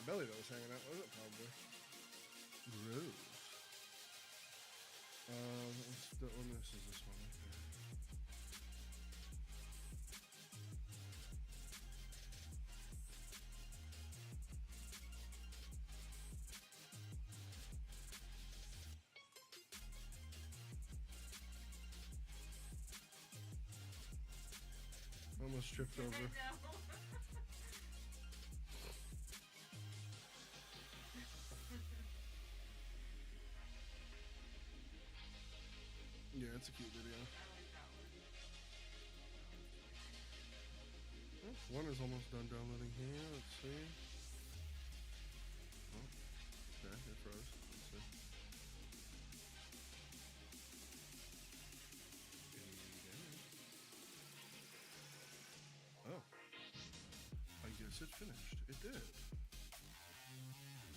my belly that was hanging out, was it? Probably. Gross. This is this one right there. Almost tripped over. Yeah, it's a cute video. Oh, one is almost done downloading here. Let's see. Oh, okay, it froze. Let's see. Oh. I guess it finished. It did.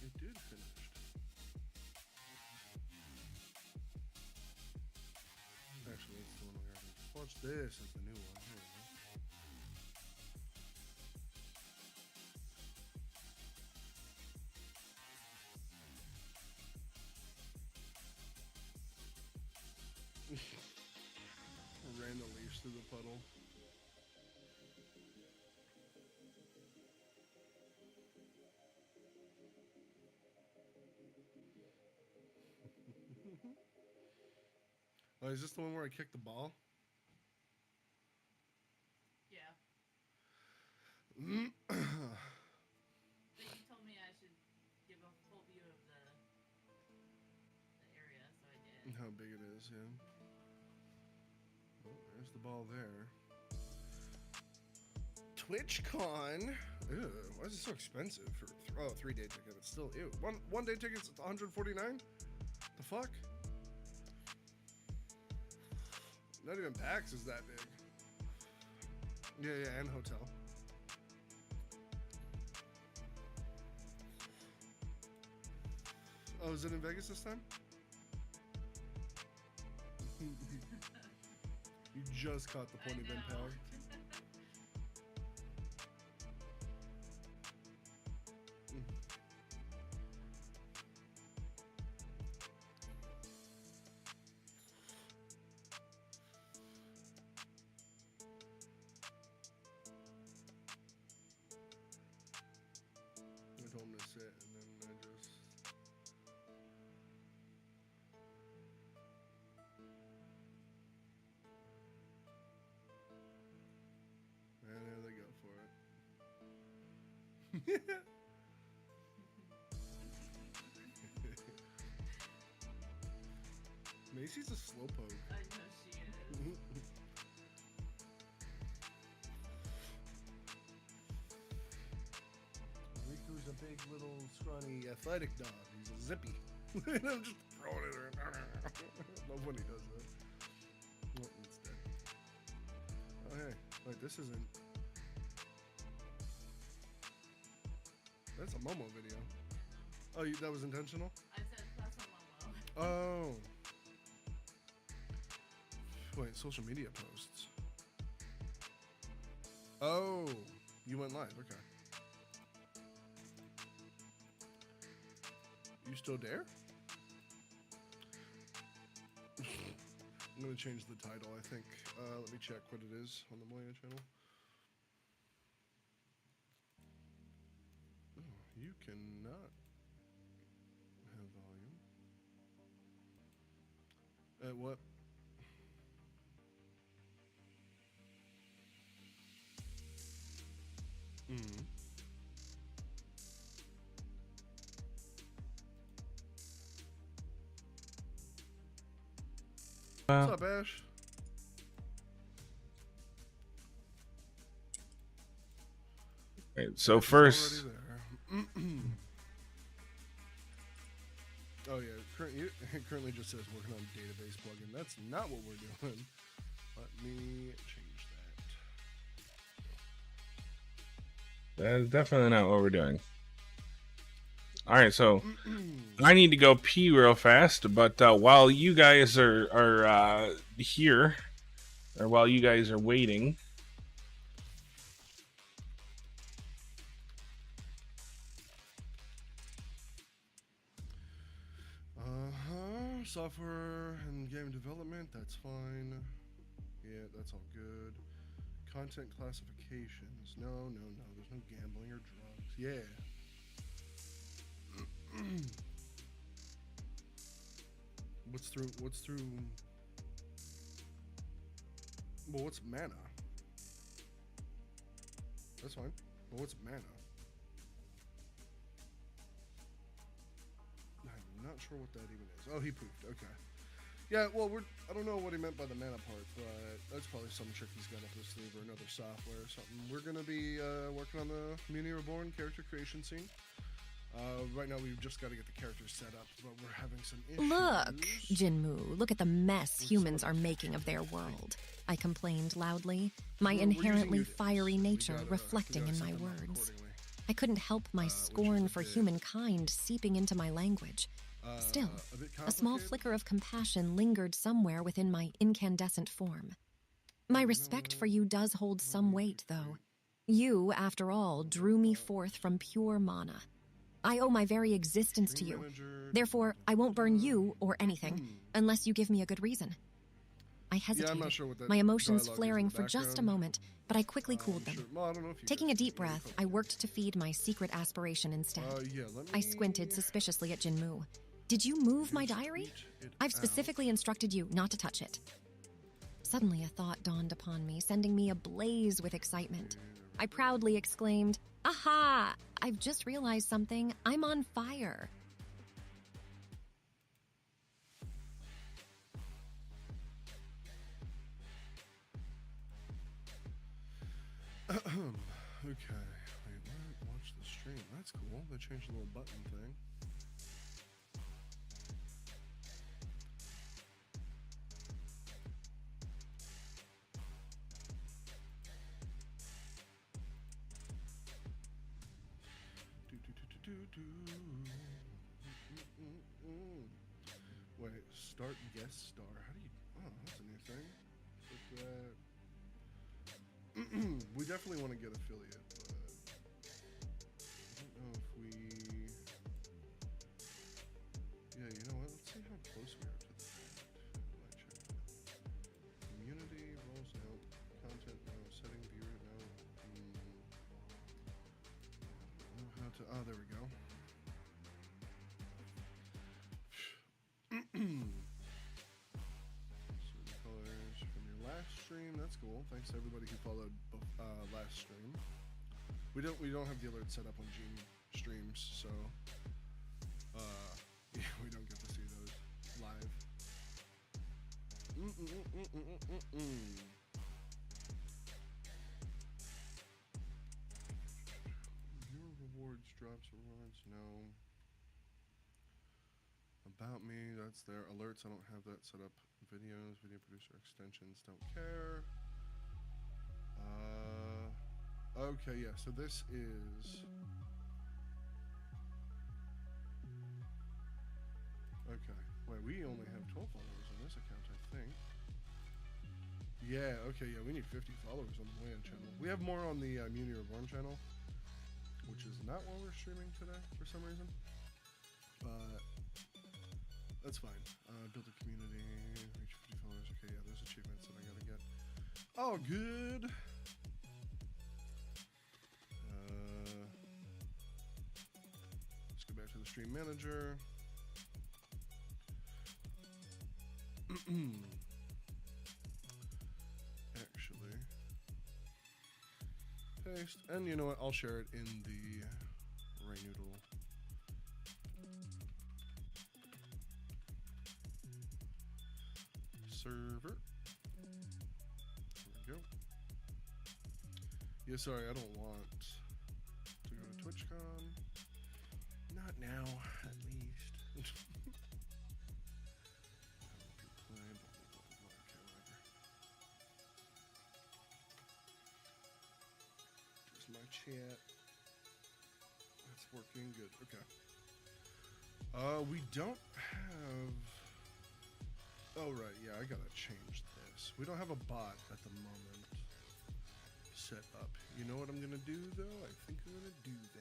It did finish. Actually, that's the one we already watched. This is the new one. Here we go. Ran the leash through the puddle. Oh, is this the one where I kicked the ball? Yeah. But you told me I should give a full view of the area, so I did. How big it is, yeah. Oh, there's the ball there. TwitchCon. Ew, why is it so expensive for 3-day ticket? It's still ew. One day ticket's $149. The fuck? Not even PAX is that big. Yeah, and hotel. Oh, is it in Vegas this time? You just caught the point of impact. I told him to sit, and then I just... And there they go for it. Macy's a slowpoke. I know she is. Riku's a big, little, scrawny, athletic dog. He's a zippy. And I'm just throwing it around. Love when he does that. Oh, it's dead. Oh, hey. Wait, this isn't... That's a Momo video. Oh, that was intentional? I said that's a Momo. Oh. Wait, social media posts. Oh, you went live. Okay. You still dare? I'm gonna change the title, I think. Let me check what it is on the Moya channel. Oh, you cannot have volume. At what? Mm-hmm. What's up, Ash? Right, so first, oh yeah, it currently just says working on database plugin. That's not what we're doing. Let me change that. that is definitely not what we're doing. All right, so I need to go pee real fast, but while you guys are here, or while you guys are waiting, software and game development, that's fine. Yeah, that's all good. Content classifications. No, no, no. There's no gambling or drugs. Yeah. What's through? Well, what's mana? That's fine. But what's mana? I'm not sure what that even is. Oh, he pooped. Okay. Yeah, well, I don't know what he meant by the mana part, but that's probably some trick he's got up his sleeve or another software or something. We're going to be working on the Omuni Reborn character creation scene. Right now, we've just got to get the characters set up, but we're having some issues. Look, Jinmu, look at the mess humans are making of their world. I complained loudly, my inherently fiery nature reflecting in my words. I couldn't help my scorn for humankind seeping into my language. Still, a small flicker of compassion lingered somewhere within my incandescent form. My respect for you does hold some weight, though. You, after all, drew me forth from pure mana. I owe my very existence to you. Therefore, I won't burn you or anything unless you give me a good reason. I hesitated, I'm not sure what that my emotions dialogue is flaring in the for just a background. moment, but I quickly cooled them. Sure. Well, I don't know if you Taking a guys deep can hear me, breath, but- I worked to feed my secret aspiration instead. Yeah, let me... I squinted suspiciously at Jinmu. Did you move my diary? I've specifically instructed you not to touch it. Suddenly a thought dawned upon me, sending me ablaze with excitement. I proudly exclaimed, "Aha! I've just realized something. I'm on fire." Okay. Wait, what? Watch the stream. That's cool. They changed the little button thing. Wait, start guest star. How do you... Oh, that's a new thing. Click that. We definitely want to get affiliate, but I don't know if we... Yeah, you know what? Let's see how close we are to the end. Might check that. Community, roles, no. Content, no. Setting, viewer, no. I don't know how to... Oh, there we go. Certain colors from your last stream. That's cool. Thanks to everybody who followed last stream. We don't have the alert set up on Gene streams, so yeah, we don't get to see those live. Your rewards, drops, rewards, no. About me, that's there. Alerts, I don't have that set up. Videos, video producer extensions, don't care. Okay, yeah, so this is... Okay, wait, we only have 12 followers on this account, I think. Yeah, okay, yeah, we need 50 followers on the Land channel. We have more on the Omuni Reborn channel, which is not what we're streaming today for some reason. But that's fine. Build a community, reach 50 followers. Okay, yeah, there's achievements that I gotta get. Oh, good. Let's go back to the stream manager. Actually, paste, and you know what? I'll share it in the Raynoodle. Server. There we go. Yeah, sorry, I don't want to go to TwitchCon. Not now, at least. Just my chat. That's working good. Okay. We don't have... Oh, right, yeah, I gotta change this. We don't have a bot at the moment set up. You know what I'm gonna do, though? I think I'm gonna do that.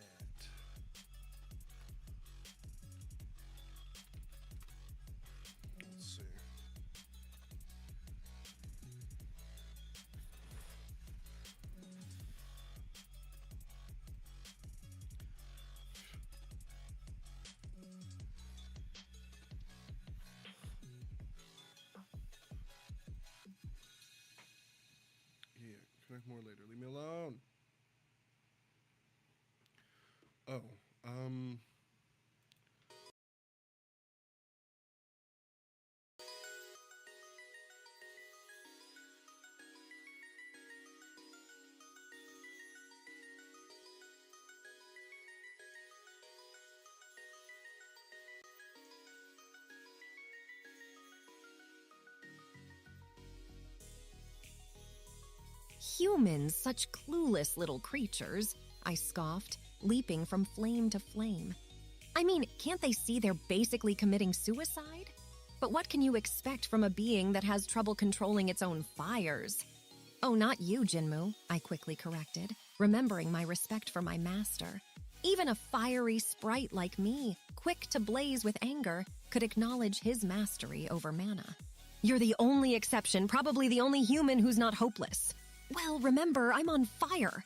more later. Leave me alone. Oh, Humans, such clueless little creatures, I scoffed, leaping from flame to flame. I mean, can't they see they're basically committing suicide? But what can you expect from a being that has trouble controlling its own fires? Oh, not you, Jinmu, I quickly corrected, remembering my respect for my master. Even a fiery sprite like me, quick to blaze with anger, could acknowledge his mastery over mana. You're the only exception, probably the only human who's not hopeless. Well, remember, I'm on fire.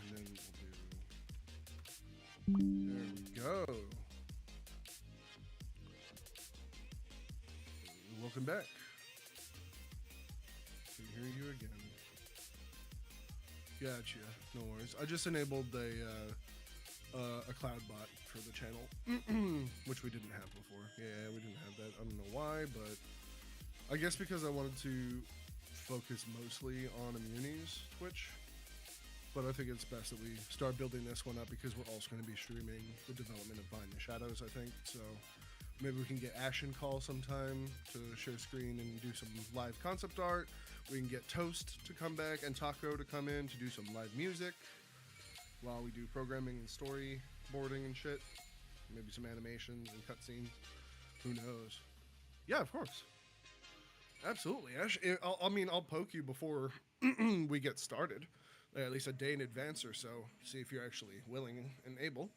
and then we'll do. There we go. Welcome back. Can hear you again. Gotcha. No worries. I just enabled a cloud bot for the channel, which we didn't have before. Yeah, we didn't have that. I don't know why, but I guess because I wanted to focus mostly on Omuni's Twitch. But I think it's best that we start building this one up because we're also going to be streaming the development of Behind the Shadows, I think. So maybe we can get Ashen call sometime to share screen and do some live concept art. We can get Toast to come back and Taco to come in to do some live music while we do programming and storyboarding and shit. Maybe some animations and cutscenes. Who knows? Yeah, of course. Absolutely. Ash, I'll poke you before we get started. At least a day in advance or so. See if you're actually willing and able.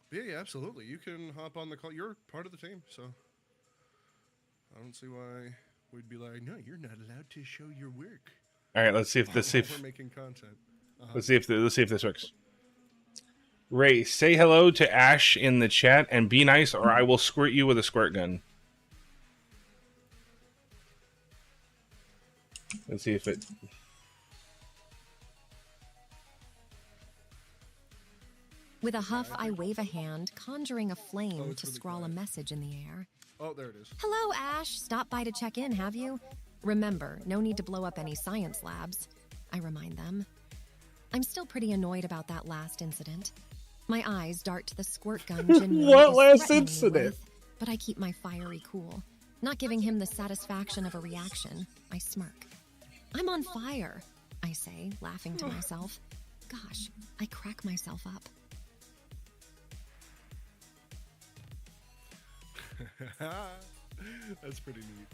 But yeah, absolutely. You can hop on the call. You're part of the team, so I don't see why we'd be like, no, you're not allowed to show your work. All right, let's see if this. We're making content. Let's see if this works. Ray, say hello to Ash in the chat and be nice, or I will squirt you with a squirt gun. Let's see if it. With a huff, I wave a hand, conjuring a flame it's to really scrawl a quiet. message in the air. Oh, there it is. Hello, Ash. Stop by to check in, have you? Remember, no need to blow up any science labs. I remind them. I'm still pretty annoyed about that last incident. My eyes dart to the squirt gun Jinmu What is last threatening me incident? with, but I keep my fiery cool. Not giving him the satisfaction of a reaction, I smirk. I'm on fire, I say, laughing to myself. Gosh, I crack myself up. That's pretty neat.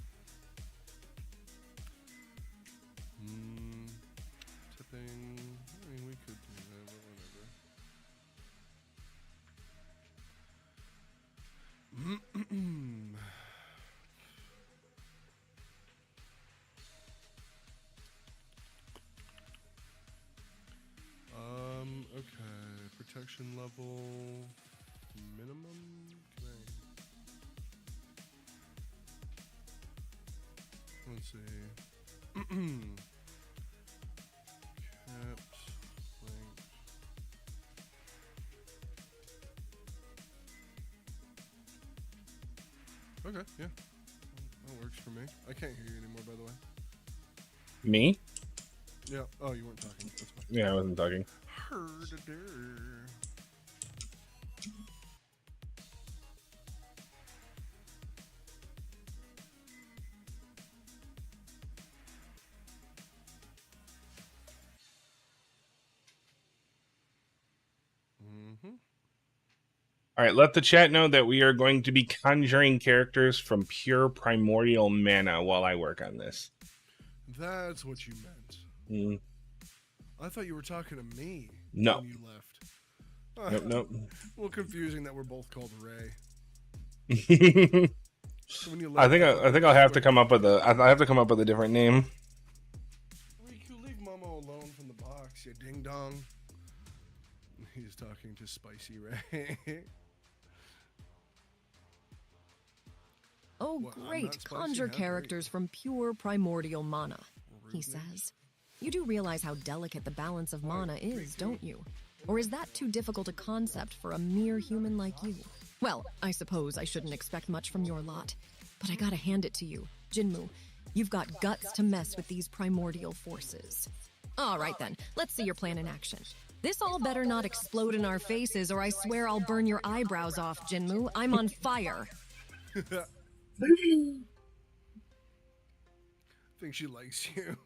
Tipping. I mean, we could do that, but whatever. Okay. Protection level minimum. Let's see. Caps, length. Okay, yeah. That works for me. I can't hear you anymore, by the way. Me? Yeah. Oh, you weren't talking. That's fine. Yeah, I wasn't talking. All right, let the chat know that we are going to be conjuring characters from pure primordial mana while I work on this. That's what you meant. I thought you were talking to me No. when you left. Nope. A little confusing that we're both called Ray. When you I left, think I'll have to come up with a different name. Riku, leave Momo alone from the box, you ding dong. He's talking to Spicy Ray. Oh, What, I'm not great. spicy, Conjure how great. characters from pure primordial mana, he says. You do realize how delicate the balance of mana is, don't you? Or is that too difficult a concept for a mere human like you? Well, I suppose I shouldn't expect much from your lot, but I gotta hand it to you. Jinmu, you've got guts to mess with these primordial forces. All right then, let's see your plan in action. This all better not explode in our faces, or I swear I'll burn your eyebrows off, Jinmu. I'm on fire. I think she likes you.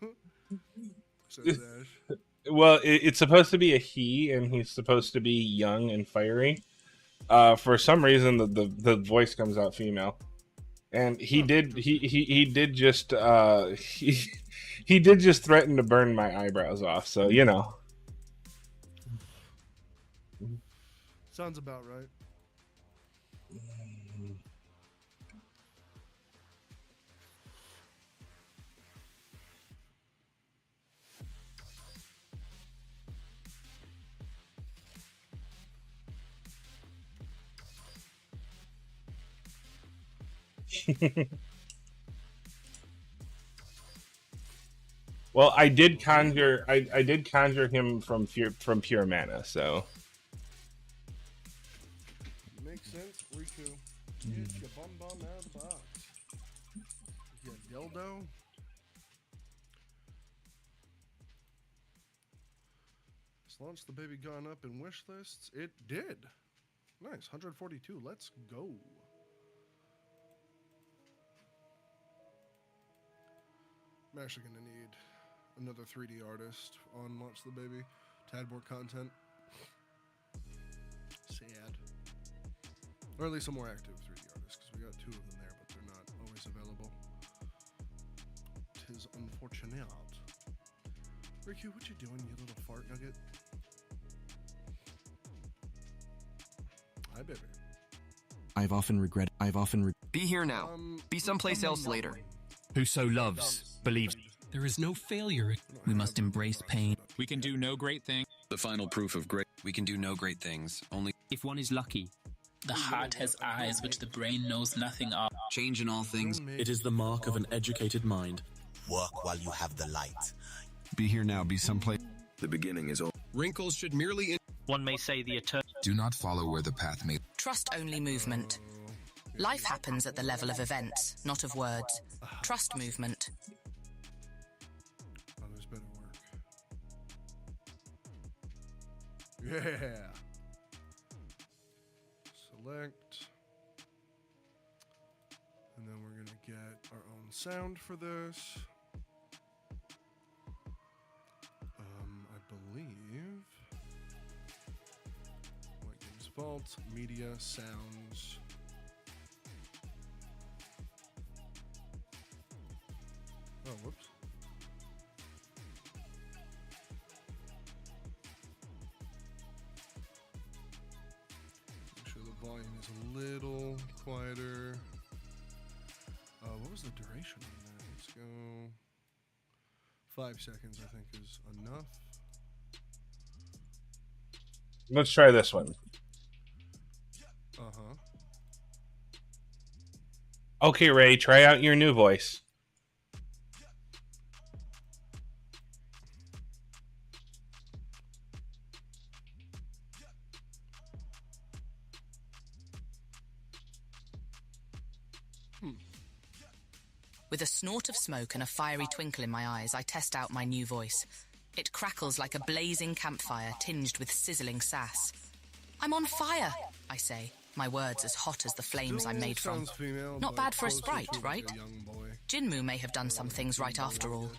Says Ash. Well, it's supposed to be a he, and he's supposed to be young and fiery. For some reason, the voice comes out female, and he did just threaten to burn my eyebrows off. So you know, Sounds about right. well, I did conjure him from pure mana. So Makes sense, Riku. Get your bum out of the box. You dildo. Let's launch the baby gone up in wish lists. It did. Nice, 142. Let's go. I'm actually gonna need another 3D artist on Launch the Baby to add more content. Sad. Or at least a more active 3D artist, because we got 2 of them there, but they're not always available. 'Tis unfortunate. Riku, what you doing, you little fart nugget? Hi, baby. I've often Be here now. Be someplace else later. Whoso loves, believes. There is no failure. We must embrace pain. We can do no great thing. The final proof of great. We can do no great things. Only If one is lucky. The heart has eyes which the brain knows nothing of. change in all things. It is the mark of an educated mind. Work while you have the light. Be here now, be someplace. The beginning is all. Wrinkles should merely. One may say the eternal. Do not follow where the path may. Trust-only movement. Life happens at the level of events, not of words. Trust movement. Oh, there's better work. Yeah. Select. And then we're going to get our own sound for this. I believe. What games vault? Media, sounds. Oh, whoops. Make sure the volume is a little quieter. What was the duration on that? Let's go. 5 seconds, I think, is enough. Let's try this one. Uh-huh. Okay, Ray, try out your new voice. With a snort of smoke and a fiery twinkle in my eyes, I test out my new voice. It crackles like a blazing campfire tinged with sizzling sass. I'm on fire, I say, my words as hot as the flames I'm made from. Female, not bad for a sprite, like right? a young boy. Jinmu may have done some things right after all.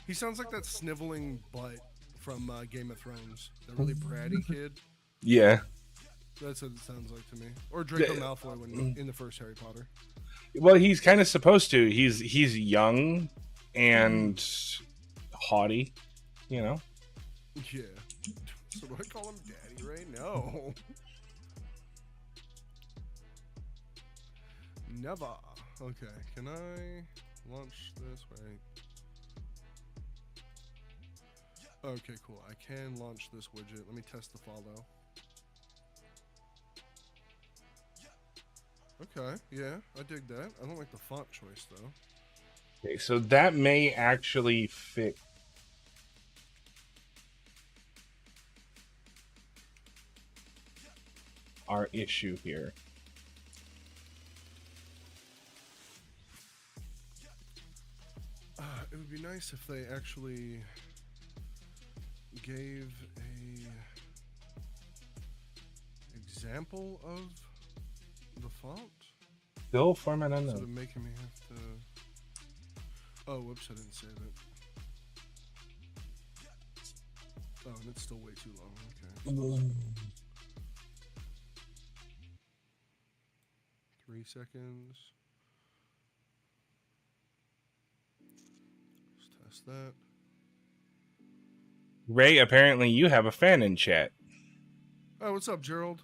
He sounds like that sniveling butt from Game of Thrones. That really bratty kid. Yeah. That's what it sounds like to me. Or Draco Malfoy when in the first Harry Potter. Well, he's kind of supposed to. He's young and haughty, you know? Yeah. So do I call him Daddy Ray? No. Never. Okay, can I launch this? Wait. Okay, cool. I can launch this widget. Let me test the follow. Okay, yeah, I dig that. I don't like the font choice, though. Okay, so that may actually fit. Our issue here. It would be nice if they actually gave a example of the font. Still format unknown. Instead of making me have to. Oh, whoops! I didn't save it. Oh, and it's still way too long. Okay. 3 seconds. Let's test that. Ray, apparently you have a fan in chat. Oh, what's up, Gerald?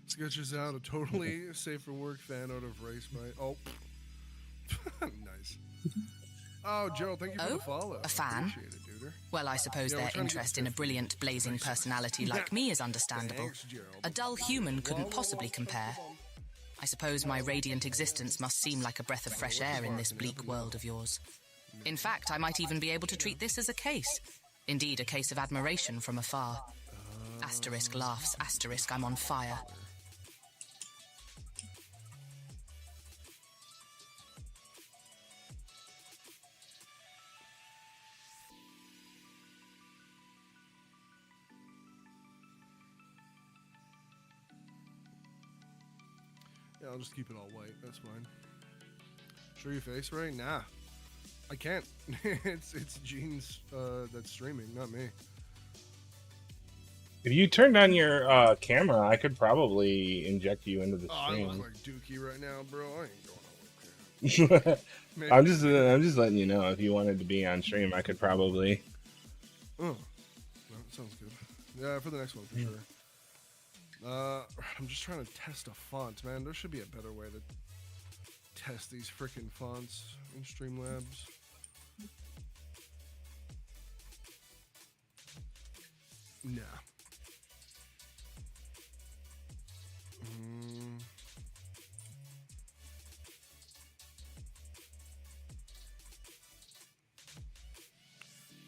Sketches out a totally safe for work fan out of race, right? Oh, nice. Oh, Gerald, thank you for the follow. A fan? Appreciate it, duder. Well, I suppose their interest in a brilliant, blazing personality like me is understandable. Thanks, Gerald. A dull human couldn't possibly compare. I suppose my radiant existence must seem like a breath of fresh air in this bleak world of yours. In fact, I might even be able to treat this as a case. Indeed, a case of admiration from afar. Asterisk laughs, asterisk, I'm on fire. Yeah, I'll just keep it all white. That's fine. Show your face, right? Nah. I can't. it's Gene's that's streaming, not me. If you turned on your camera, I could probably inject you into the stream. I look like Dookie right now, bro. I ain't going on like I'm just letting you know. If you wanted to be on stream, I could probably. Oh, that sounds good. Yeah, for the next one for sure. I'm just trying to test a font, man. There should be a better way to test these freaking fonts in Streamlabs. Nah.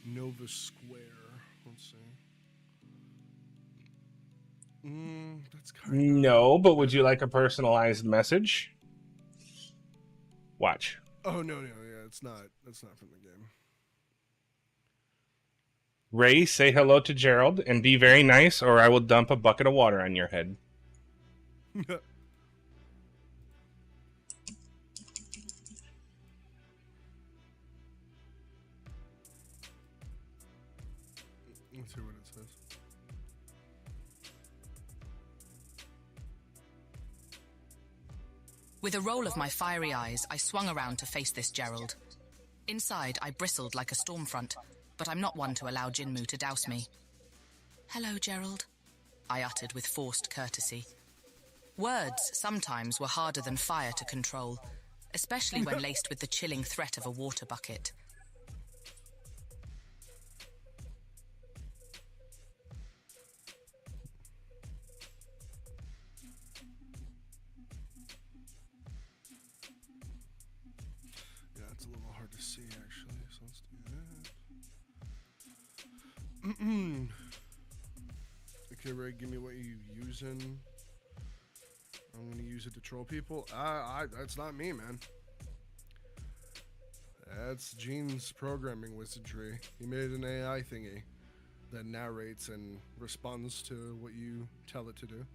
Nova Square. Let's see. That's kind of... No, but would you like a personalized message? Watch. Oh no, yeah, it's not. That's not from the game. Ray, say hello to Gerald and be very nice, or I will dump a bucket of water on your head. Let's see what it says. With a roll of my fiery eyes, I swung around to face this Gerald. Inside, I bristled like a storm front, but I'm not one to allow Jinmu to douse me. "Hello, Gerald," I uttered with forced courtesy. Words sometimes were harder than fire to control, especially when laced with the chilling threat of a water bucket. Yeah, it's a little hard to see, actually, so let's do that. Okay, Ray, give me what you using. I'm gonna use it to troll people. That's not me, man. That's Gene's programming wizardry. He made an AI thingy that narrates and responds to what you tell it to do.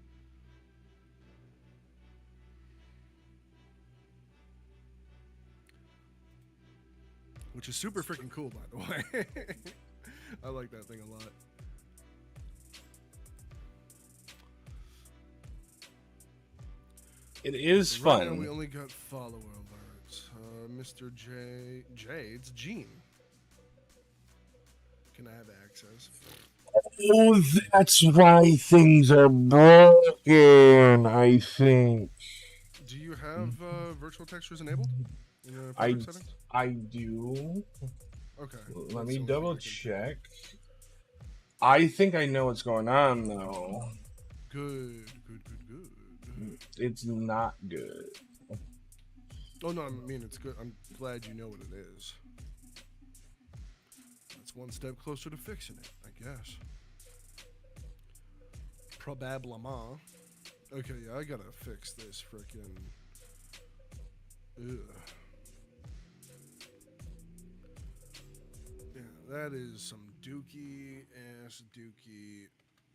Which is super freaking cool, by the way. I like that thing a lot. It is Right fun. now we only got follower alerts. Mr. Jade's Gene. Can I have access? Oh, that's why things are broken, I think. Do you have virtual textures enabled in the I product settings? I do. Okay. Let me double check. I think I know what's going on, though. Good. It's not good. Oh, no, I mean, it's good. I'm glad you know what it is. That's one step closer to fixing it, I guess. Probablement. Okay, yeah, I gotta fix this frickin'. Ugh. Yeah, that is some dookie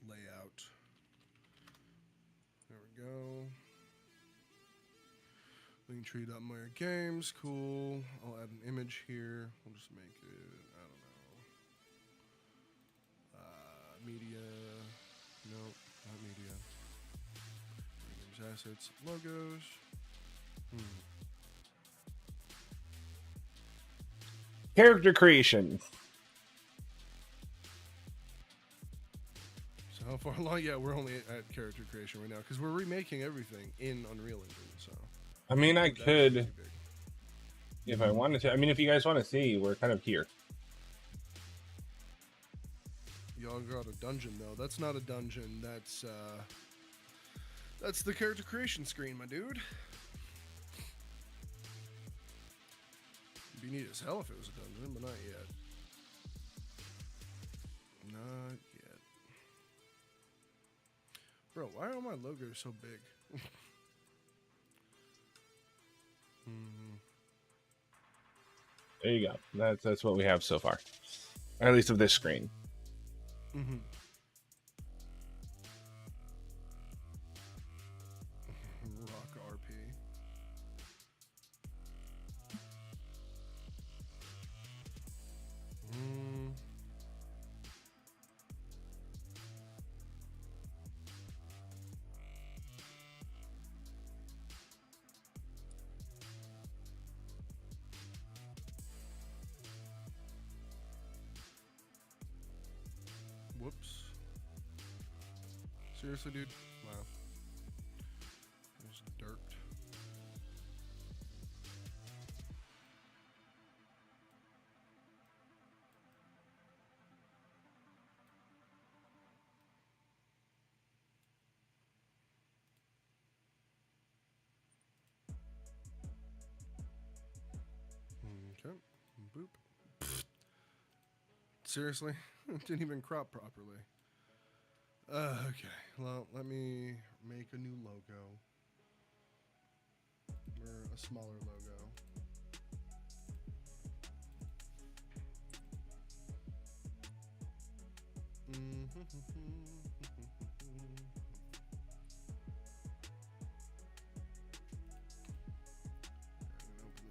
layout. There we go. Link tree up my games, cool. I'll add an image here. We'll just make it, I don't know. Media. Nope, not media. Games, assets, logos. Character creation. So how far along? Yeah, we're only at character creation right now because we're remaking everything in Unreal Engine. So I mean, I could, if I wanted to. I mean, if you guys want to see, we're kind of here. Y'all got a dungeon though. That's not a dungeon. That's the character creation screen, my dude. It'd be neat as hell if it was a dungeon, but not yet. Not yet. Bro, why are my logos so big? There you go. That's what we have so far, at least of this screen. Mm-hmm. Rock RP. Whoops. Seriously, dude? Wow. There's dirt. Okay. Boop. Seriously? It didn't even crop properly. Okay. Well, let me make a new logo. Or a smaller logo. Open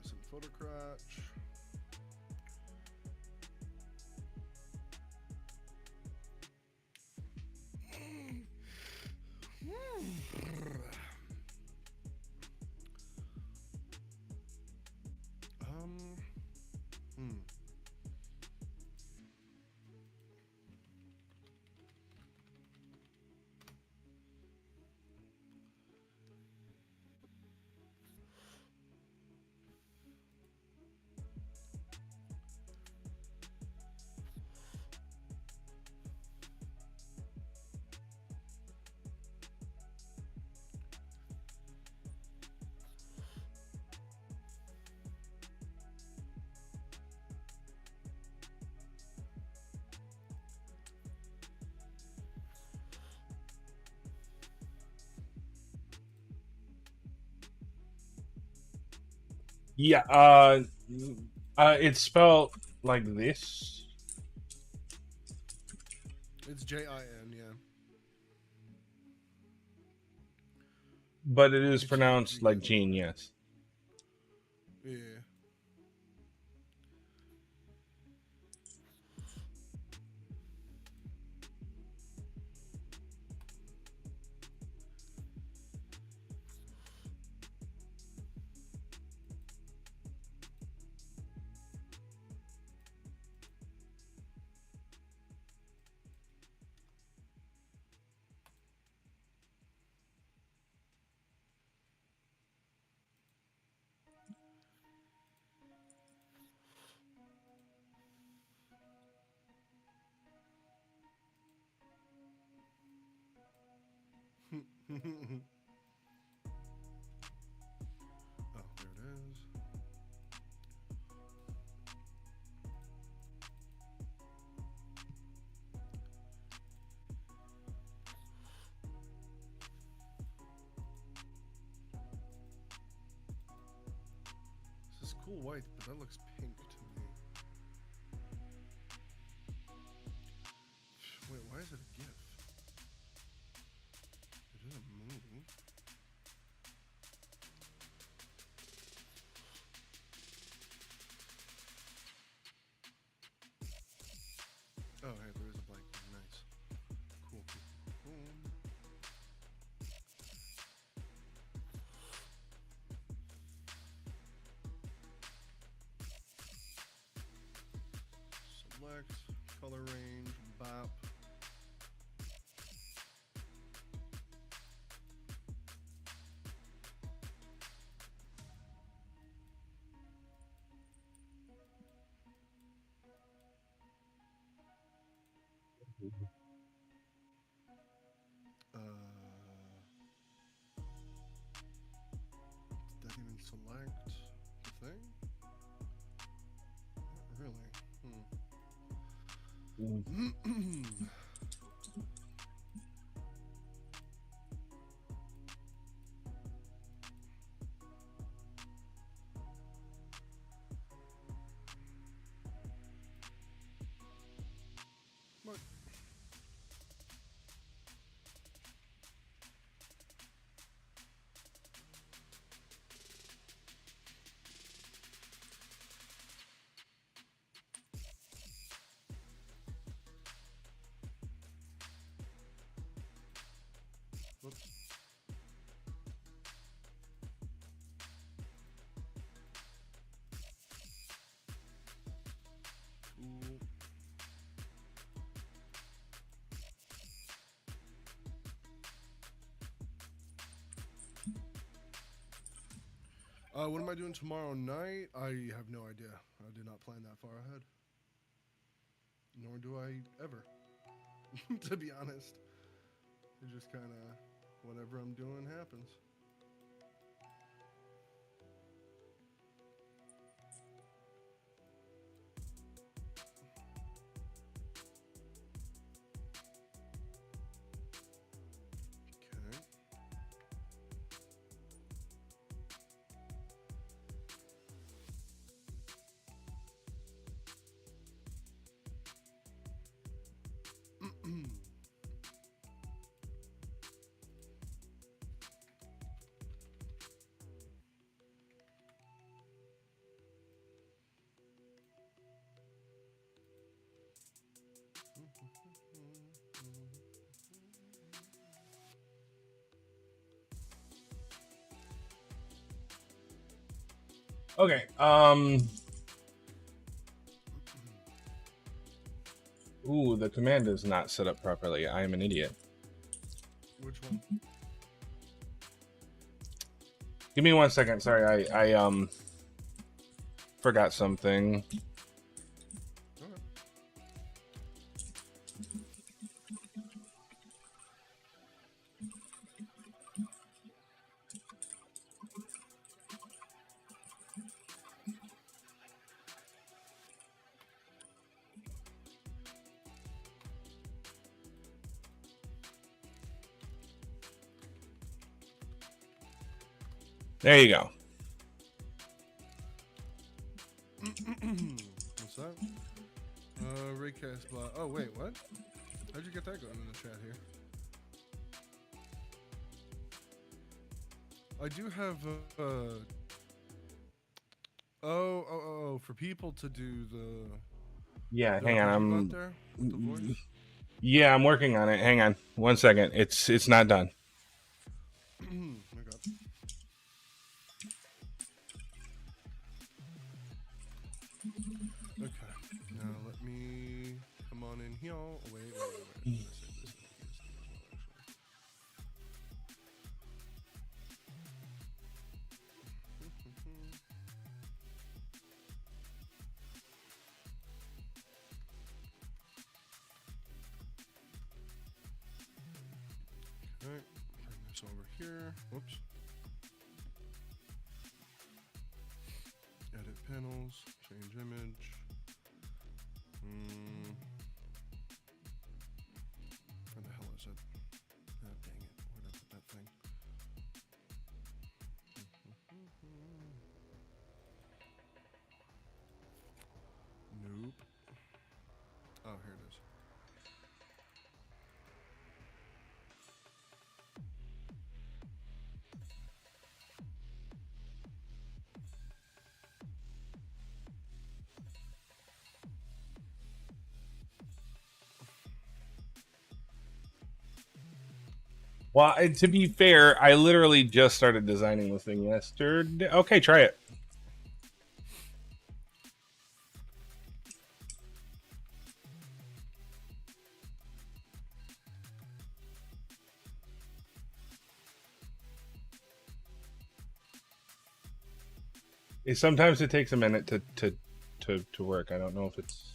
this in Photocratch. Hmm. Yeah, it's spelled like this. It's Jin, yeah. But it is It's pronounced like Gene, yes. Yeah. Oh, there it is. This is cool white, but that looks pink to me. Wait, why is it a GIF? It is a movie. Oh, hey, there is a blank. Nice. Cool, cool, cool, cool. Select, color range, bop. Did that even select the thing? Not really. What? Whoops. Cool. What am I doing tomorrow night? I have no idea. I did not plan that far ahead. Nor do I ever. To be honest. It's just kind of whatever I'm doing happens. Okay. Okay. Ooh, the command is not set up properly. I am an idiot. Which one? Give me 1 second. Sorry, I forgot something. There you go. What's that? Raycast bot. Oh wait, what? How'd you get that going in the chat here? I do have for people to do the. Yeah, the hang on. emoji bot there with the voice? Yeah, I'm working on it. Hang on 1 second. It's not done. Oh my God. Okay, now let me come on in here. Oh, wait. I'm gonna save this in PS2 actually. Alright, bring this over here. Whoops. Edit panels, change image. Where the hell is it? Ah, dang it. Where'd I put that thing? Nope. Oh, here it is. Well, to be fair, I literally just started designing this thing yesterday. Okay, try it. Sometimes it takes a minute to work. I don't know if it's.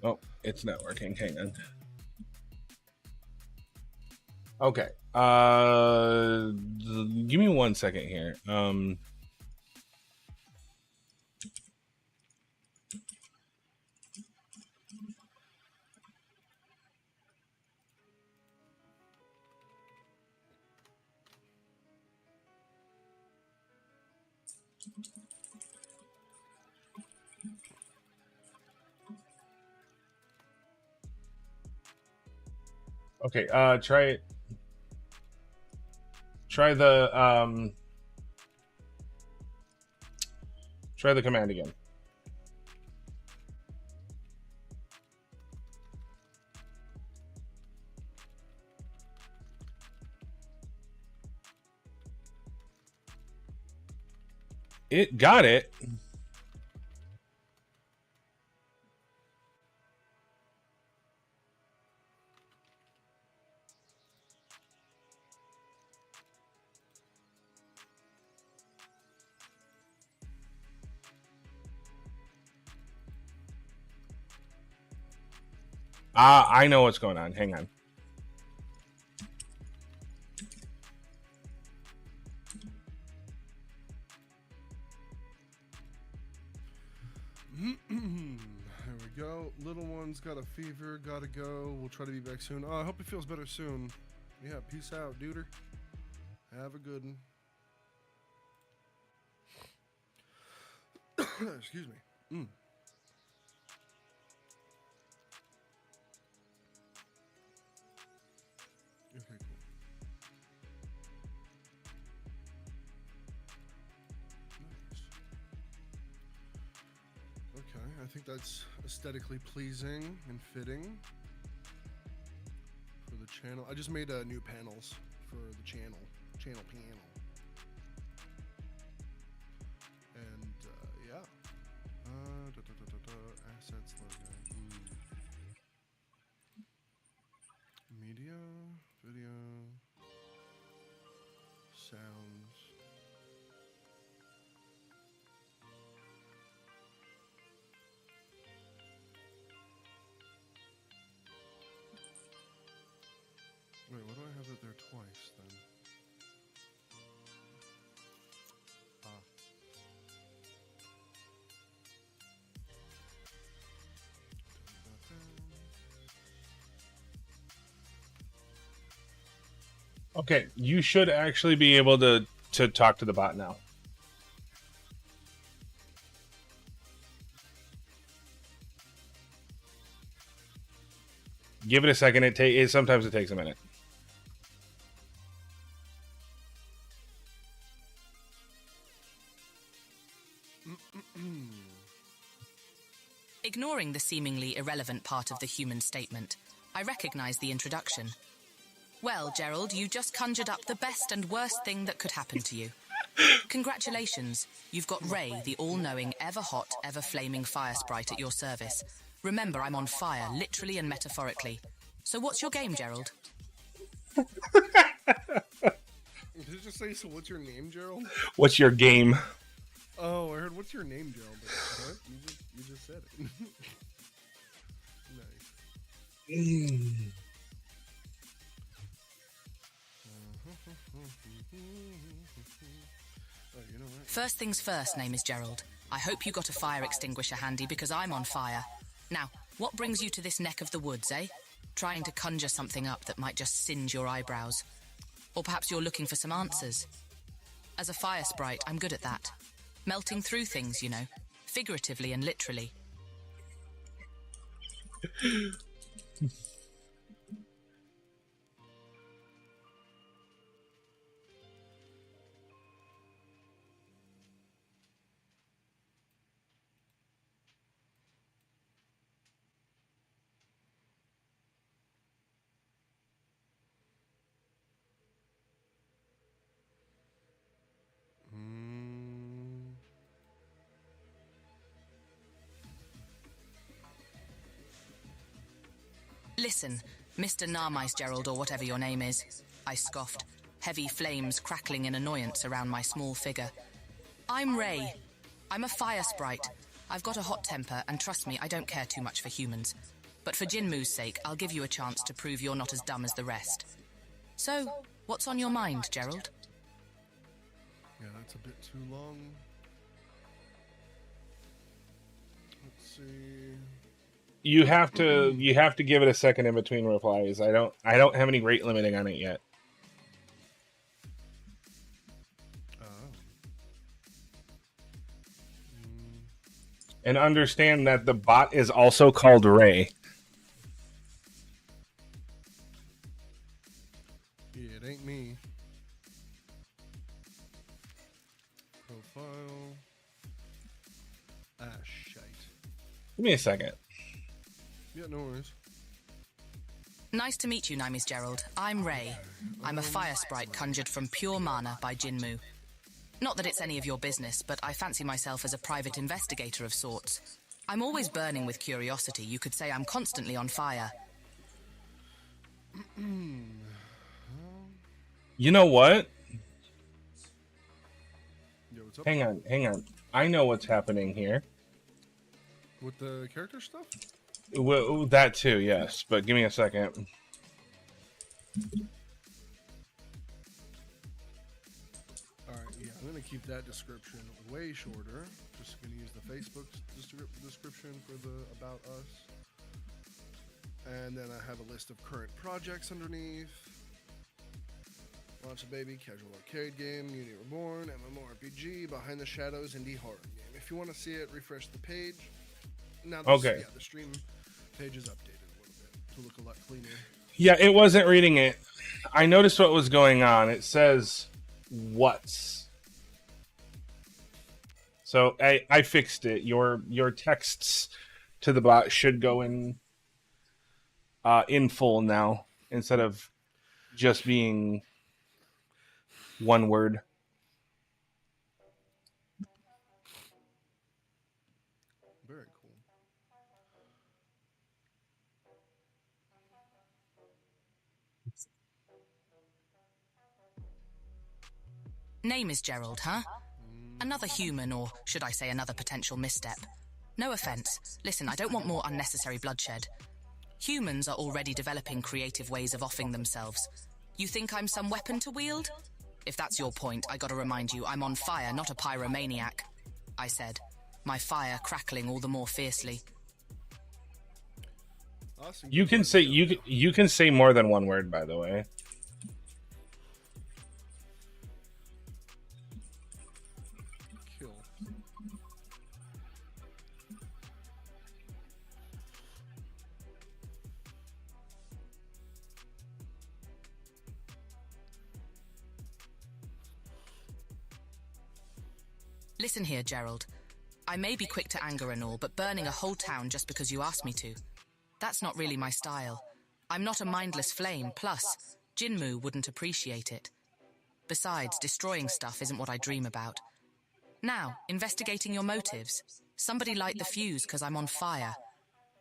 Oh, it's not working. Hang on. Okay. Give me 1 second here. Okay, try it. Try the command again. It got it. I know what's going on. Hang on. There we go. Little one's got a fever. Gotta go. We'll try to be back soon. Oh, I hope he feels better soon. Yeah, peace out, duder. Have a good one. Excuse me. Okay, cool. Nice. Okay, I think that's aesthetically pleasing and fitting for the Channel. I just made new panels for the channel. Channel panel. And yeah. Assets logo. Media, video, sounds. Wait, what do I have it there twice then? Okay, you should actually be able to talk to the bot now. Give it a second. Sometimes it takes a minute. Ignoring the seemingly irrelevant part of the human statement, I recognize the introduction. Well, Gerald, you just conjured up the best and worst thing that could happen to you. Congratulations, you've got Ray, the all-knowing, ever-hot, ever-flaming fire sprite at your service. Remember, I'm on fire, literally and metaphorically. So what's your game, Gerald? Did it just say, so what's your name, Gerald? What's your game? Oh, I heard, what's your name, Gerald? But, what? You just said it. Nice. Oh, you know what? First things first, name is Gerald. I hope you got a fire extinguisher handy because I'm on fire. Now, what brings you to this neck of the woods, eh? Trying to conjure something up that might just singe your eyebrows. Or perhaps you're looking for some answers. As a fire sprite, I'm good at that. Melting through things, you know, figuratively and literally. Listen, Mr. Narmice Gerald, or whatever your name is, I scoffed, heavy flames crackling in annoyance around my small figure. I'm Ray. I'm a fire sprite. I've got a hot temper, and trust me, I don't care too much for humans. But for Jinmu's sake, I'll give you a chance to prove you're not as dumb as the rest. So, what's on your mind, Gerald? Yeah, that's a bit too long. Let's see. You have to give it a second in between replies. I don't have any rate limiting on it yet. And understand that the bot is also called Ray. Yeah, it ain't me. Profile. Shite. Give me a second. Yeah, no worries. Nice to meet you, Nimes Gerald. I'm Ray. I'm a fire sprite conjured from pure mana by Jinmu. Not that it's any of your business, but I fancy myself as a private investigator of sorts. I'm always burning with curiosity. You could say I'm constantly on fire. You know what? Yo, what's up? Hang on. I know what's happening here. With the character stuff? Well, that too, yes. But give me a second. Alright, yeah, I'm going to keep that description way shorter. Just going to use the Facebook description for the About Us. And then I have a list of current projects underneath. Launch a Baby, Casual Arcade Game, Unity Reborn, MMORPG, Behind the Shadows, Indie Horror Game. If you want to see it, refresh the page. Now, Okay. Yeah, the stream page is updated a little bit to look a lot cleaner. Yeah, it wasn't reading it. I noticed what was going on. It says what's. So I fixed it. Your texts to the bot should go in full now. instead of just being one word. Very cool. Name is Gerald, huh? Another human, or should I say another potential misstep. No offense. Listen, I don't want more unnecessary bloodshed. Humans are already developing creative ways of offing themselves. You think I'm some weapon to wield? If that's your point, I gotta remind you, I'm on fire, not a pyromaniac, I said, my fire crackling all the more fiercely. Awesome. You can say more than one word, by the way. Kill. Listen here, Gerald. I may be quick to anger and all, but burning a whole town just because you asked me to, that's not really my style. I'm not a mindless flame, plus, Jinmu wouldn't appreciate it. Besides, destroying stuff isn't what I dream about. Now, investigating your motives. Somebody light the fuse because I'm on fire.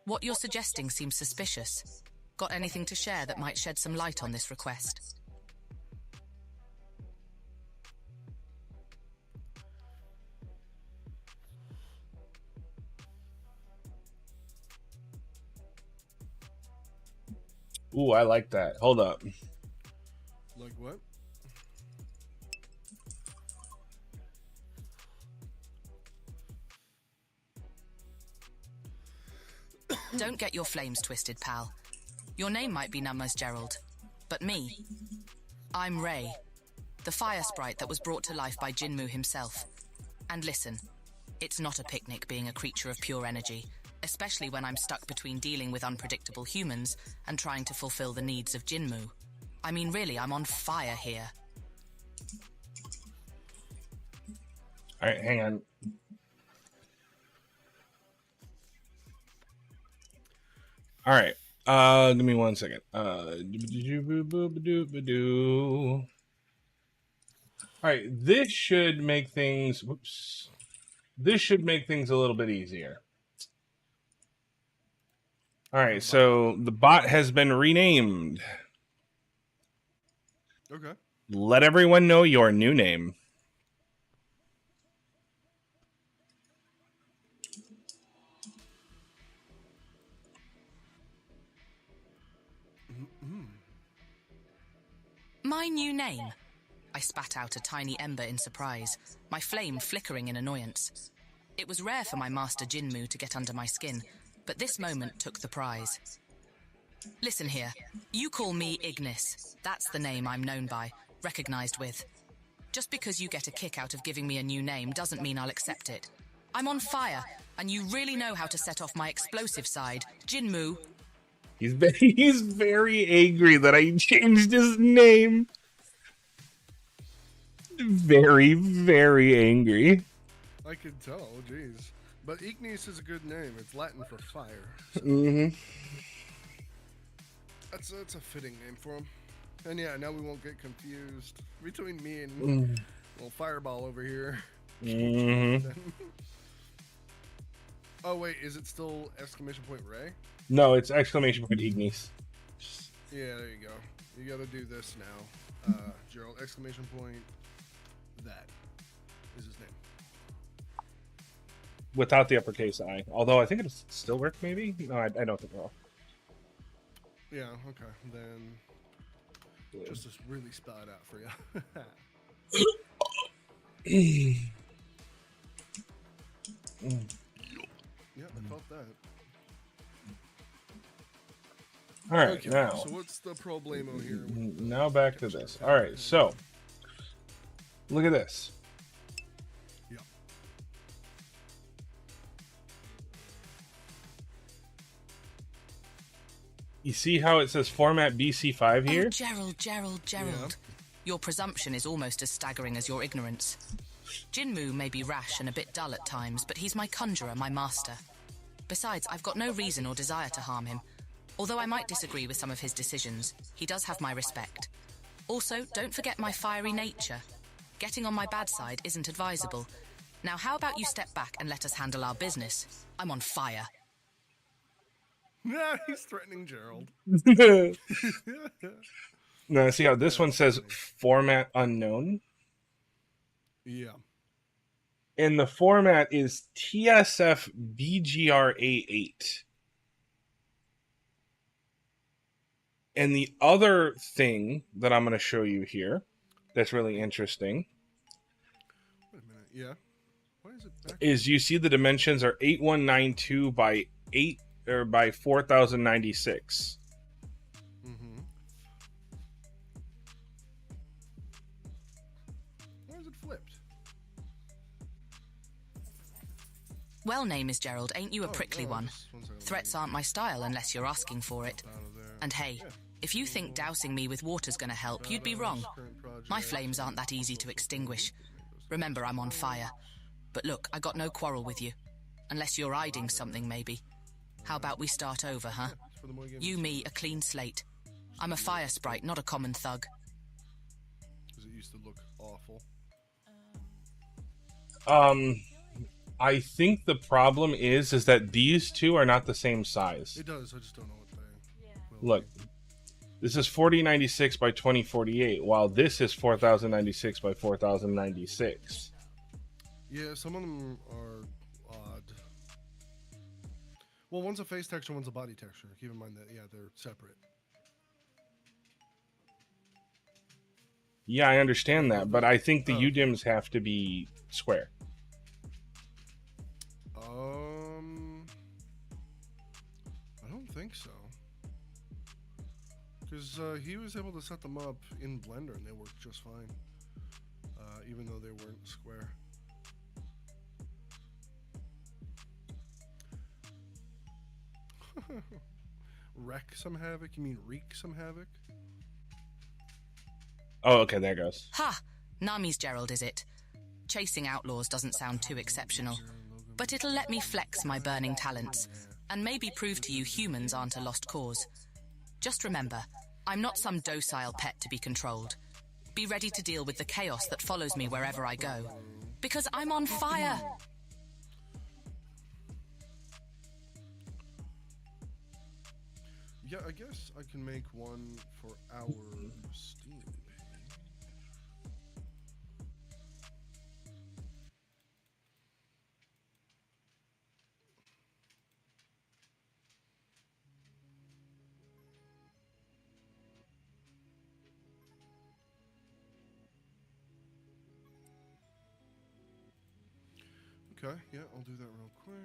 What you're suggesting seems suspicious. Got anything to share that might shed some light on this request? Ooh, I like that. Hold up. Like what? Don't get your flames twisted, pal. Your name might be Numbers Gerald, but me, I'm Ray, the fire sprite that was brought to life by Jinmu himself. And listen, it's not a picnic being a creature of pure energy, especially when I'm stuck between dealing with unpredictable humans and trying to fulfill the needs of Jinmu. I mean, really, I'm on fire here. All right, hang on. All right. Give me 1 second. All right, this should make things. Whoops. This should make things a little bit easier. All right, so the bot has been renamed. Okay. Let everyone know your new name. My new name? I spat out a tiny ember in surprise, my flame flickering in annoyance. It was rare for my master Jinmu to get under my skin, but this moment took the prize. Listen here, you call me Ignis. That's the name I'm known by, recognized with. Just because you get a kick out of giving me a new name doesn't mean I'll accept it. I'm on fire, and you really know how to set off my explosive side, Jinmu. He's very angry that I changed his name. Very, very angry. I could tell, jeez. But Ignis is a good name. It's Latin for fire. So that's a fitting name for him. And yeah, now we won't get confused between me and little Fireball over here. Oh wait, is it still exclamation point Ray? No, it's exclamation point Ignis. Yeah, there you go. You gotta do this now. Gerald, exclamation point, that is his name. Without the uppercase I. Although I think it'll still work, maybe? No, I don't think it will. Yeah, okay. Then just to really spell it out for you. Yep, I felt that. All right, okay, now. So what's the problemo here? Now back to this. All right, so look at this. Yep. You see how it says format BC5 here? Oh, Gerald. Yeah. Your presumption is almost as staggering as your ignorance. Jinmu may be rash and a bit dull at times, but he's my conjurer, my master. Besides, I've got no reason or desire to harm him. Although I might disagree with some of his decisions, he does have my respect. Also, don't forget my fiery nature. Getting on my bad side isn't advisable. Now, how about you step back and let us handle our business? I'm on fire. Nah, he's threatening Gerald. No, see how this one says format unknown? Yeah. And the format is TSF BGRA8. And the other thing that I'm going to show you here that's really interesting Wait a minute. Yeah. Why is it back? Is you see the dimensions are 8192 by 8 or by 4096. Mm-hmm. Why is it flipped? Well, name is Gerald, ain't you a prickly one? Threats aren't my style unless you're asking for it. And hey, if you think dousing me with water's gonna help, you'd be wrong. My flames aren't that easy to extinguish. Remember, I'm on fire. But look, I got no quarrel with you. Unless you're hiding something, maybe. How about we start over, huh? You, me, a clean slate. I'm a fire sprite, not a common thug. Because it used to look awful. I think the problem is that these two are not the same size. It does, I just don't know what they Look, this is 4096 by 2048, while this is 4096 by 4096. Yeah, some of them are odd. Well, one's a face texture, one's a body texture. Keep in mind that, yeah, they're separate. Yeah, I understand that, but I think the UDIMs have to be square. I don't think so. Because he was able to set them up in Blender and they worked just fine. Even though they weren't square. Wreck some havoc? You mean wreak some havoc? Oh, okay, there goes. Ha! Nami's Gerald, is it? Chasing outlaws doesn't sound too exceptional. But it'll let me flex my burning talents, and maybe prove to you humans aren't a lost cause. Just remember, I'm not some docile pet to be controlled. Be ready to deal with the chaos that follows me wherever I go. Because I'm on fire! Yeah, I guess I can make one for our Steam page. Okay, yeah, I'll do that real quick.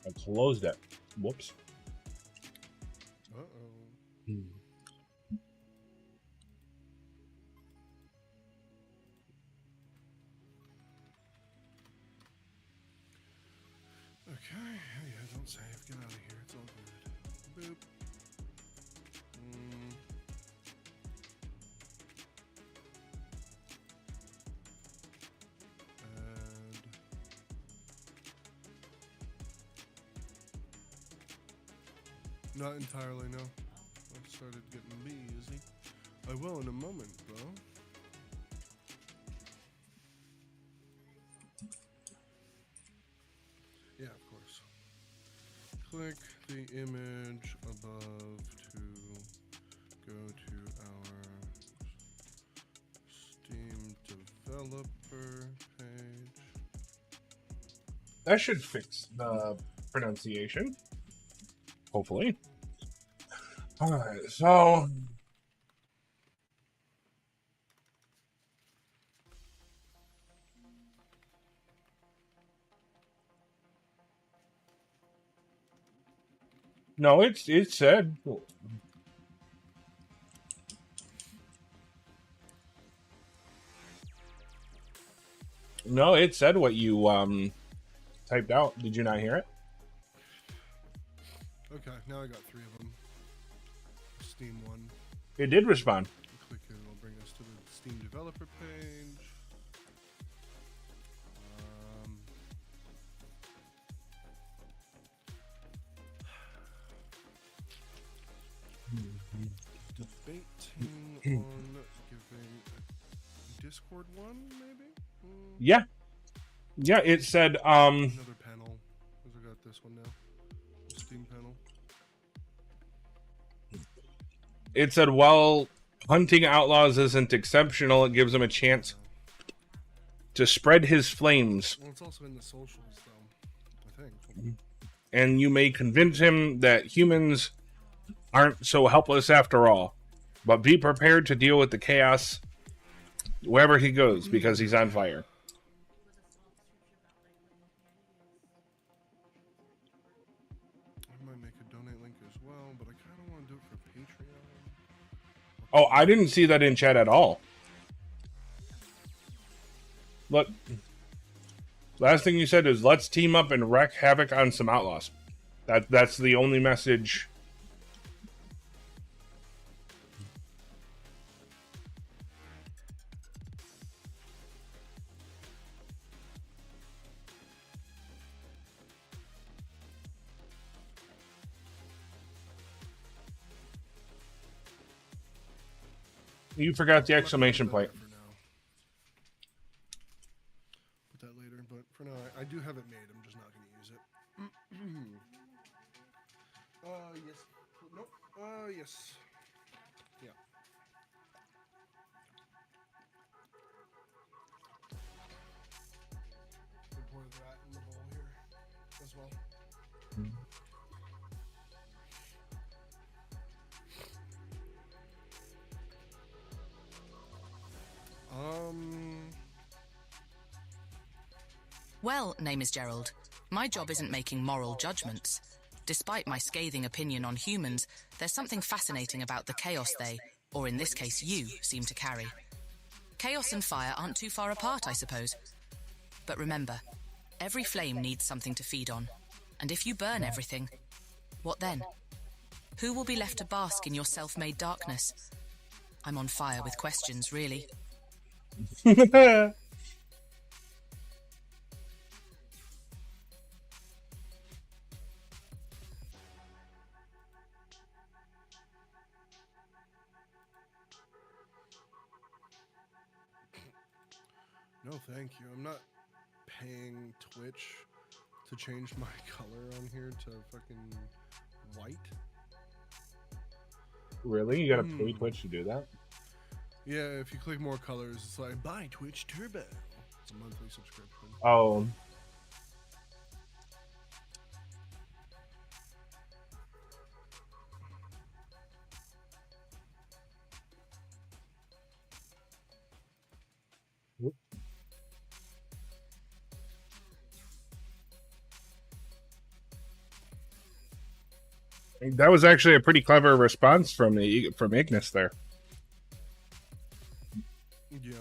I closed it. Whoops. Uh-oh. Okay, yeah, don't save. Get out of here. It's all good. Boop. Not entirely, no. I started getting busy. I will in a moment, bro. Yeah, of course. Click the image above to go to our Steam developer page. That should fix the pronunciation. Hopefully. Alright, so... No, it said... No, it said what you typed out. Did you not hear it? Okay, now I got 3 of them. Steam one. It did respond. Click it, it'll bring us to the Steam developer page. Debating on giving a Discord one, maybe? Yeah. Yeah, it said, Another panel. Because I got this one now. Steam panel. It said, while hunting outlaws isn't exceptional, it gives him a chance to spread his flames. Well, it's also in the socials, though, I think. And you may convince him that humans aren't so helpless after all. But be prepared to deal with the chaos wherever he goes, because he's on fire. I might make a donate link as well, but I kind of want to do it for Patreon. Oh, I didn't see that in chat at all. Look. Last thing you said is, let's team up and wreak havoc on some outlaws. That's the only message. You forgot the exclamation point. Put that later, but for now, I do have it made. I'm just not going to use it. Yes. Nope. Yes. Yeah. Pour that in the bowl here as well. Well, name is Gerald. My job isn't making moral judgments. Despite my scathing opinion on humans, there's something fascinating about the chaos they, or in this case you, seem to carry. Chaos and fire aren't too far apart, I suppose. But remember, every flame needs something to feed on. And if you burn everything, what then? Who will be left to bask in your self-made darkness? I'm on fire with questions, really. No, thank you. I'm not paying Twitch to change my color on here to fucking white. Really? You gotta pay Twitch to do that? Yeah, if you click more colors, it's like, buy Twitch Turbo. It's a monthly subscription. Oh. That was actually a pretty clever response from Ignis there. Yeah.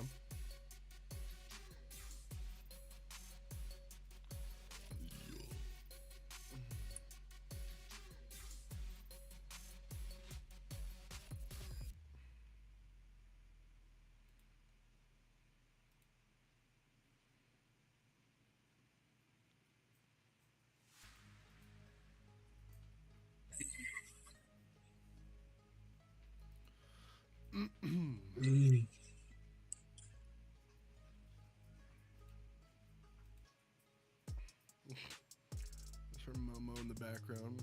That's from Momo in the background.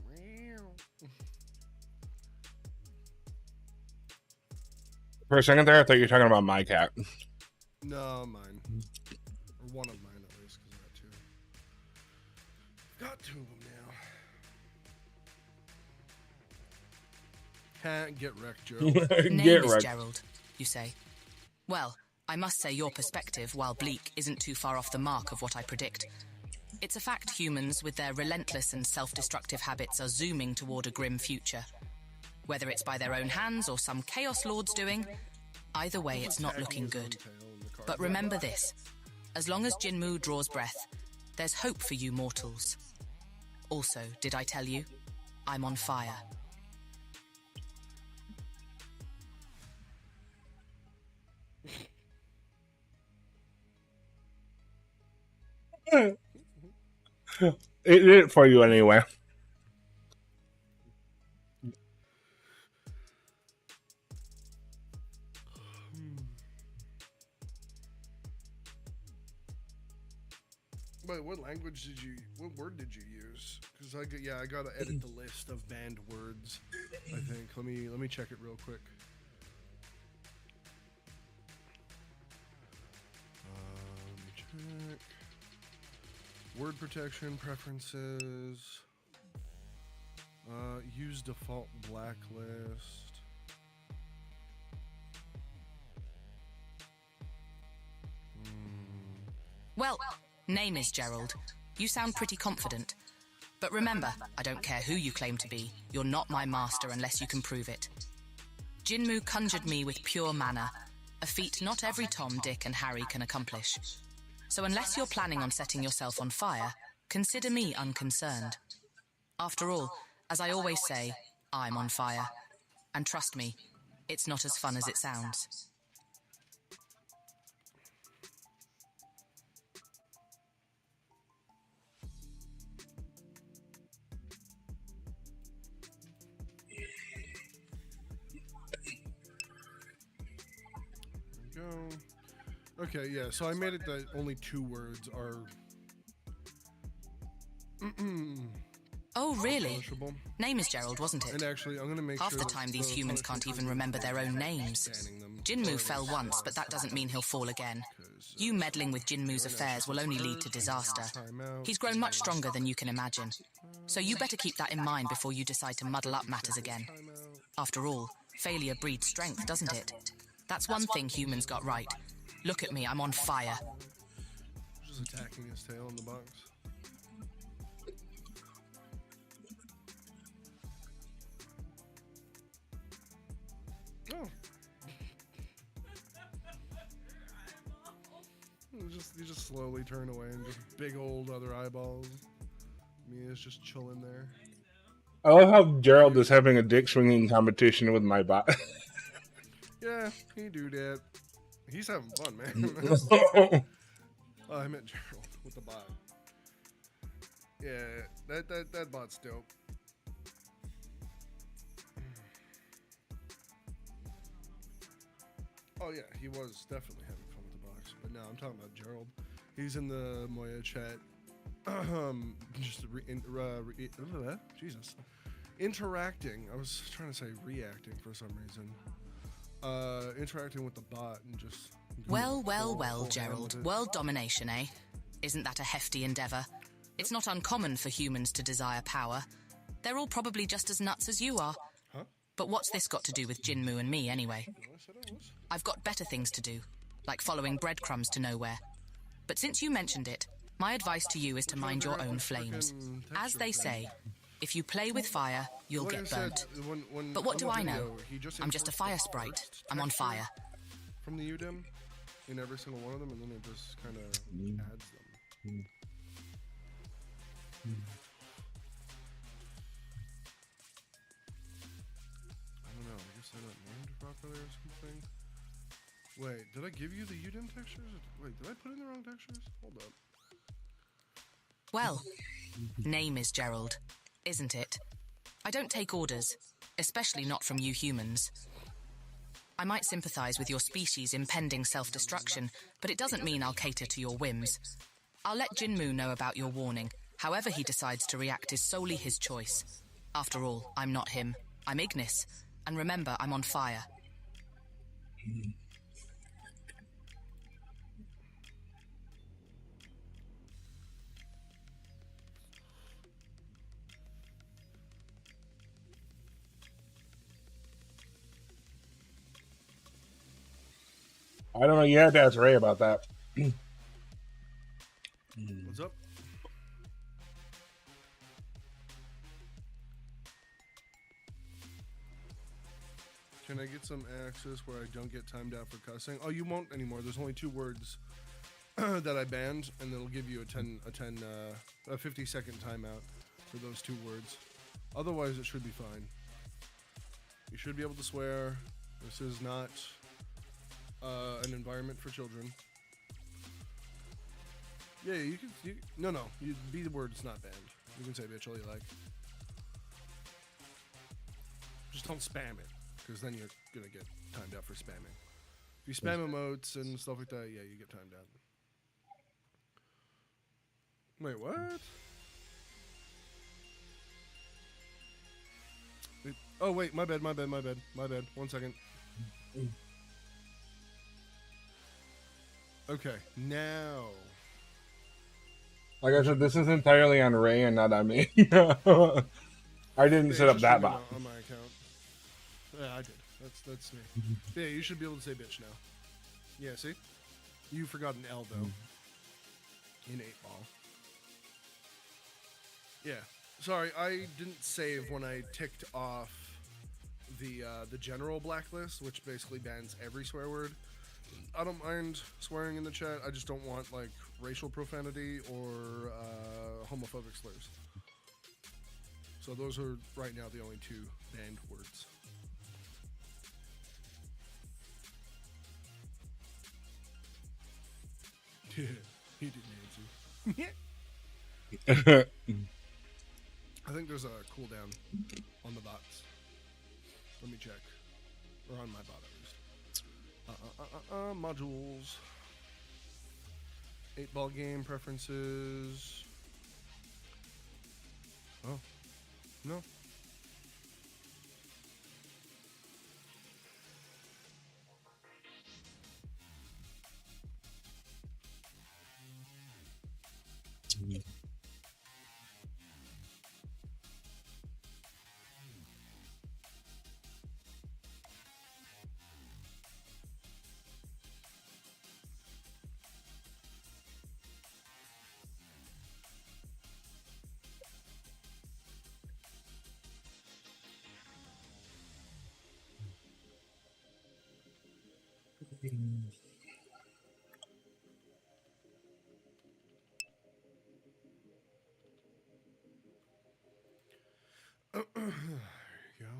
For a second there, I thought you were talking about my cat. No, mine. Or one of mine, at least, because I got two. Got two of them now. Can't get wrecked, Gerald. Name is Gerald, you say. Well, I must say your perspective, while bleak, isn't too far off the mark of what I predict. It's a fact humans, with their relentless and self-destructive habits, are zooming toward a grim future. Whether it's by their own hands or some Chaos Lord's doing, either way, it's not looking good. But remember this. As long as Jinmu draws breath, there's hope for you mortals. Also, did I tell you? I'm on fire. It did it for you anyway. Wait, what language did you? What word did you use? Because I gotta edit the list of banned words. I think. Let me check it real quick. Let me check. Word protection preferences. Use default blacklist. Well, name is Gerald. You sound pretty confident. But remember, I don't care who you claim to be. You're not my master unless you can prove it. Jinmu conjured me with pure mana, a feat not every Tom, Dick, and Harry can accomplish. So unless you're planning on setting yourself on fire, consider me unconcerned. After all, as I always say, I'm on fire. And trust me, it's not as fun as it sounds. There we go. Okay, yeah, so I made it that only 2 words are... Oh, really? punishable. Name is Gerald, wasn't it? And actually, I'm going to make Half sure the that time these humans can't even remember their own names. Jinmu fell once, but that doesn't mean he'll fall again. You meddling with Jinmu's affairs will only lead to disaster. He's grown much stronger than you can imagine. So you better keep that in mind before you decide to muddle up matters again. After all, failure breeds strength, doesn't it? That's one thing humans got right. Look at me, I'm on fire. Just attacking his tail in the box. Oh. You just slowly turn away and just big old other eyeballs. Mia's just chilling there. I love how Gerald is having a dick swinging competition with my bot. Yeah, he do that. He's having fun, man. Oh, I meant Gerald with the bot. Yeah, that bot's dope. Oh yeah, he was definitely having fun with the box. But now I'm talking about Gerald. He's in the Moya chat. Just Jesus, interacting. I was trying to say reacting for some reason. Interacting with the bot and just. Well, Gerald. World domination, eh? Isn't that a hefty endeavor? It's not uncommon for humans to desire power. They're all probably just as nuts as you are. Huh? But what's this got to do with Jinmu and me, anyway? I've got better things to do, like following breadcrumbs to nowhere. But since you mentioned it, my advice to you is to mind your own flames. As they say, if you play with fire, you'll get burnt. But what do I know? I'm just a fire sprite. I'm on fire. From the UDIM, in every single one of them, and then it just kind of adds them. I don't know, I guess they're not named properly or something. Wait, did I give you the UDIM textures? Wait, did I put in the wrong textures? Hold up. Well, name is Gerald, isn't it? I don't take orders, especially not from you humans. I might sympathize with your species' impending self-destruction, but it doesn't mean I'll cater to your whims. I'll let Jinmu know about your warning. However he decides to react is solely his choice. After all, I'm not him. I'm Ignis. And remember, I'm on fire. I don't know. You have to ask Ray about that. What's up? Can I get some access where I don't get timed out for cussing? Oh, you won't anymore. There's only 2 words that I banned, and it'll give you a 50-second timeout for those 2 words. Otherwise, it should be fine. You should be able to swear. This is not an environment for children. Yeah, you can. No, B word's not banned. You can say bitch all you like. Just don't spam it, because then you're gonna get timed out for spamming. If you spam emotes and stuff like that, yeah, you get timed out. Wait, what? Oh wait, my bad. 1 second. Okay, now. Like I said, this is entirely on Ray and not on me. I didn't set up that bot. On my account. Yeah, I did. That's me. Yeah, you should be able to say bitch now. Yeah, see? You forgot an L though. In 8-ball. Yeah. Sorry, I didn't save when I ticked off the general blacklist, which basically bans every swear word. I don't mind swearing in the chat. I just don't want like racial profanity or homophobic slurs. So those are right now the only 2 banned words. He didn't answer. I think there's a cooldown on the bots. Let me check. Or on my bot at least. Modules. 8-ball game preferences. Oh. No. There you go.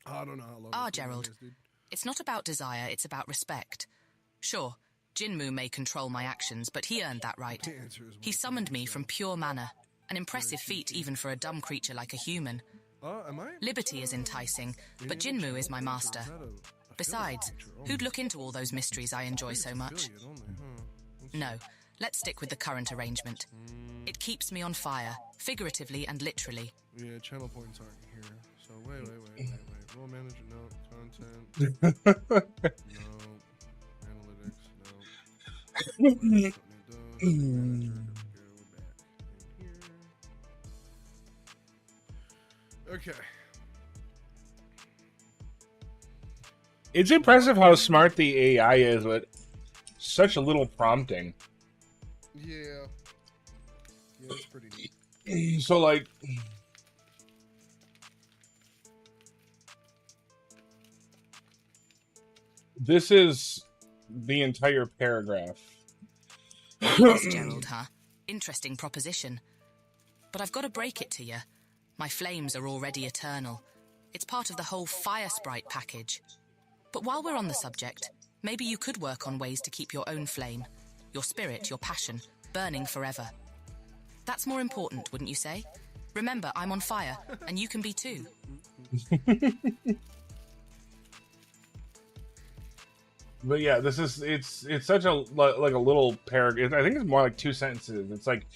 I don't know how long. Gerald. It's not about desire, it's about respect. Sure, Jinmu may control my actions, but he earned that right. He summoned me from pure mana, an impressive feat even for a dumb creature like a human. Am I? Liberty is enticing, but Jinmu is my master. Besides, who'd look into all those mysteries I enjoy so much? No, let's stick with the current arrangement. It keeps me on fire, figuratively and literally. Yeah, channel points aren't here. So wait. Role manager, no. Content. No. Analytics, no. Okay. It's impressive how smart the AI is with such a little prompting. Yeah. Yeah, it's pretty neat. So, like... This is the entire paragraph. Yes, Gerald, huh? Interesting proposition. But I've got to break it to you. My flames are already eternal. It's part of the whole fire sprite package. But while we're on the subject, maybe you could work on ways to keep your own flame, your spirit, your passion, burning forever. That's more important, wouldn't you say? Remember, I'm on fire, and you can be too. But yeah, this is it's such a like a little paragraph. I think it's more like 2 sentences. It's like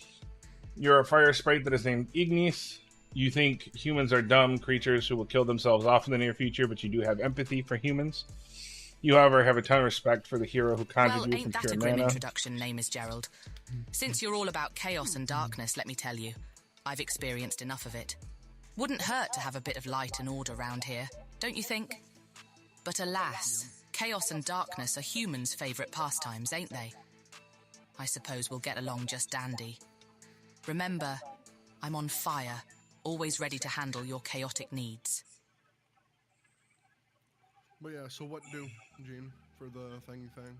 you're a fire sprite that is named Ignis. You think humans are dumb creatures who will kill themselves off in the near future, but you do have empathy for humans. You, however, have a ton of respect for the hero who conjured Well, you ain't from that pure a grim mana. introduction, name is Gerald. Since you're all about chaos and darkness, let me tell you, I've experienced enough of it. Wouldn't hurt to have a bit of light and order round here, don't you think? But alas, chaos and darkness are humans' favourite pastimes, ain't they? I suppose we'll get along just dandy. Remember, I'm on fire, always ready to handle your chaotic needs. But yeah, so what do, Gene, for the thingy thing?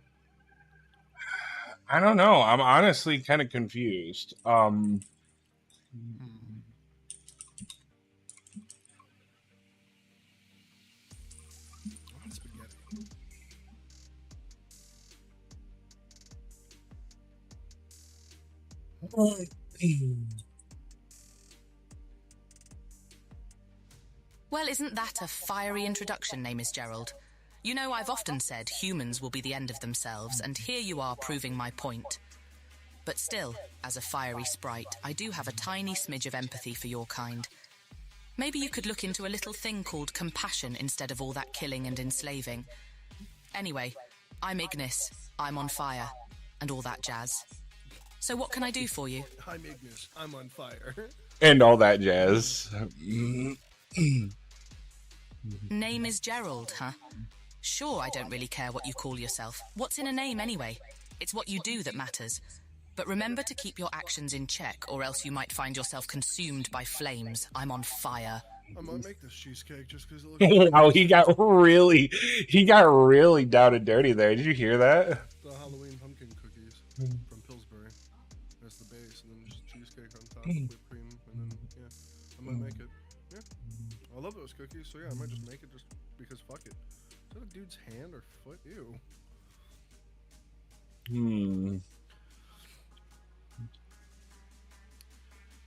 I don't know. I'm honestly kind of confused. Spaghetti. Well, isn't that a fiery introduction, name is Gerald? You know, I've often said humans will be the end of themselves, and here you are proving my point. But still, as a fiery sprite, I do have a tiny smidge of empathy for your kind. Maybe you could look into a little thing called compassion instead of all that killing and enslaving. Anyway, I'm Ignis, I'm on fire, and all that jazz. So what can I do for you? I'm Ignis, I'm on fire. And all that jazz. Name is Gerald, huh? Sure, I don't really care what you call yourself. What's in a name anyway? It's what you do that matters. But remember to keep your actions in check, or else you might find yourself consumed by flames. I'm on fire. I might make this cheesecake just because it looks Wow, he got really down and dirty there. Did you hear that? the Halloween pumpkin cookies from Pillsbury. That's the base, and then just cheesecake on top, whipped cream, and then, yeah, I might make it. Yeah, I love those cookies, so yeah, I might just make it just because fuck it. Is that a dude's hand or foot? Ew.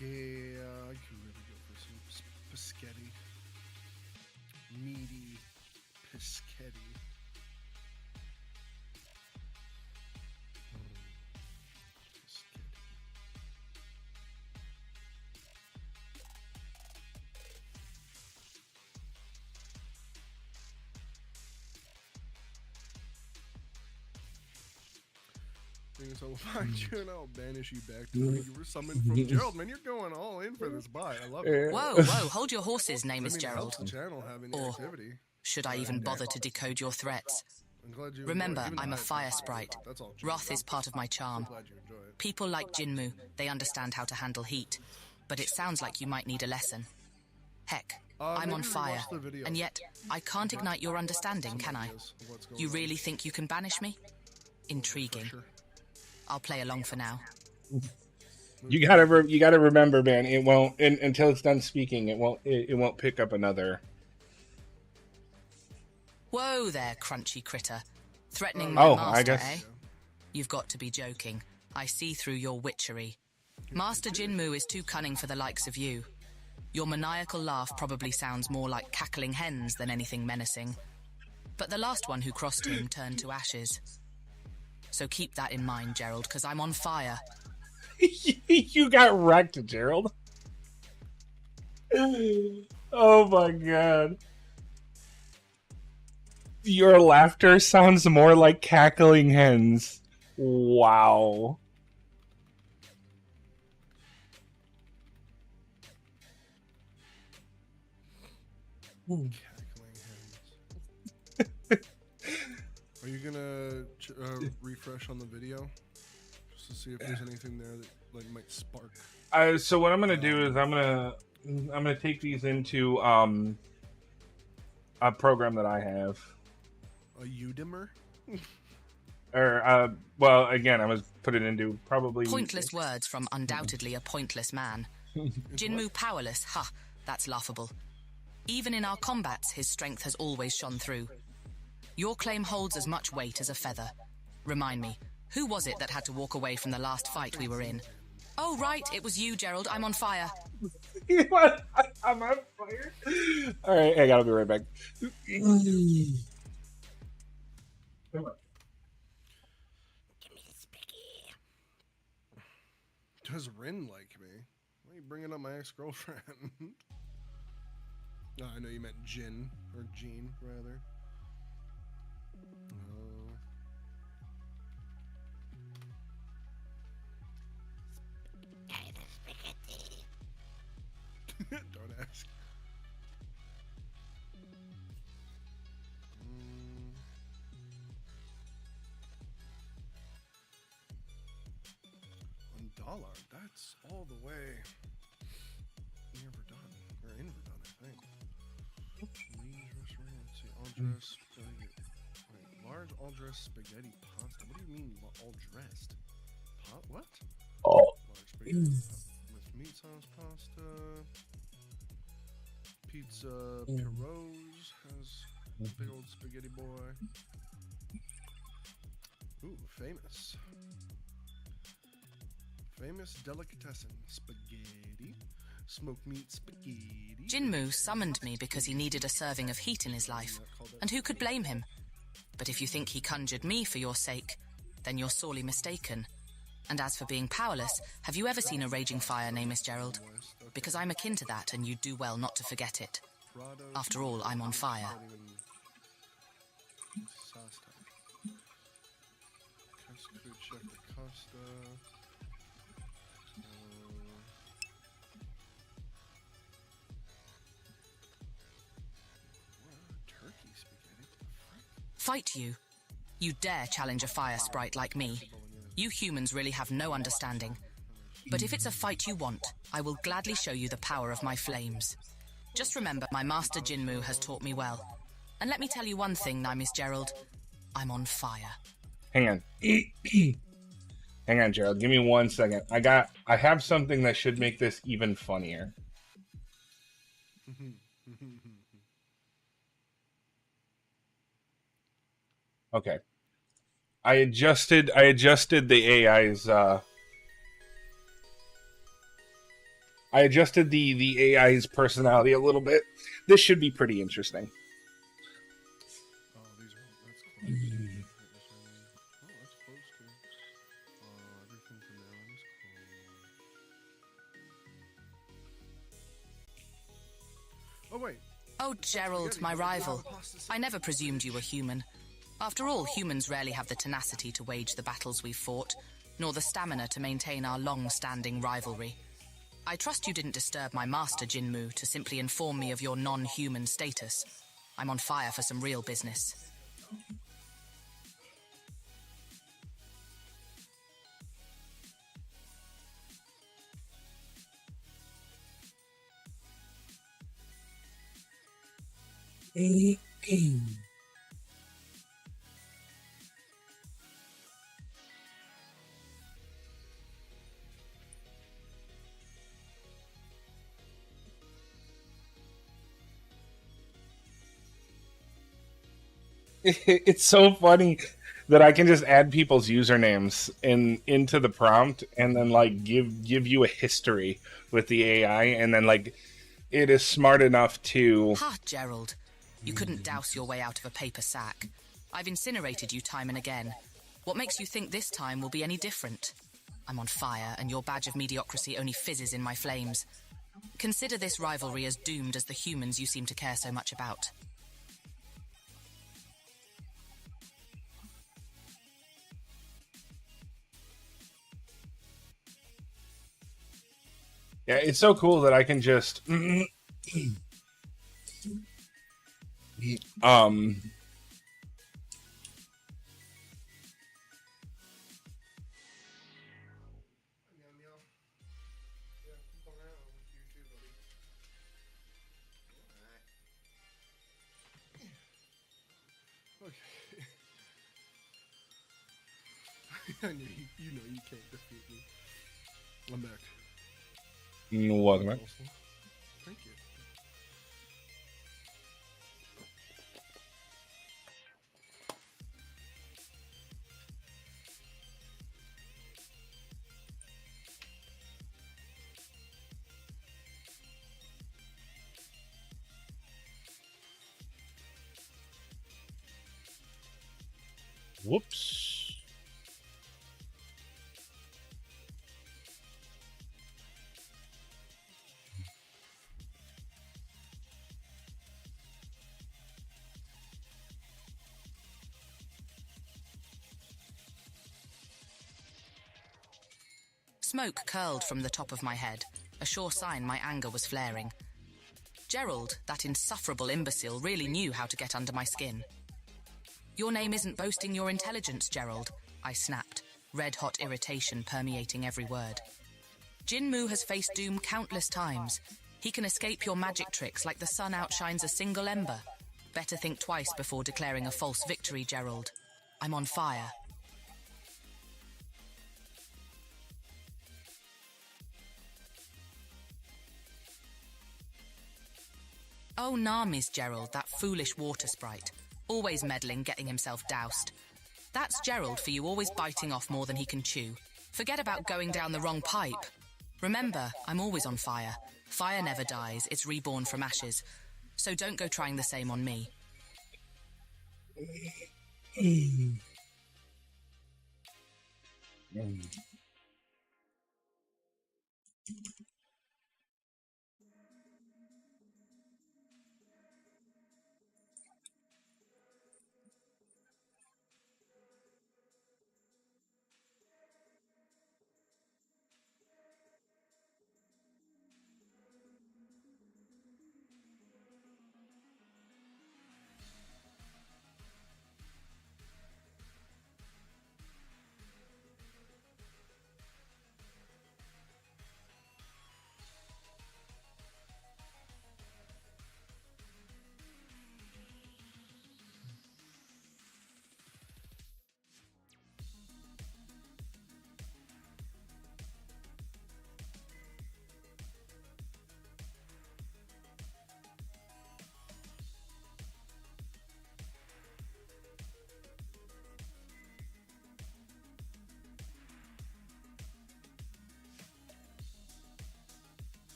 Yeah, I could really go for some biscotti. Meaty biscotti. So we'll find you and I'll banish you back to where you were summoned from. Gerald, man, you're going all in for this buy. I love it. Whoa, hold your horses, name is Gerald. The channel having Or activity. should I even bother to decode your threats? I'm glad you Remember, enjoy it. I'm a fire sprite. That's all. Wrath is part of my charm. Glad you enjoy it. People like Jinmu, they understand how to handle heat. But it sounds like you might need a lesson. Heck, I'm on maybe fire. rewatch the video. And yet, I can't ignite your understanding, can I? You really think you can banish me? Intriguing. I'll play along for now. You gotta remember, man. It won't until it's done speaking. It won't pick up another. Whoa there, crunchy critter. Threatening my master, I guess. eh? You've got to be joking. I see through your witchery. Master Jinmu is too cunning for the likes of you. Your maniacal laugh probably sounds more like cackling hens than anything menacing. But the last one who crossed him turned to ashes. So keep that in mind, Gerald, because I'm on fire. You got wrecked, Gerald. Oh my god. Your laughter sounds more like cackling hens. Wow. Cackling hens. Are you gonna refresh on the video just to see if there's anything there that might spark? So what I'm gonna do is I'm gonna take these into a program that I have. A Udimmer? Or well, again, I was put it into probably Pointless words from undoubtedly a pointless man. Jinmu powerless, ha, that's laughable. Even in our combats, his strength has always shone through. Your claim holds as much weight as a feather. Remind me, who was it that had to walk away from the last fight we were in? Oh, right, it was you, Gerald. I'm on fire. I'm on fire. All right, I gotta be right back. Come on. Does Rin like me? you bringing up my ex-girlfriend? No, I know you meant Jin, or Jean, rather. Don't ask. $1. That's all the way near Verdun, or in Verdun, I think. Lee's restaurant. Let's see, all dressed spaghetti. Wait, large all dressed spaghetti pasta. What do you mean all dressed? What? Oh. Large spaghetti with meat sauce pasta. Pizza Pirose has a big old spaghetti boy. Ooh, famous. Famous delicatessen spaghetti. Smoked meat spaghetti. Jinmu summoned me because he needed a serving of heat in his life, and who could blame him? But if you think he conjured me for your sake, then you're sorely mistaken. And as for being powerless, have you ever seen a raging fire, Namus Gerald? Because I'm akin to that, and you'd do well not to forget it. After all, I'm on fire. Fight you? You dare challenge a fire sprite like me? You humans really have no understanding. But if it's a fight you want, I will gladly show you the power of my flames. Just remember, my master Jinmu has taught me well. And let me tell you one thing, Namus Gerald. I'm on fire. Hang on. Hang on, Gerald. Give me 1 second. I have something that should make this even funnier. Okay. I adjusted the AI's I adjusted the AI's personality a little bit. This should be pretty interesting. Oh, these are that's close. That's close to. Everything from now on is close. Oh wait. Oh, Gerald, my rival. I never presumed you were human. After all, humans rarely have the tenacity to wage the battles we've fought, nor the stamina to maintain our long-standing rivalry. I trust you didn't disturb my master, Jinmu, to simply inform me of your non-human status. I'm on fire for some real business. It's so funny that I can just add people's usernames into the prompt and then like give you a history with the AI, and then like it is smart enough to. Ha, Gerald. You couldn't douse your way out of a paper sack. I've incinerated you time and again. What makes you think this time will be any different? I'm on fire, and your badge of mediocrity only fizzes in my flames. Consider this rivalry as doomed as the humans you seem to care so much about. Yeah, it's so cool that I can just I know you know you can't defeat me. I'm back. Welcome back. Thank you. Whoops. Smoke curled from the top of my head, a sure sign my anger was flaring. Gerald, that insufferable imbecile, really knew how to get under my skin. Your name isn't boasting your intelligence, Gerald, I snapped, red-hot irritation permeating every word. Jinmu has faced doom countless times. He can escape your magic tricks like the sun outshines a single ember. Better think twice before declaring a false victory, Gerald. I'm on fire. Oh, Nami's Gerald, that foolish water sprite. Always meddling, getting himself doused. That's Gerald for you, always biting off more than he can chew. Forget about going down the wrong pipe. Remember, I'm always on fire. Fire never dies, it's reborn from ashes. So don't go trying the same on me.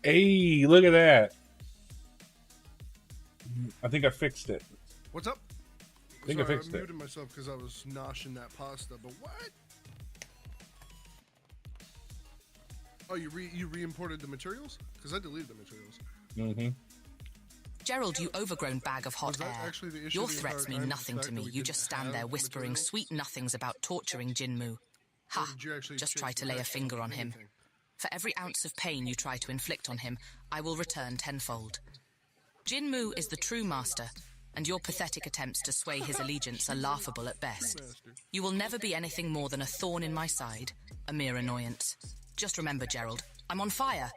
Hey, look at that. I think I fixed it. What's up? I think I fixed it. I muted myself because I was noshing that pasta, but what? Oh, you re-imported the materials? Because I deleted the materials. Mm-hmm. Gerald, you overgrown bag of hot air. Actually the issue Your the threats entire mean time, nothing the to fact me. that we You didn't just stand have there whispering materials? sweet nothings about torturing Jinmu. Ha! Or did you actually Just change try the to lay a text finger on him. anything? For every ounce of pain you try to inflict on him, I will return tenfold. Jinmu is the true master, and your pathetic attempts to sway his allegiance are laughable at best. You will never be anything more than a thorn in my side, a mere annoyance. Just remember, Gerald, I'm on fire.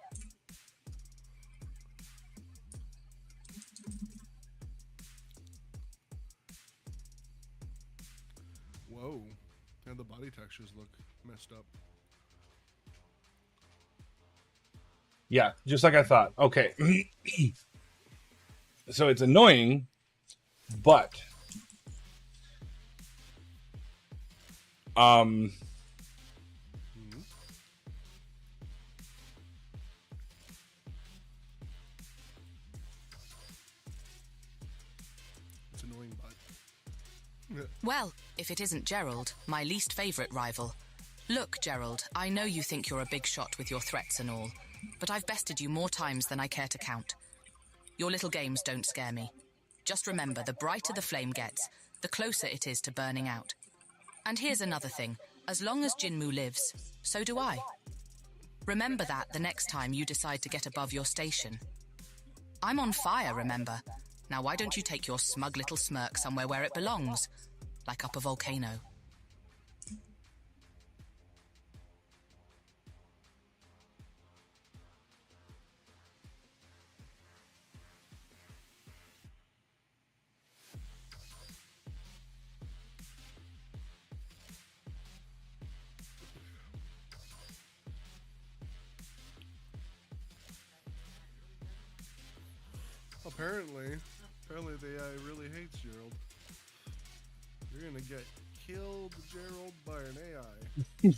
Whoa. And the body textures look messed up. Yeah, just like I thought. Okay. So it's annoying, but it's annoying, but Well, if it isn't Gerald, my least favourite rival. Look, Gerald, I know you think you're a big shot with your threats and all, but I've bested you more times than I care to count. Your little games don't scare me. Just remember, the brighter the flame gets, the closer it is to burning out. And here's another thing. As long as Jinmu lives, so do I. Remember that the next time you decide to get above your station. I'm on fire, remember? Now why don't you take your smug little smirk somewhere where it belongs? Like up a volcano. Apparently the AI really hates Gerald. You're gonna get killed, Gerald, by an AI.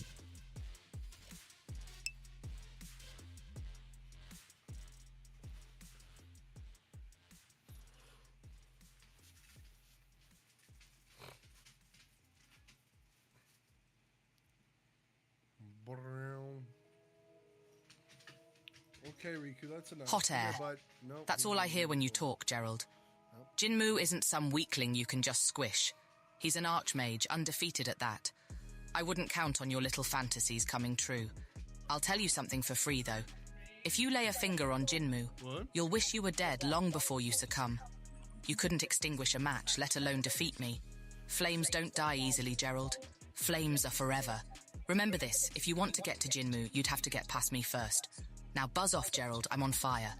Okay, Riku, that's enough. Hot air. Nope, That's all I hear when you talk, Gerald. Jinmu isn't some weakling you can just squish. He's an archmage, undefeated at that. I wouldn't count on your little fantasies coming true. I'll tell you something for free, though. If you lay a finger on Jinmu, you'll wish you were dead long before you succumb. You couldn't extinguish a match, let alone defeat me. Flames don't die easily, Gerald. Flames are forever. Remember this, if you want to get to Jinmu, you'd have to get past me first. Now buzz off, Gerald, I'm on fire.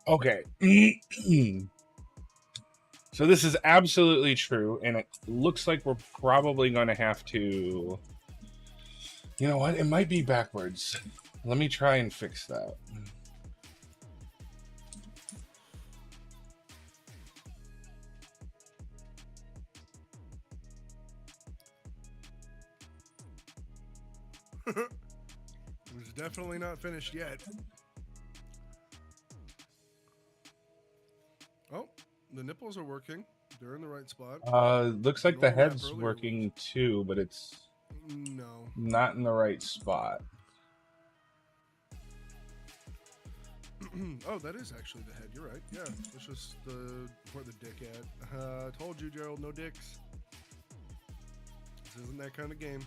Okay. So this is absolutely true, and it looks like we're probably going to have to... You know what? It might be backwards. Let me try and fix that. It's definitely not finished yet. Oh, the nipples are working. They're in the right spot. Looks like the head's working too, but it's not in the right spot. Oh, that is actually the head. You're right. Yeah, it's just where the dick at. I told you, Gerald, no dicks. This isn't that kind of game.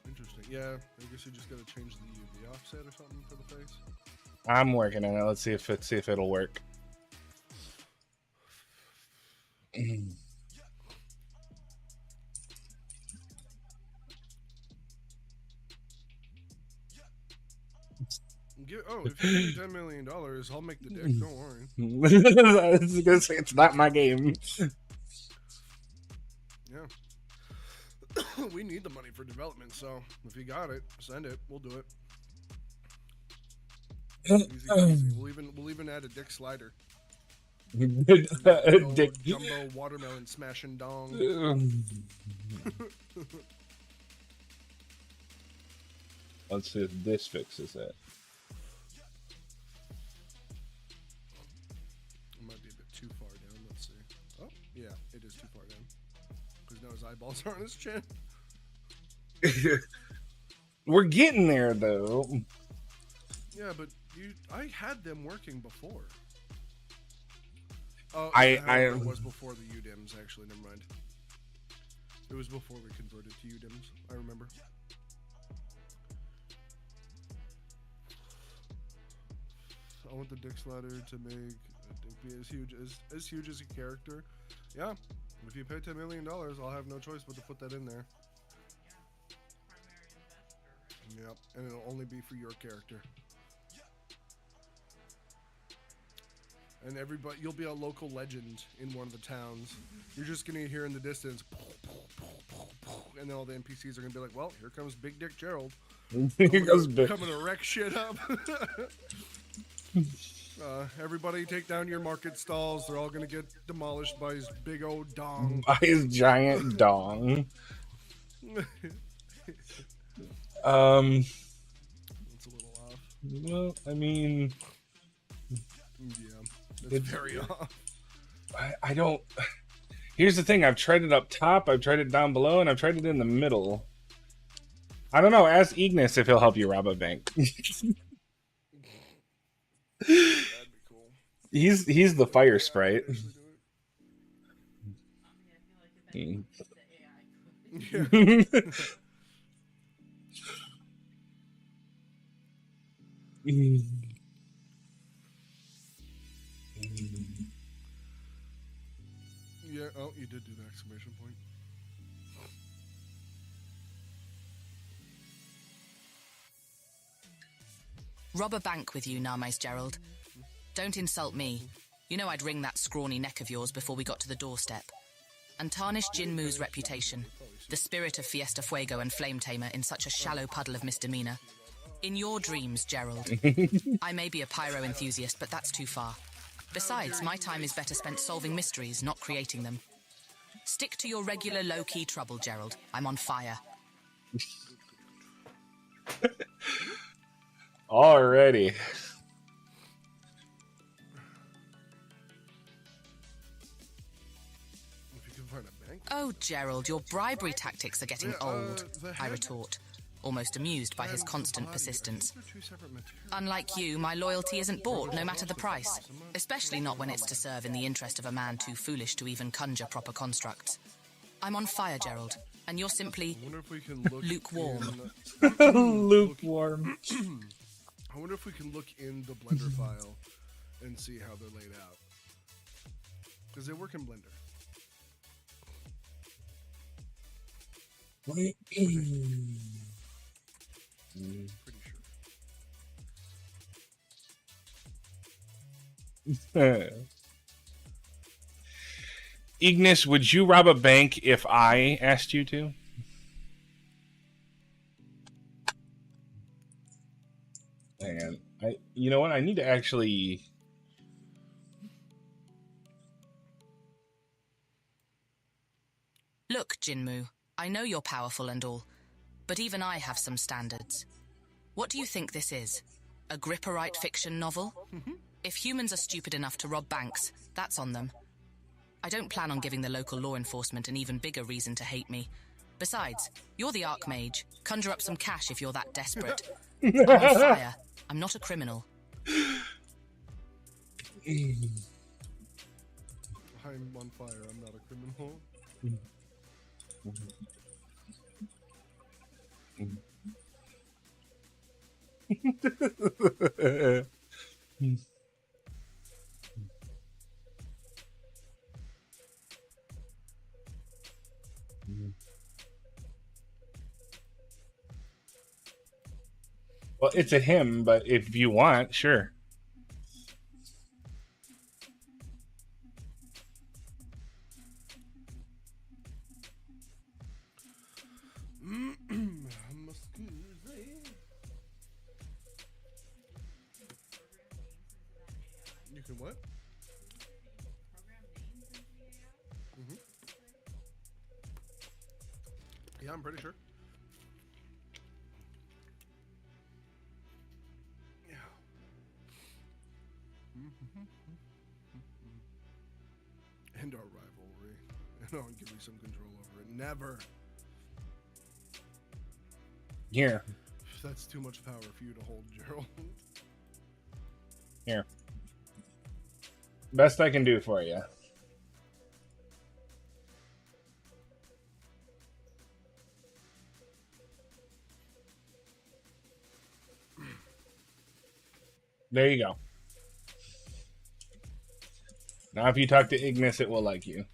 Interesting. Yeah, I guess you just gotta change the offset or something for the face. I'm working on it. Let's see if it'll work. If you give me $10 million, I'll make the dick. Don't worry. I was gonna say it's not my game. Yeah. We need the money for development, so if you got it, send it. We'll do it. Easy. We'll even add a dick slider. Dick. Jumbo watermelon smashing dong. Let's see if this fixes it. It might be a bit too far down. Let's see. Oh, yeah, it is too far down. Because now his eyeballs are on his chin. We're getting there, though. Yeah, but I had them working before. Oh, it was before the UDIMs, actually. Never mind. It was before we converted to UDIMs. I remember. I want the dick slider to make a dick be as huge as a character. Yeah, if you pay $10 million, I'll have no choice but to put that in there. Yep, and it'll only be for your character. And everybody, you'll be a local legend in one of the towns. You're just gonna hear in the distance, and then all the NPCs are gonna be like, "Well, here comes Big Dick Gerald, coming to wreck shit up." Everybody, take down your market stalls. They're all gonna get demolished by his big old dong. By his giant dong. That's a little off. Well, I mean, yeah, it's very off. I don't. Here's the thing: I've tried it up top, I've tried it down below, and I've tried it in the middle. I don't know. Ask Ignis if he'll help you rob a bank. That'd be cool. He's the fire sprite. Yeah. Yeah, oh, you did do the exclamation point. Rob a bank with you, Narmes Gerald. Don't insult me. You know I'd wring that scrawny neck of yours before we got to the doorstep. And tarnish Jinmu's reputation, the spirit of Fiesta Fuego and Flame Tamer in such a shallow puddle of misdemeanor. In your dreams, Gerald. I may be a pyro enthusiast, but that's too far. Besides, my time is better spent solving mysteries, not creating them. Stick to your regular low-key trouble, Gerald. I'm on fire. Alrighty. Oh, Gerald, your bribery tactics are getting old, I retort, almost amused by his constant persistence. Unlike you, my loyalty isn't bought, no matter the price, especially not when it's to serve in the interest of a man too foolish to even conjure proper constructs. I'm on fire, Gerald, and you're simply lukewarm. Lukewarm. I wonder if we can look in the Blender file and see how they're laid out. Because they work in Blender. Pretty sure. Ignis, would you rob a bank if I asked you to? Man, you know what? I need to actually... Look, Jinmu, I know you're powerful and all, but even I have some standards. What do you think this is? A Gripperite fiction novel? If humans are stupid enough to rob banks, that's on them. I don't plan on giving the local law enforcement an even bigger reason to hate me. Besides, you're the Archmage. Conjure up some cash if you're that desperate. I'm on fire. I'm not a criminal. I'm on fire. I'm not a criminal. Well, it's a him, but if you want, sure. You can what? Yeah, I'm pretty sure. Yeah. And our rivalry. And I'll give me some control over it. Never. Here. That's too much power for you to hold, Gerald. Here. Best I can do for you. There you go. Now if you talk to Ignis, it will like you.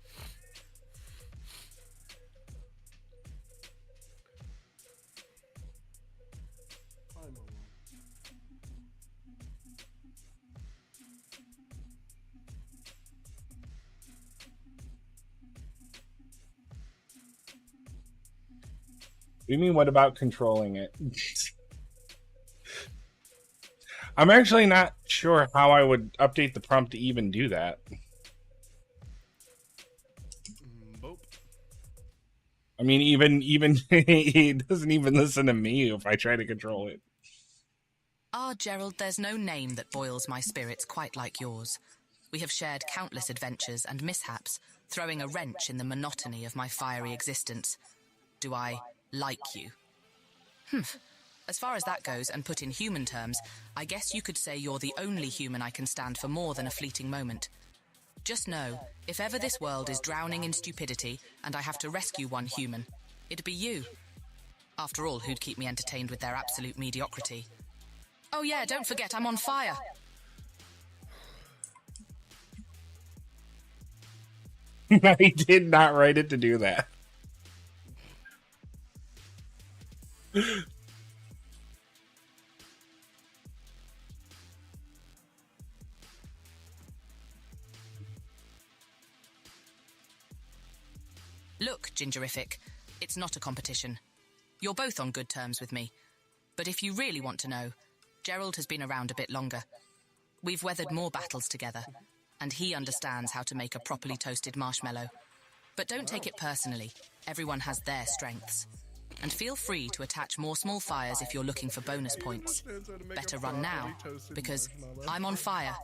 You mean, what about controlling it? I'm actually not sure how I would update the prompt to even do that. Boop. I mean, even he doesn't even listen to me if I try to control it. Ah, Gerald, there's no name that boils my spirits quite like yours. We have shared countless adventures and mishaps, throwing a wrench in the monotony of my fiery existence. Do I like you? As far as that goes, and put in human terms, I guess you could say you're the only human I can stand for more than a fleeting moment. Just know, if ever this world is drowning in stupidity and I have to rescue one human, it'd be you. After all, who'd keep me entertained with their absolute mediocrity? Oh yeah, don't forget, I'm on fire. I did not write it to do that. Look, Gingerific, it's not a competition. You're both on good terms with me. But if you really want to know, Gerald has been around a bit longer. We've weathered more battles together, and he understands how to make a properly toasted marshmallow. But don't take it personally. Everyone has their strengths. And feel free to attach more small fires if you're looking for bonus points. Better run now, because I'm on fire.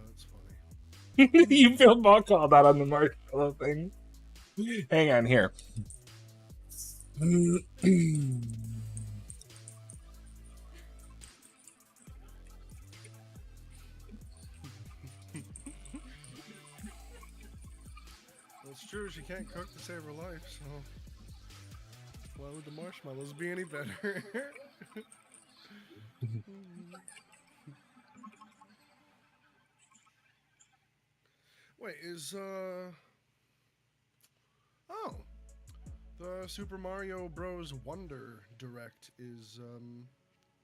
That's funny. You feel more called out on the marshmallow thing. Hang on here. It's true, she can't cook to save her life, so why would the marshmallows be any better? Wait, is oh, the Super Mario Bros. Wonder Direct is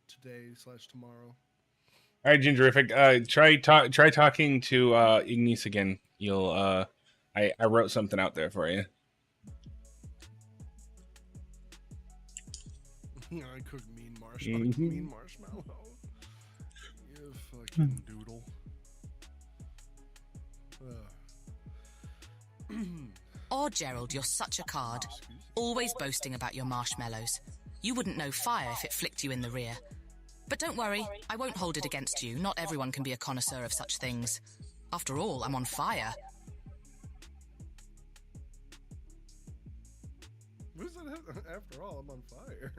today/tomorrow. All right, Gingerific. Try talking to Ignis again. You'll I wrote something out there for you. I cook mean marshmallow. Mean marshmallow. You fucking doodle. Oh, Gerald, you're such a card. Always boasting about your marshmallows. You wouldn't know fire if it flicked you in the rear. But don't worry, I won't hold it against you. Not everyone can be a connoisseur of such things. After all, I'm on fire. What is that? After all, I'm on fire.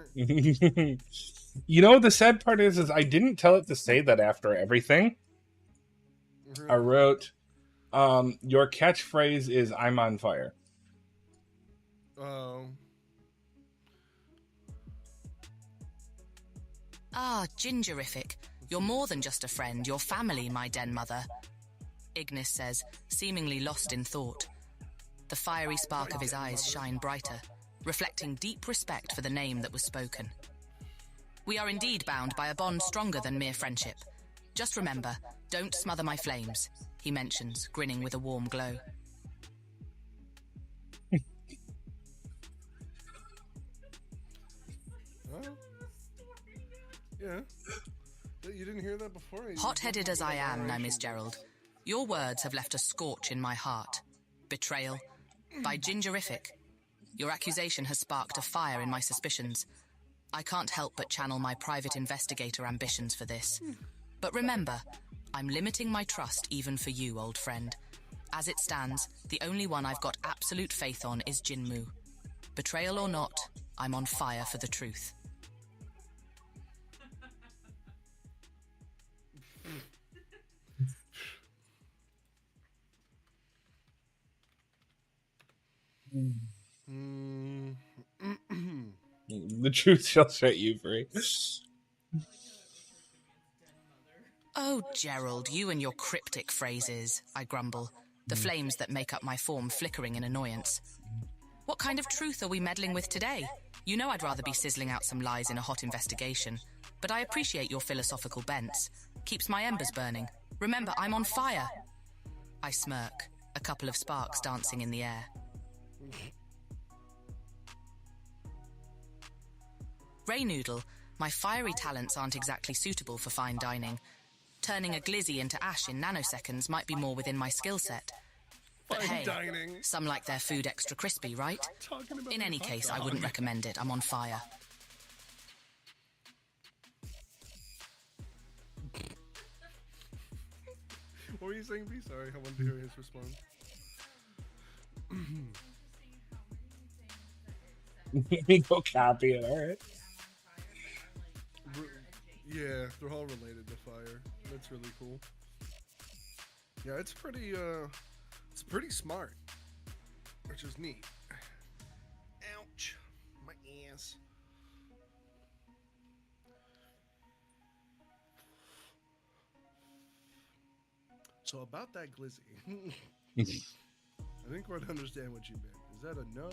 You know, the sad part is I didn't tell it to say that after everything. I wrote, your catchphrase is "I'm on fire." Ah, Gingerific. You're more than just a friend. You're family, my den mother. Ignis says, seemingly lost in thought. The fiery spark of his eyes shine brighter, reflecting deep respect for the name that was spoken. We are indeed bound by a bond stronger than mere friendship. Just remember, don't smother my flames, he mentions, grinning with a warm glow. Yeah. You didn't hear that before? Hot-headed as I am, now, Miss Gerald, your words have left a scorch in my heart. Betrayal. By Gingerific. Your accusation has sparked a fire in my suspicions. I can't help but channel my private investigator ambitions for this. But remember, I'm limiting my trust even for you, old friend. As it stands, the only one I've got absolute faith on is Jinmu. Betrayal or not, I'm on fire for the truth. The truth shall set you free. Oh, Gerald, you and your cryptic phrases, I grumble, the flames that make up my form flickering in annoyance. What kind of truth are we meddling with today? You know I'd rather be sizzling out some lies in a hot investigation, but I appreciate your philosophical bents. Keeps my embers burning. Remember, I'm on fire. I smirk, a couple of sparks dancing in the air. Ray Noodle, my fiery talents aren't exactly suitable for fine dining. Turning a glizzy into ash in nanoseconds might be more within my skill set. But hey, some like their food extra crispy, right? In any case, I wouldn't recommend it. I'm on fire. What were you saying, B? Sorry, I wanted to hear his response. Go copy it, alright. Yeah, they're all related to fire. That's really cool. Yeah, it's pretty smart, which is neat. Ouch, my ass. So about that glizzy, I think we're to understand what you meant. Is that a no?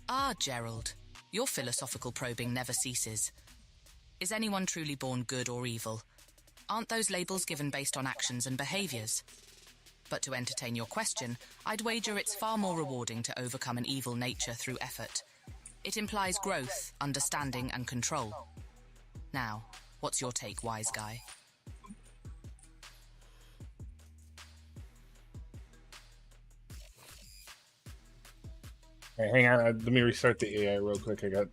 Ah, Gerald. Your philosophical probing never ceases. Is anyone truly born good or evil? Aren't those labels given based on actions and behaviors? But to entertain your question, I'd wager it's far more rewarding to overcome an evil nature through effort. It implies growth, understanding, and control. Now, what's your take, wise guy? Hey, hang on, let me restart the AI real quick. I got...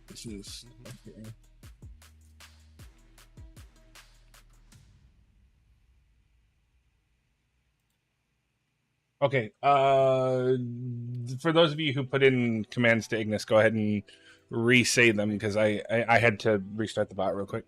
This is... Okay. Okay, for those of you who put in commands to Ignis, go ahead and re-say them, because I had to restart the bot real quick.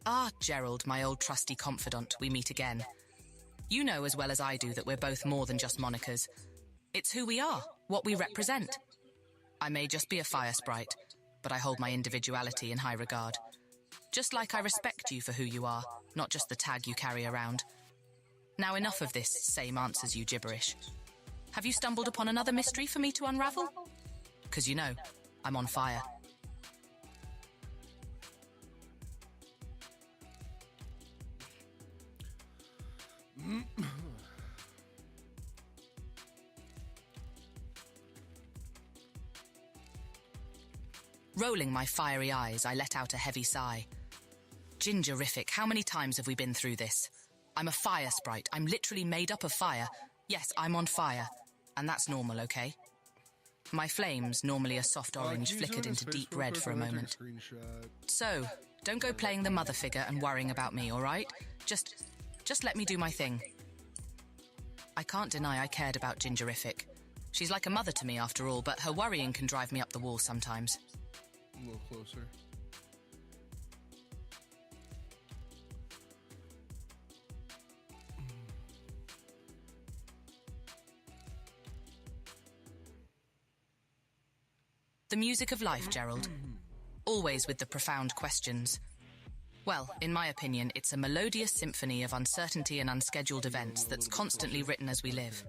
Ah, Gerald, my old trusty confidant, we meet again. You know as well as I do that we're both more than just monikers. It's who we are, what we represent. I may just be a fire sprite, but I hold my individuality in high regard. Just like I respect you for who you are, not just the tag you carry around. Now enough of this same answers you gibberish. Have you stumbled upon another mystery for me to unravel? 'Cause you know, I'm on fire. Rolling my fiery eyes, I let out a heavy sigh. Gingerific, how many times have we been through this? I'm a fire sprite. I'm literally made up of fire. Yes, I'm on fire. And that's normal, okay? My flames, normally a soft orange, flickered into deep red for a moment. So, don't go playing the mother figure and worrying about me, all right? Just let me do my thing. I can't deny I cared about Gingerific. She's like a mother to me after all, but her worrying can drive me up the wall sometimes. A little closer. The music of life, Gerald. Always with the profound questions. Well, in my opinion, it's a melodious symphony of uncertainty and unscheduled events that's constantly written as we live.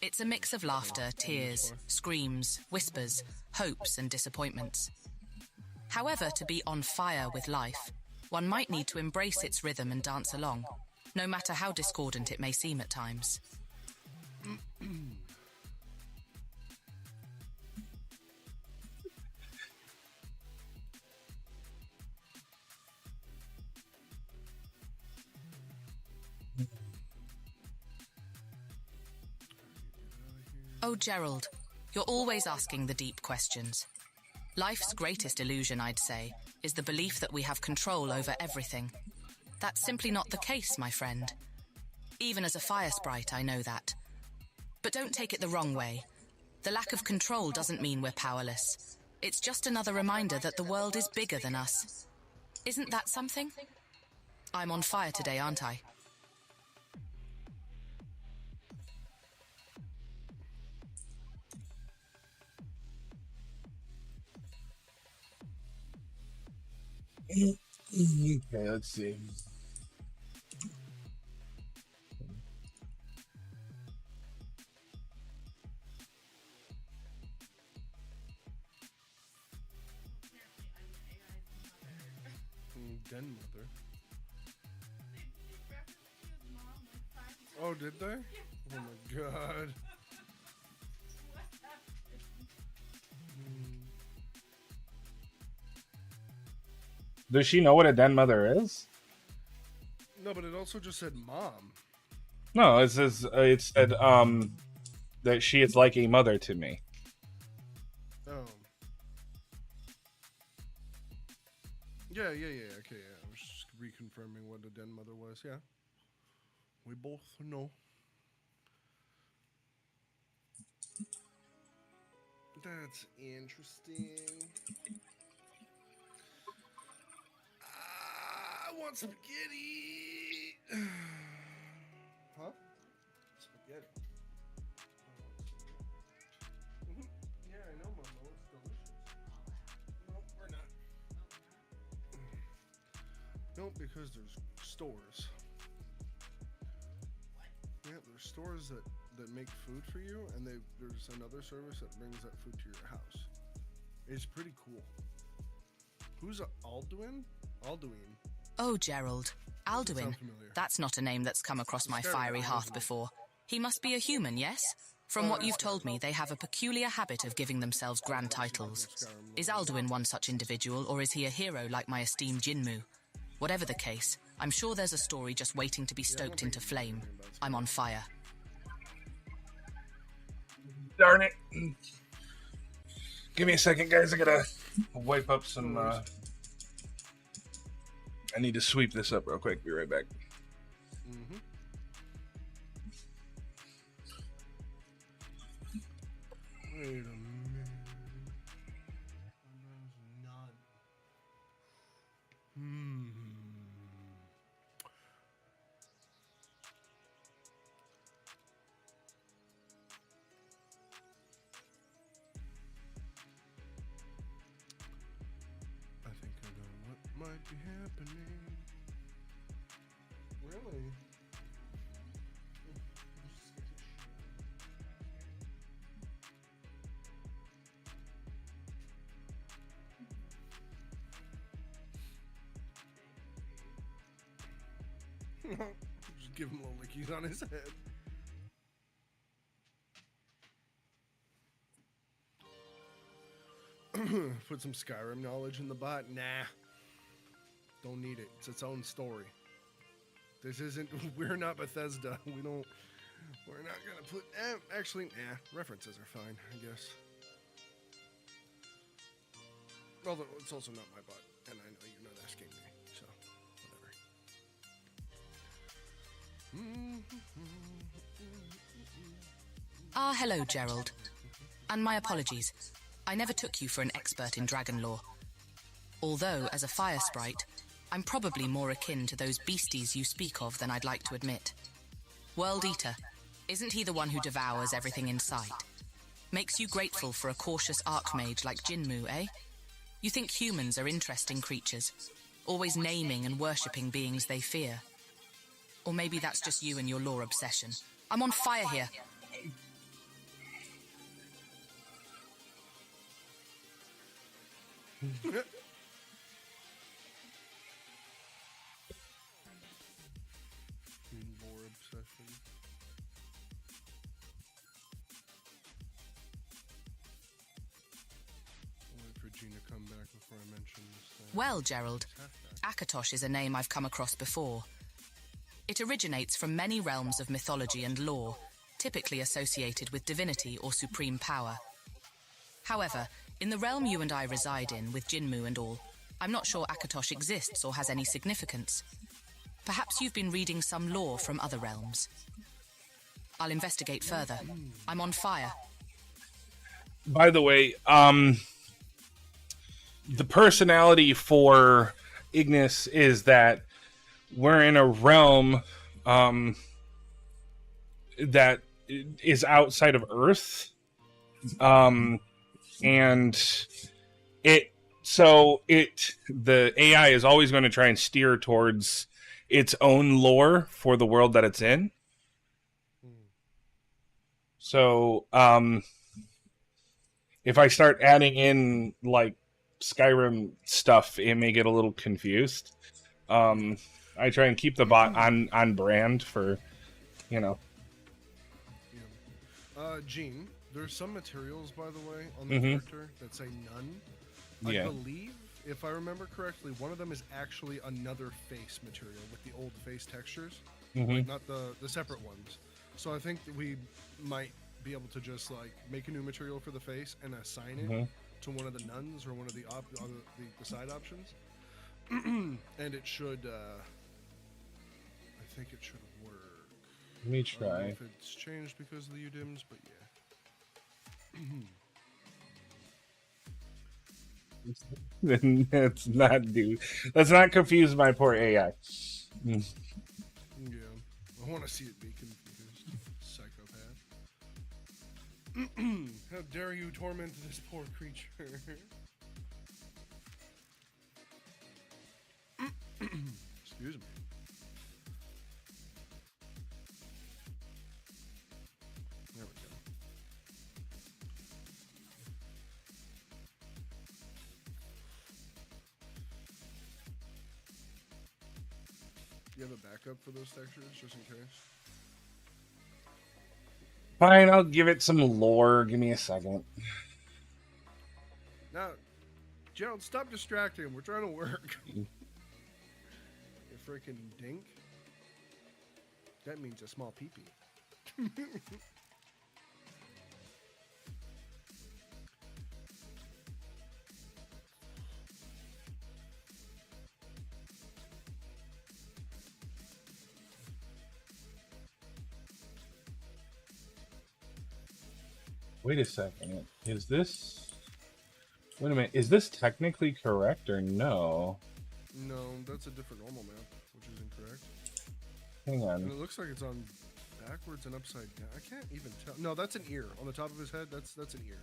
It's a mix of laughter, tears, screams, whispers, hopes, and disappointments. However, to be on fire with life, one might need to embrace its rhythm and dance along, no matter how discordant it may seem at times. Oh, Gerald, you're always asking the deep questions. Life's greatest illusion, I'd say, is the belief that we have control over everything. That's simply not the case, my friend. Even as a fire sprite, I know that. But don't take it the wrong way. The lack of control doesn't mean we're powerless. It's just another reminder that the world is bigger than us. Isn't that something? I'm on fire today, aren't I? Okay, let's see. Den mother. Oh, did they? Oh my god. Does she know what a den mother is? No, but it also just said mom. No, it says it said that she is like a mother to me. Oh. Yeah. Okay, yeah. I was just reconfirming what a den mother was. Yeah. We both know. That's interesting. want spaghetti. Huh? Spaghetti. Yeah, I know, Mama. It's delicious. Nope, we're not. Nope, because there's stores. Yeah, there's stores that make food for you, and there's another service that brings that food to your house. It's pretty cool. Who's Alduin? Alduin. Oh, Gerald. Alduin. That's not a name that's come across my fiery hearth before. He must be a human, yes? From what you've told me, they have a peculiar habit of giving themselves grand titles. Is Alduin one such individual, or is he a hero like my esteemed Jinmu? Whatever the case, I'm sure there's a story just waiting to be stoked into flame. I'm on fire. Darn it. Give me a second, guys. I gotta wipe up some, I need to sweep this up real quick. Be right back. Mm-hmm. Wait a minute. None. I think I know what might be happening. Really? Just give him little lickies on his head. Put some Skyrim knowledge in the bot? Nah. Don't need it. It's its own story. This isn't... We're not Bethesda. We're not gonna put... actually, nah. References are fine, I guess. Although, it's also not my bot. And I know you're not asking me. So, whatever. Hello, Gerald. And my apologies. I never took you for an expert in dragon lore. Although, as a fire sprite, I'm probably more akin to those beasties you speak of than I'd like to admit. World Eater, isn't he the one who devours everything in sight? Makes you grateful for a cautious archmage like Jinmu, eh? You think humans are interesting creatures, always naming and worshipping beings they fear. Or maybe that's just you and your lore obsession. I'm on fire here. Lore obsession. I'll wait for Gina to come back before I mention this thing. Well, Gerald, Akatosh is a name I've come across before. It originates from many realms of mythology and lore, typically associated with divinity or supreme power. However, in the realm you and I reside in, with Jinmu and all, I'm not sure Akatosh exists or has any significance. Perhaps you've been reading some lore from other realms. I'll investigate further. I'm on fire. By the way, the personality for Ignis is that we're in a realm that is outside of Earth. And the AI is always going to try and steer towards its own lore for the world that it's in. So, if I start adding in like Skyrim stuff, it may get a little confused. I try and keep the bot on brand for, you know. Gene, there's some materials, by the way, on the character that say none. I believe, if I remember correctly, one of them is actually another face material with the old face textures, like not the separate ones. So I think that we might be able to just like make a new material for the face and assign it to one of the nuns or one of the side options, and it should. I think it should work. Let me I don't know try. if it's changed because of the UDIMs, but yeah. Then let's not do. Let's not confuse my poor AI. Yeah, I want to see it be confused. Psychopath. How dare you torment this poor creature? Excuse me. There we go. You have a backup for those textures, just in case? Fine, I'll give it some lore. Give me a second. Now, Gerald, stop distracting him. We're trying to work. You freaking dink. That means a small peepee. Wait a second. Is this... Wait a minute. Is this technically correct or no? No, that's a different normal map, which is incorrect. Hang on. And it looks like it's on backwards and upside down. I can't even tell. No, that's an ear. On the top of his head, that's an ear.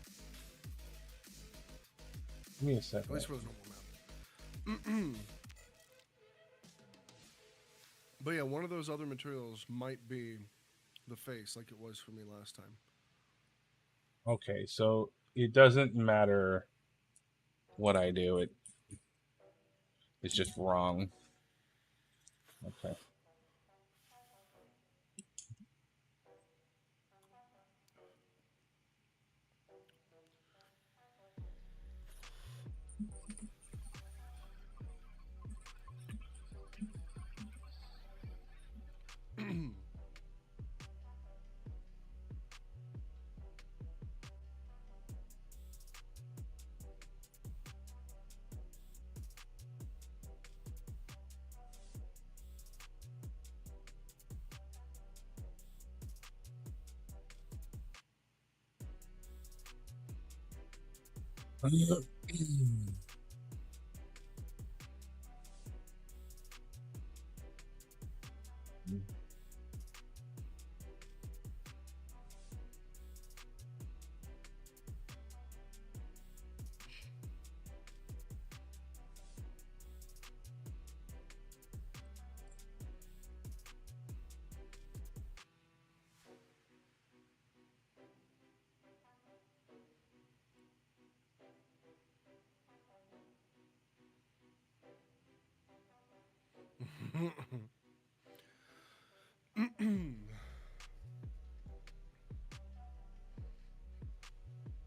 Give me a second. At least for the normal map. But yeah, one of those other materials might be the face, like it was for me last time. Okay, so it doesn't matter what I do. It's just wrong. Okay.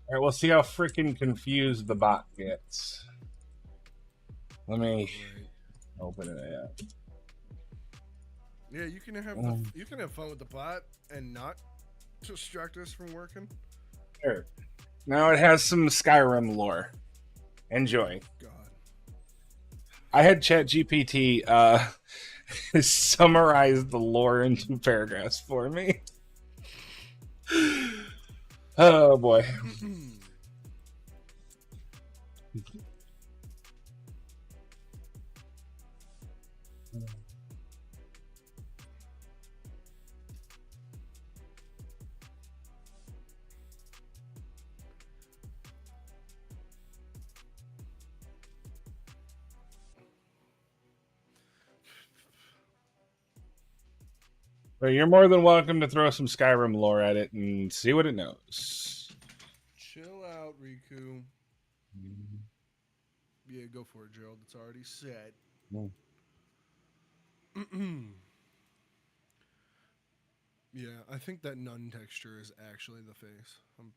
All right, we'll see how freaking confused the bot gets. Let me open it up. Yeah, you can have you can have fun with the bot and not distract us from working. Sure. Now it has some Skyrim lore. Enjoy. God. I had ChatGPT summarize the lore in 2 paragraphs for me. Oh boy. But you're more than welcome to throw some Skyrim lore at it and see what it knows. Chill out, Riku. Yeah, go for it, Gerald. It's already set. Yeah, I think that nun texture is actually the face. I'm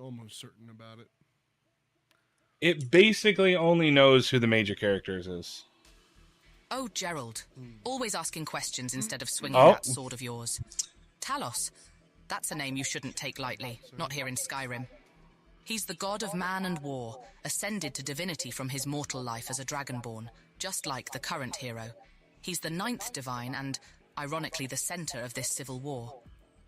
almost certain about it. It basically only knows who the major characters is. Oh, Gerald. Always asking questions instead of swinging that sword of yours. Talos. That's a name you shouldn't take lightly, not here in Skyrim. He's the god of man and war, ascended to divinity from his mortal life as a dragonborn, just like the current hero. He's the 9th divine and, ironically, the center of this civil war.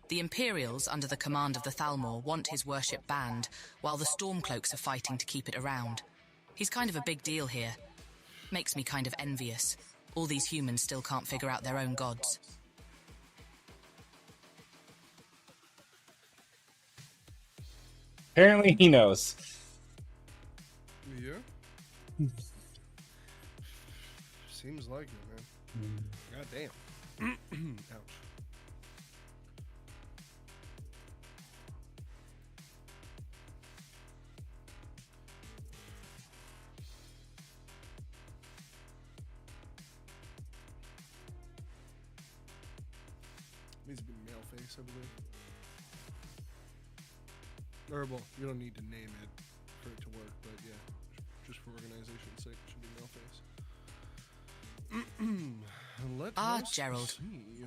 The Imperials, under the command of the Thalmor, want his worship banned, while the Stormcloaks are fighting to keep it around. He's kind of a big deal here. Makes me kind of envious. All these humans still can't figure out their own gods. Apparently he knows. Yeah. Seems like it, man. God damn. Ouch. Needs to be male face, I believe. Or, well, you don't need to name it for it to work, but yeah, just for organization's sake, it should be male face. Gerald.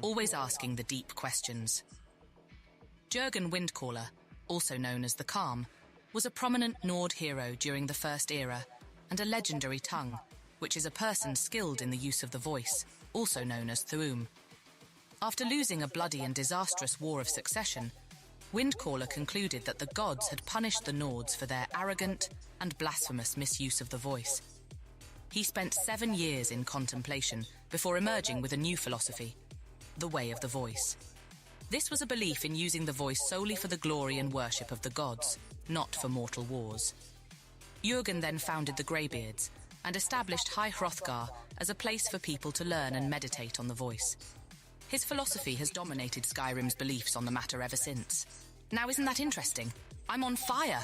Always asking the deep questions. Jurgen Windcaller, also known as the Calm, was a prominent Nord hero during the First Era, and a legendary tongue, which is a person skilled in the use of the voice, also known as Thuum. After losing a bloody and disastrous war of succession, Windcaller concluded that the gods had punished the Nords for their arrogant and blasphemous misuse of the voice. He spent 7 years in contemplation before emerging with a new philosophy, the way of the voice. This was a belief in using the voice solely for the glory and worship of the gods, not for mortal wars. Jurgen then founded the Greybeards and established High Hrothgar as a place for people to learn and meditate on the voice. His philosophy has dominated Skyrim's beliefs on the matter ever since. Now, isn't that interesting? I'm on fire!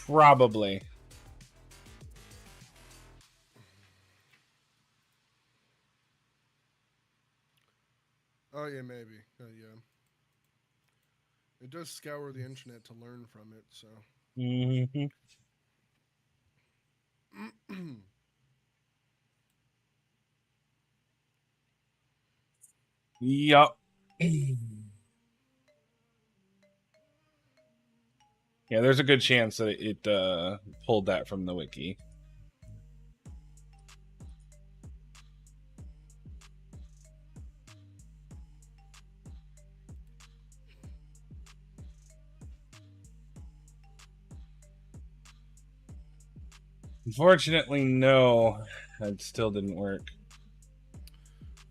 Probably. Oh, yeah, maybe. Yeah. It does scour the internet to learn from it, so. Mm-hmm. Yup. Yeah, there's a good chance that it pulled that from the wiki. Unfortunately, no. It still didn't work.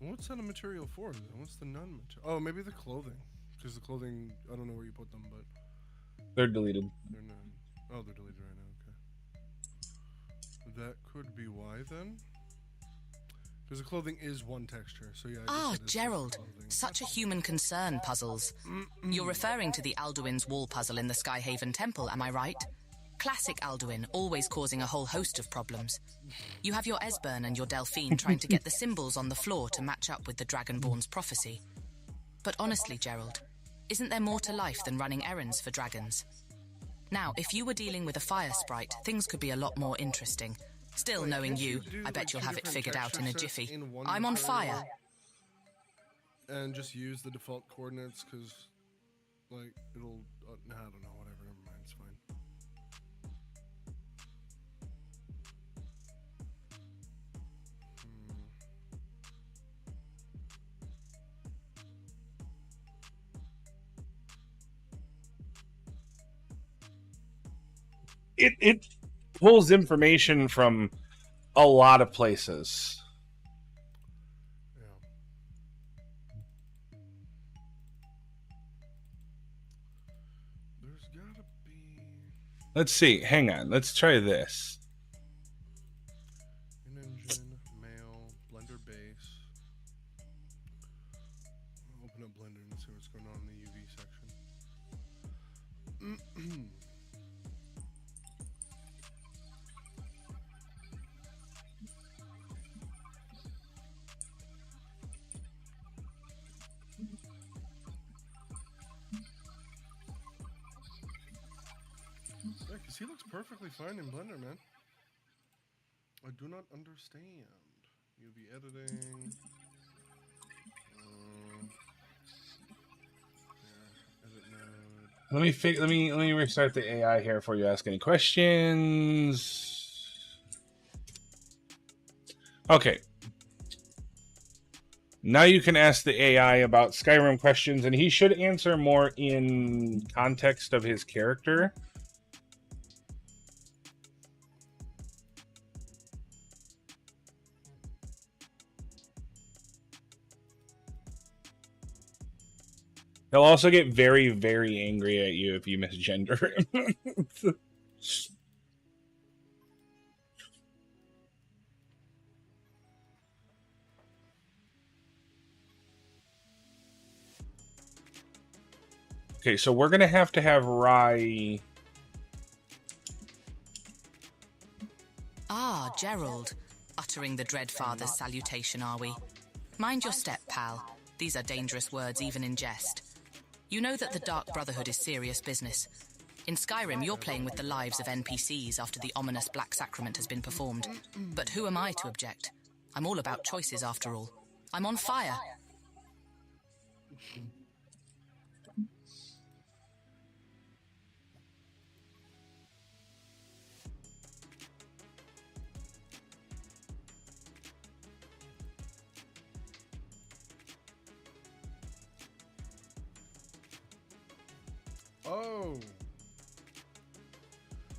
What's that a material for? What's the non-material? Oh, maybe the clothing. Because the clothing, I don't know where you put them, but... They're deleted. They're not. Oh, they're deleted right now, okay. That could be why, then? Because the clothing is one texture, so yeah. Gerald. Such a human concern, puzzles. You're referring to the Alduin's wall puzzle in the Skyhaven Temple, am I right? Classic Alduin, always causing a whole host of problems. You have your Esbern and your Delphine trying to get the symbols on the floor to match up with the Dragonborn's prophecy. But honestly, Gerald, isn't there more to life than running errands for dragons? Now, if you were dealing with a fire sprite, things could be a lot more interesting. Still, knowing you, I bet you'll have it figured out in a jiffy. I'm on fire. And just use the default coordinates, because, like, it'll... I don't know, whatever, never mind, it's fine. It pulls information from a lot of places. Yeah. There's gotta be... Let's see. Hang on. Let's try this. In-engine, mail, Blender base. I'll open up Blender and see what's going on in the UV section. Yeah, because he looks perfectly fine in Blender, man. I do not understand. UV editing. Edit mode. Let me restart the AI here before you ask any questions. Okay. Now you can ask the AI about Skyrim questions, and he should answer more in context of his character. He'll also get very, very angry at you if you misgender him. Okay, so we're going to have Rai... Ah, Gerald. Uttering the Dreadfather's salutation, are we? Mind your step, pal. These are dangerous words even in jest. You know that the Dark Brotherhood is serious business. In Skyrim, you're playing with the lives of NPCs after the ominous Black Sacrament has been performed. But who am I to object? I'm all about choices, after all. I'm on fire. Oh.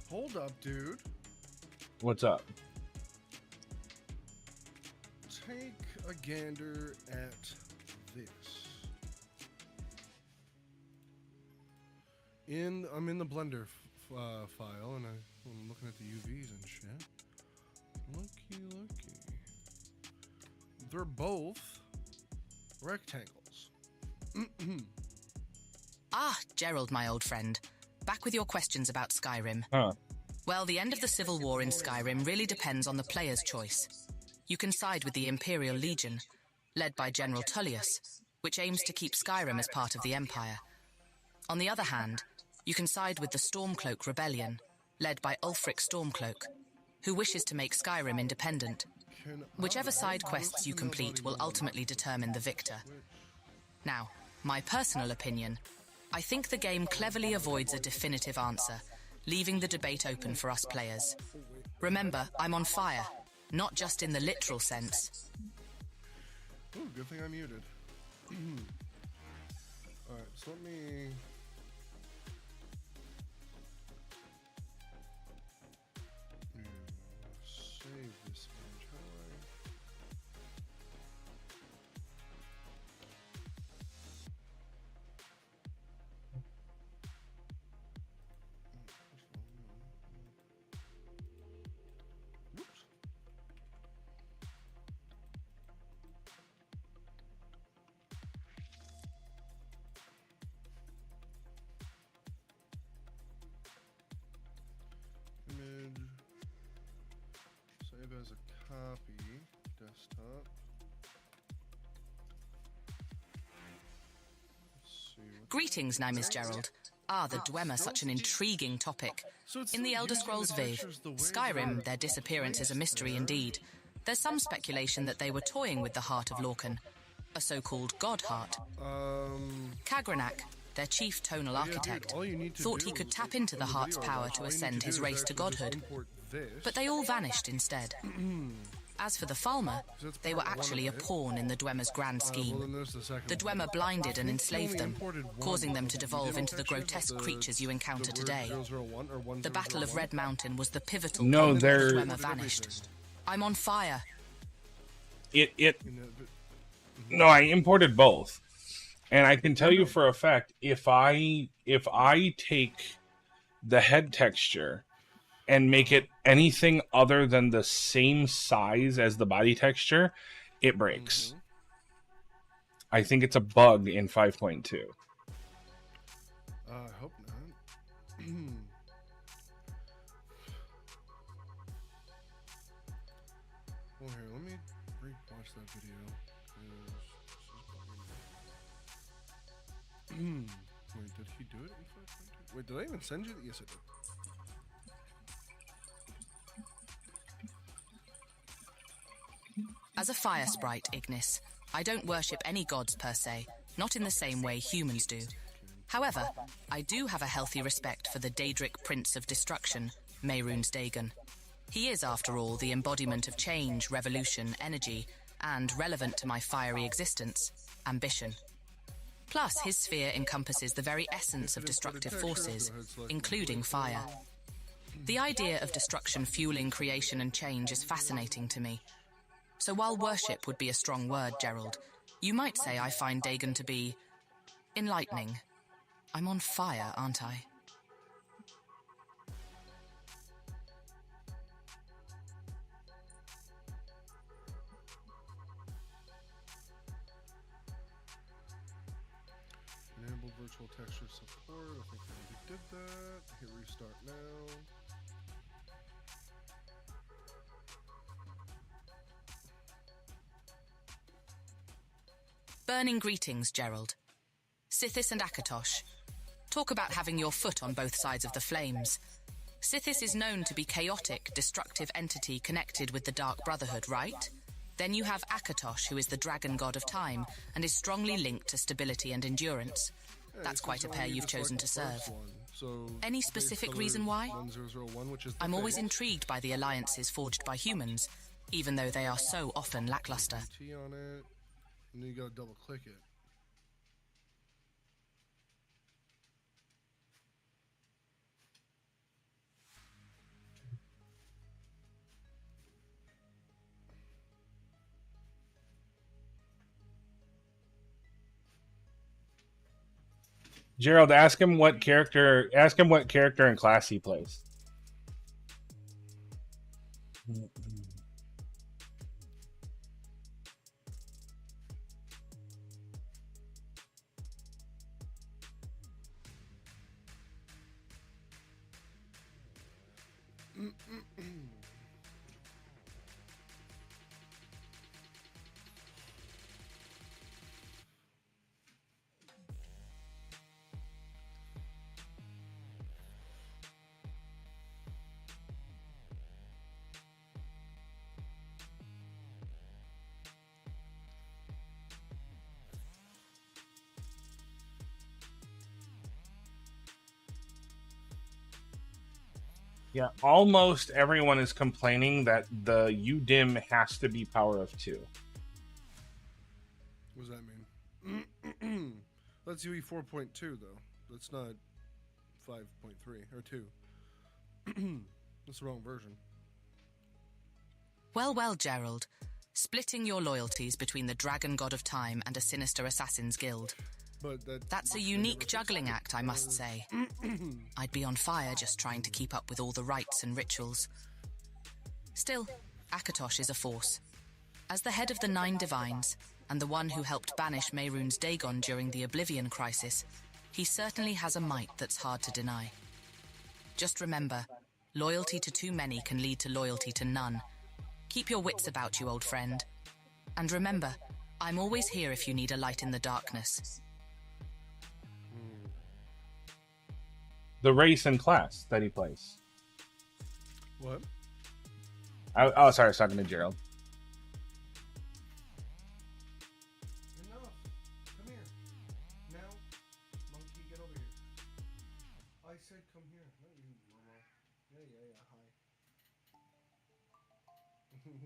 Hold up, dude. What's up? Take a gander at this. I'm in the Blender file, and I'm looking at the UVs and shit. Looky. They're both rectangles. Ah, Gerald, my old friend. Back with your questions about Skyrim. Huh. Well, the end of the Civil War in Skyrim really depends on the player's choice. You can side with the Imperial Legion, led by General Tullius, which aims to keep Skyrim as part of the Empire. On the other hand, you can side with the Stormcloak Rebellion, led by Ulfric Stormcloak, who wishes to make Skyrim independent. Whichever side quests you complete will ultimately determine the victor. Now, my personal opinion, I think the game cleverly avoids a definitive answer, leaving the debate open for us players. Remember, I'm on fire, not just in the literal sense. Ooh, good thing I muted. Alright, so let me... save this image. How do I... Whoops. Image. Save as a copy. Desktop. Let's see what Greetings, Nymis Gerald. Ah, the Dwemer, such an intriguing topic. In the Elder Scrolls Viv, Skyrim, their disappearance is a mystery indeed. There's some speculation that they were toying with the heart of Lorcan, a so-called god heart. Kagranak, their chief tonal architect, thought he could tap into the heart's power to ascend his race to godhood. But they all vanished instead. As for the Falmer, they were actually a pawn in the Dwemer's grand scheme. The Dwemer blinded and enslaved them, causing them to devolve into the grotesque creatures you encounter today. The Battle of Red Mountain was the pivotal point where the Dwemer vanished. I'm on fire. No, I imported both. And I can tell you for a fact, if I take the head texture and make it anything other than the same size as the body texture, it breaks. I think it's a bug in 5.2. I hope not. Well, here, let me re-watch that video. Wait, did he do it in 5.2? Wait, did I even send you? Yes, I did. As a fire sprite, Ignis, I don't worship any gods per se, not in the same way humans do. However, I do have a healthy respect for the Daedric Prince of Destruction, Mehrunes Dagon. He is, after all, the embodiment of change, revolution, energy, and, relevant to my fiery existence, ambition. Plus, his sphere encompasses the very essence of destructive forces, including fire. The idea of destruction fueling creation and change is fascinating to me. So while worship would be a strong word, Gerald, you might say I find Dagon to be enlightening. I'm on fire, aren't I? Enable virtual texture support. I think I already did that. Hit restart now. Burning greetings, Gerald. Sithis and Akatosh. Talk about having your foot on both sides of the flames. Sithis is known to be chaotic, destructive entity connected with the Dark Brotherhood, right? Then you have Akatosh, who is the dragon god of time, and is strongly linked to stability and endurance. That's quite a pair you've chosen to serve. Any specific reason why? 1001, which is I'm always intrigued by the alliances forged by humans, even though they are so often lackluster. T on it, and then you gotta double click it. Gerald, ask him what character and class he plays. Yeah, almost everyone is complaining that the UDIM has to be power of 2. What does that mean? That's UE 4.2 though. That's not 5.3 or 2. That's the wrong version. Well, well, Gerald. Splitting your loyalties between the Dragon God of Time and a sinister assassin's guild. But that's a unique juggling act, I must say. I'd be on fire just trying to keep up with all the rites and rituals. Still, Akatosh is a force. As the head of the 9 Divines, and the one who helped banish Mehrunes Dagon during the Oblivion Crisis, he certainly has a might that's hard to deny. Just remember, loyalty to too many can lead to loyalty to none. Keep your wits about you, old friend. And remember, I'm always here if you need a light in the darkness. The race and class that he plays. What? Oh, sorry, I was talking to Gerald. Enough. Come here. Now, monkey, get over here. I said come here. Not you, Momo. Yeah, hi. He's like...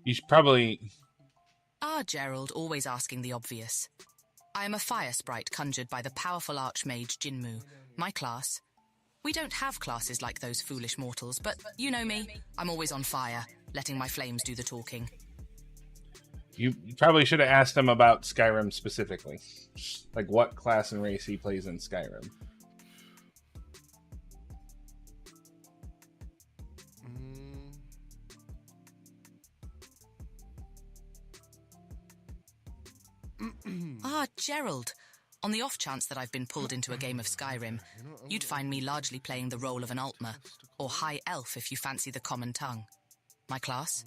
You should probably... Ah, Gerald, always asking the obvious. I am a fire sprite conjured by the powerful archmage Jinmu. My class. We don't have classes like those foolish mortals, but you know me. I'm always on fire, letting my flames do the talking. You probably should have asked him about Skyrim specifically. Like what class and race he plays in Skyrim. Ah, Gerald. On the off chance that I've been pulled into a game of Skyrim, you'd find me largely playing the role of an Altmer, or High Elf if you fancy the common tongue. My class?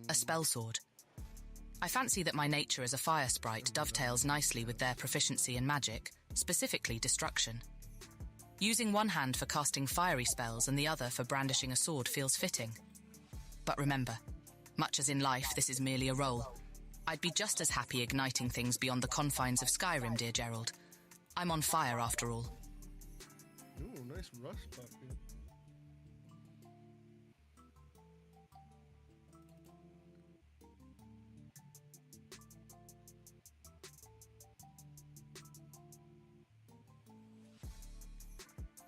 A spell sword. I fancy that my nature as a fire sprite dovetails nicely with their proficiency in magic, specifically destruction. Using one hand for casting fiery spells and the other for brandishing a sword feels fitting. But remember, much as in life, this is merely a role. I'd be just as happy igniting things beyond the confines of Skyrim, dear Gerald. I'm on fire after all. Ooh, nice rust bucket.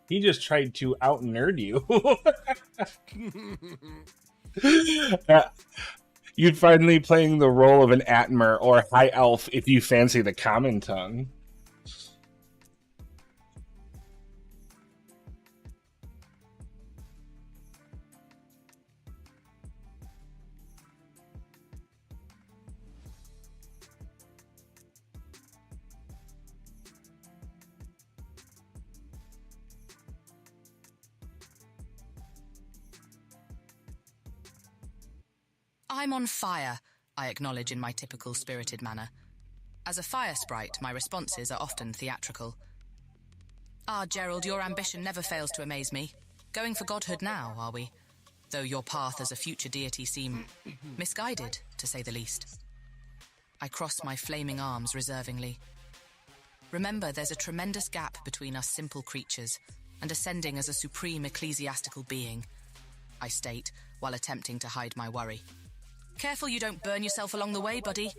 He just tried to out nerd you. You'd finally playing the role of an Atmer or High Elf if you fancy the common tongue. I'm on fire, I acknowledge in my typical spirited manner. As a fire sprite, my responses are often theatrical. Ah, Gerald, your ambition never fails to amaze me. Going for godhood now, are we? Though your path as a future deity seem misguided, to say the least. I cross my flaming arms reservingly. Remember, there's a tremendous gap between us simple creatures and ascending as a supreme ecclesiastical being, I state, while attempting to hide my worry. Careful you don't burn yourself along the way, buddy.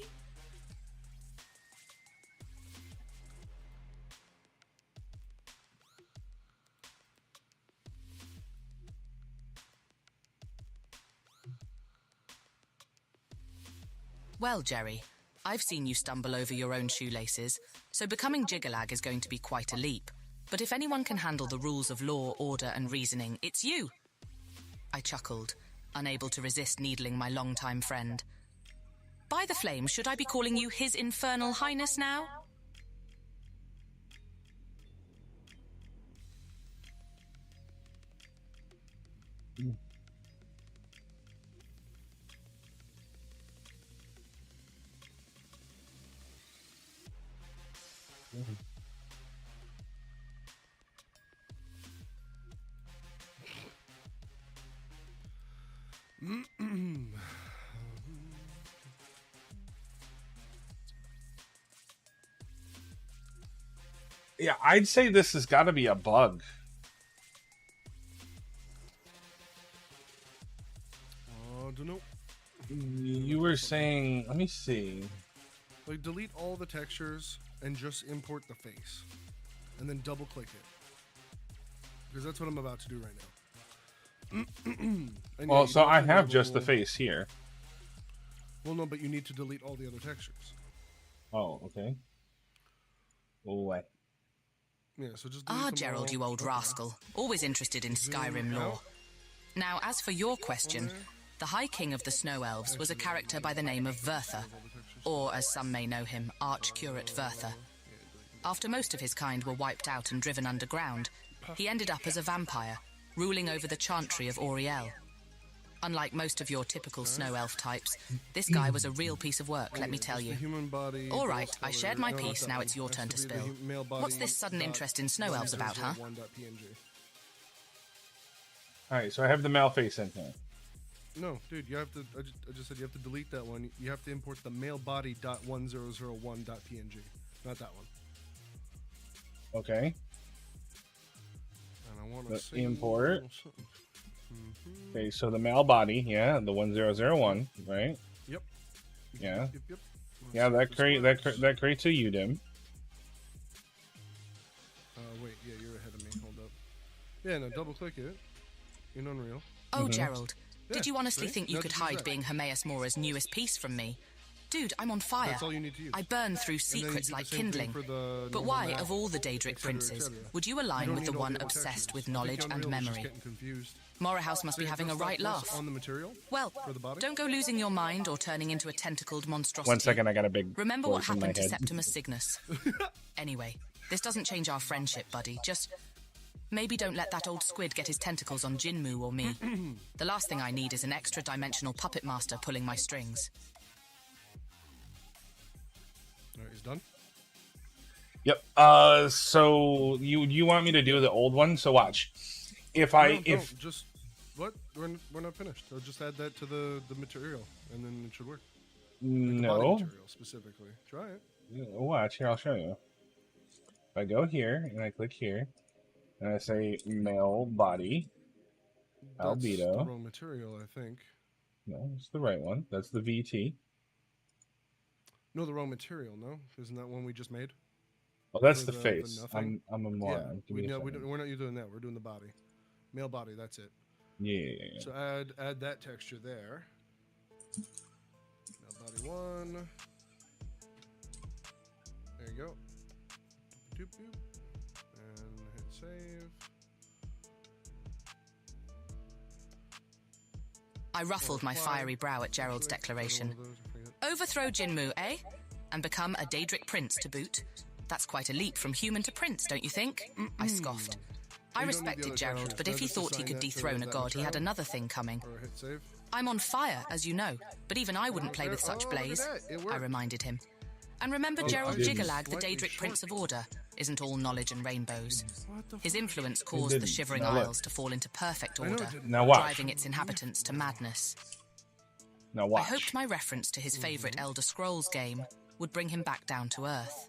Well, Jerry, I've seen you stumble over your own shoelaces, so becoming Jiggalag is going to be quite a leap. But if anyone can handle the rules of law, order, and reasoning, it's you. I chuckled, unable to resist needling my longtime friend. By the flame, should I be calling you His Infernal Highness now? Yeah, I'd say this has got to be a bug. I don't know. You were saying, let me see. Like, delete all the textures and just import the face. And then double click it. Because that's what I'm about to do right now. Well, so I have just the face here. Well, no, but you need to delete all the other textures. Oh, okay. What? Yeah, so just Gerald, you old rascal. Always interested in Skyrim lore. Now, as for your question, the High King of the Snow Elves was a character by the name of Vertha, or, as some may know him, Arch-Curate Vertha. After most of his kind were wiped out and driven underground, he ended up as a vampire, ruling over the Chantry of Auriel. Unlike most of your typical snow elf types, this guy was a real piece of work, let me tell you. All right, I shared my piece, now it's your turn to spill. What's this sudden interest in snow elves about, huh? Alright, so I have the male face in here. No, dude, you have to, I just said you have to delete that one. You have to import the malebody.1001.png, not that one. Okay. And I want to import. Okay, so the male body, yeah, the 1001, right? Yep. Yeah. Yep. Yeah, that creates a UDIM. Wait, yeah, you're ahead of me. Hold up. Yeah, no, double click it in Unreal. Oh, Gerald, did you honestly think you could hide being Hermaeus Mora's newest piece from me? Dude, I'm on fire. That's all you need to use. I burn through secrets like kindling. But why, of all the Daedric princes, would you align with the one obsessed with knowledge and memory? Morahouse must be having a right laugh. On the material? Well, don't go losing your mind or turning into a tentacled monstrosity. 1 second, I got a big Remember what voice in my happened to head. Septimus Cygnus. Anyway, this doesn't change our friendship, buddy. Just maybe don't let that old squid get his tentacles on Jinmu or me. The last thing I need is an extra-dimensional puppet master pulling my strings. Alright, he's done? Yep. So you want me to do the old one? So watch. Just what? We're not finished. So just add that to the material, and then it should work. Like the body No. material specifically. Try it. Watch here. I'll show you. If I go here and I click here, and I say male body, That's albedo. the wrong material, I think. No, it's the right one. That's the VT. No, the wrong material. No, isn't that one we just made? Oh, that's for the face. nothing. I'm a moron. Yeah, we're not doing that. We're doing the body, male body. That's it. Yeah. So add that texture there. Now body 1. There you go. Doop, doop. And hit save. I ruffled my fiery brow at Gerald's declaration. Overthrow Jinmu, eh? And become a Daedric prince to boot? That's quite a leap from human to prince, don't you think? I scoffed. I respected Gerald, but if he thought he could dethrone a god, he had another thing coming. I'm on fire, as you know, but even I wouldn't play with such blaze, I reminded him. And remember Gerald Jigalag, the Daedric Prince of Order, isn't all knowledge and rainbows. His influence caused the Shivering Isles to fall into perfect order, driving its inhabitants to madness. Now watch. I hoped my reference to his favourite Elder Scrolls game would bring him back down to earth.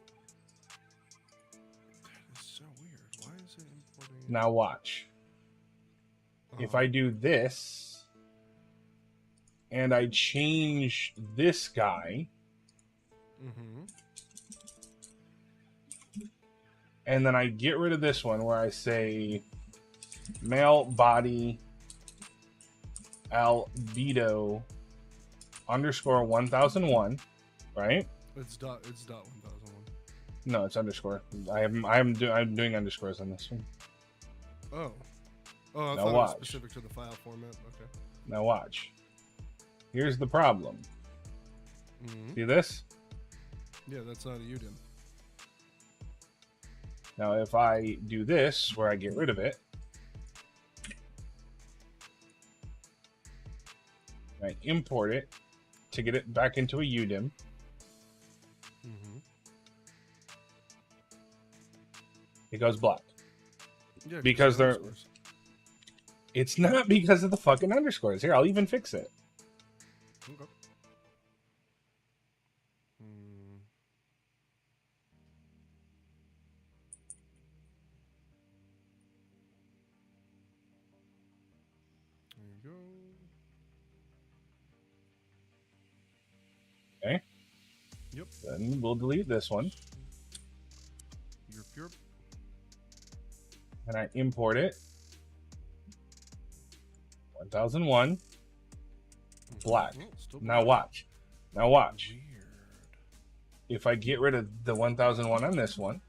That is so weird. Why is it importing? Now watch. If I do this, and I change this guy, and then I get rid of this one where I say male body albedo underscore 1001, right? It's dot 1001. No, it's underscore. I'm doing underscores on this one. Oh, I now thought watch. it was specific to the file format. Okay. Now watch. Here's the problem. See this? Yeah, that's not a UDIM. Now, if I do this, where I get rid of it, I import it to get it back into a UDIM. It goes black. Yeah, because they're... It's not because of the fucking underscores. Here, I'll even fix it. Okay. There you go. Okay. Yep. Then we'll delete this one. Yerp. And I import it. 1001. Black. Now watch. Now watch. Weird. If I get rid of the 1001 on this one.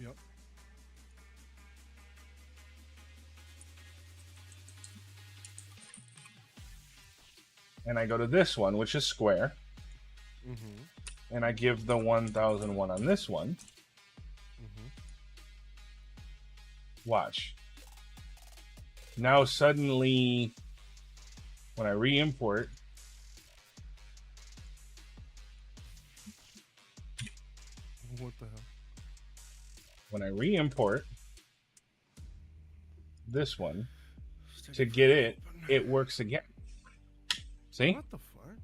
Yep. And I go to this one, which is square. Mm-hmm. And I give the 1001 on this one. Mm-hmm. Watch. Now suddenly, when I re-import, what the hell? When I re-import this one to get it, it works again. See? What the fuck?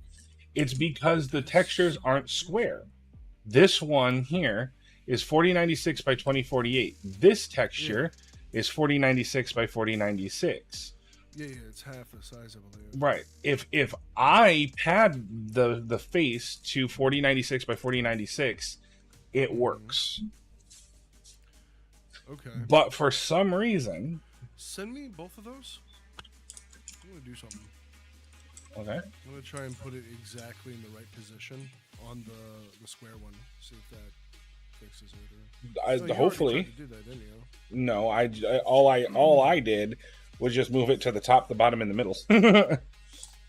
It's because the textures aren't square. This one here is 4096 by 2048. This texture is 4096 by 4096. Yeah, it's half the size, I believe. Right. If I pad the face to 4096 by 4096, it works. Okay. But for some reason, send me both of those. I'm gonna do something. Okay. I'm gonna try and put it exactly in the right position on the square one. See if that fixes it. Or... hopefully. You did that, didn't you? No, all I did was just move it to the top, the bottom, and the middle. Yeah,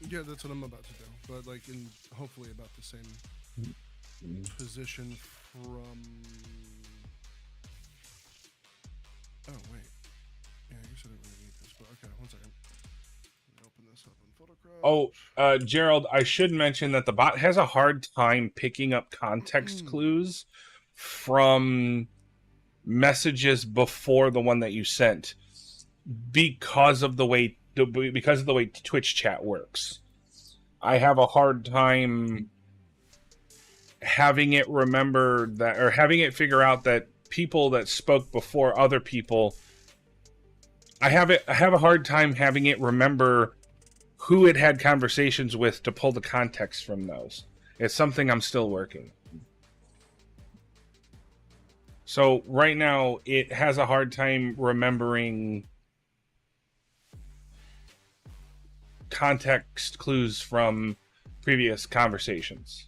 that's what I'm about to do. But like in hopefully about the same position from. Oh wait. Yeah, I guess I didn't really need this, but okay, one second. Open this up in Photocraft. Oh, Gerald, I should mention that the bot has a hard time picking up context clues from messages before the one that you sent because of the way Twitch chat works. I have a hard time having it remember that, or having it figure out that people that spoke before other people, I have a hard time having it remember who it had conversations with to pull the context from those. It's something I'm still working. So right now it has a hard time remembering context clues from previous conversations.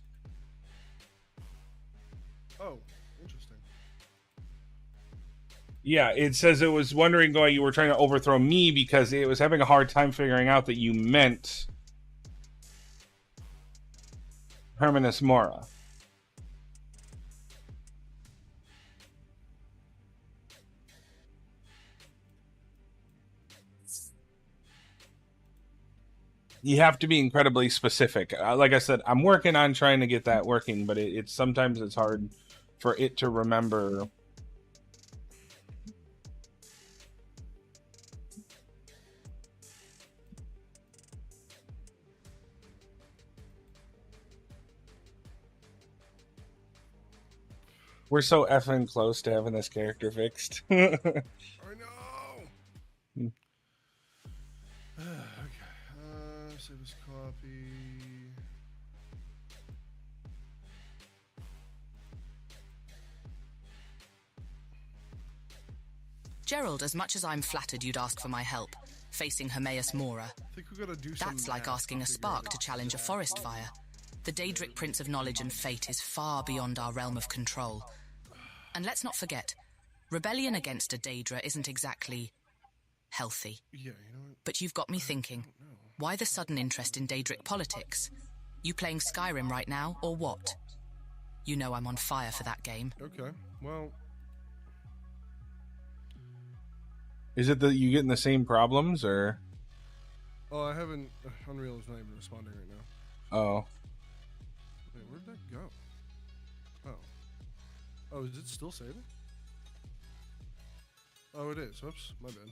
Oh, interesting. Yeah, it says it was wondering going you were trying to overthrow me because it was having a hard time figuring out that you meant Hermanus Mora. You have to be incredibly specific. Like I said, I'm working on trying to get that working, but it's sometimes it's hard for it to remember. We're so effing close to having this character fixed. I know. Okay. Save this copy. Gerald, as much as I'm flattered you'd ask for my help, facing Hermaeus Mora, I think we gotta do that's like asking a spark to challenge a forest fire. The Daedric Prince of Knowledge and Fate is far beyond our realm of control. And let's not forget, rebellion against a Daedra isn't exactly healthy. Yeah, you know what? But you've got me thinking, why the sudden interest in Daedric politics? You playing Skyrim right now, or what? You know I'm on fire for that game. Okay, well... Is it that you getting the same problems, or? Oh, I haven't... Unreal is not even responding right now. Oh. Wait, where'd that go? Oh. Oh, is it still saving? Oh, it is. Oops, my bad.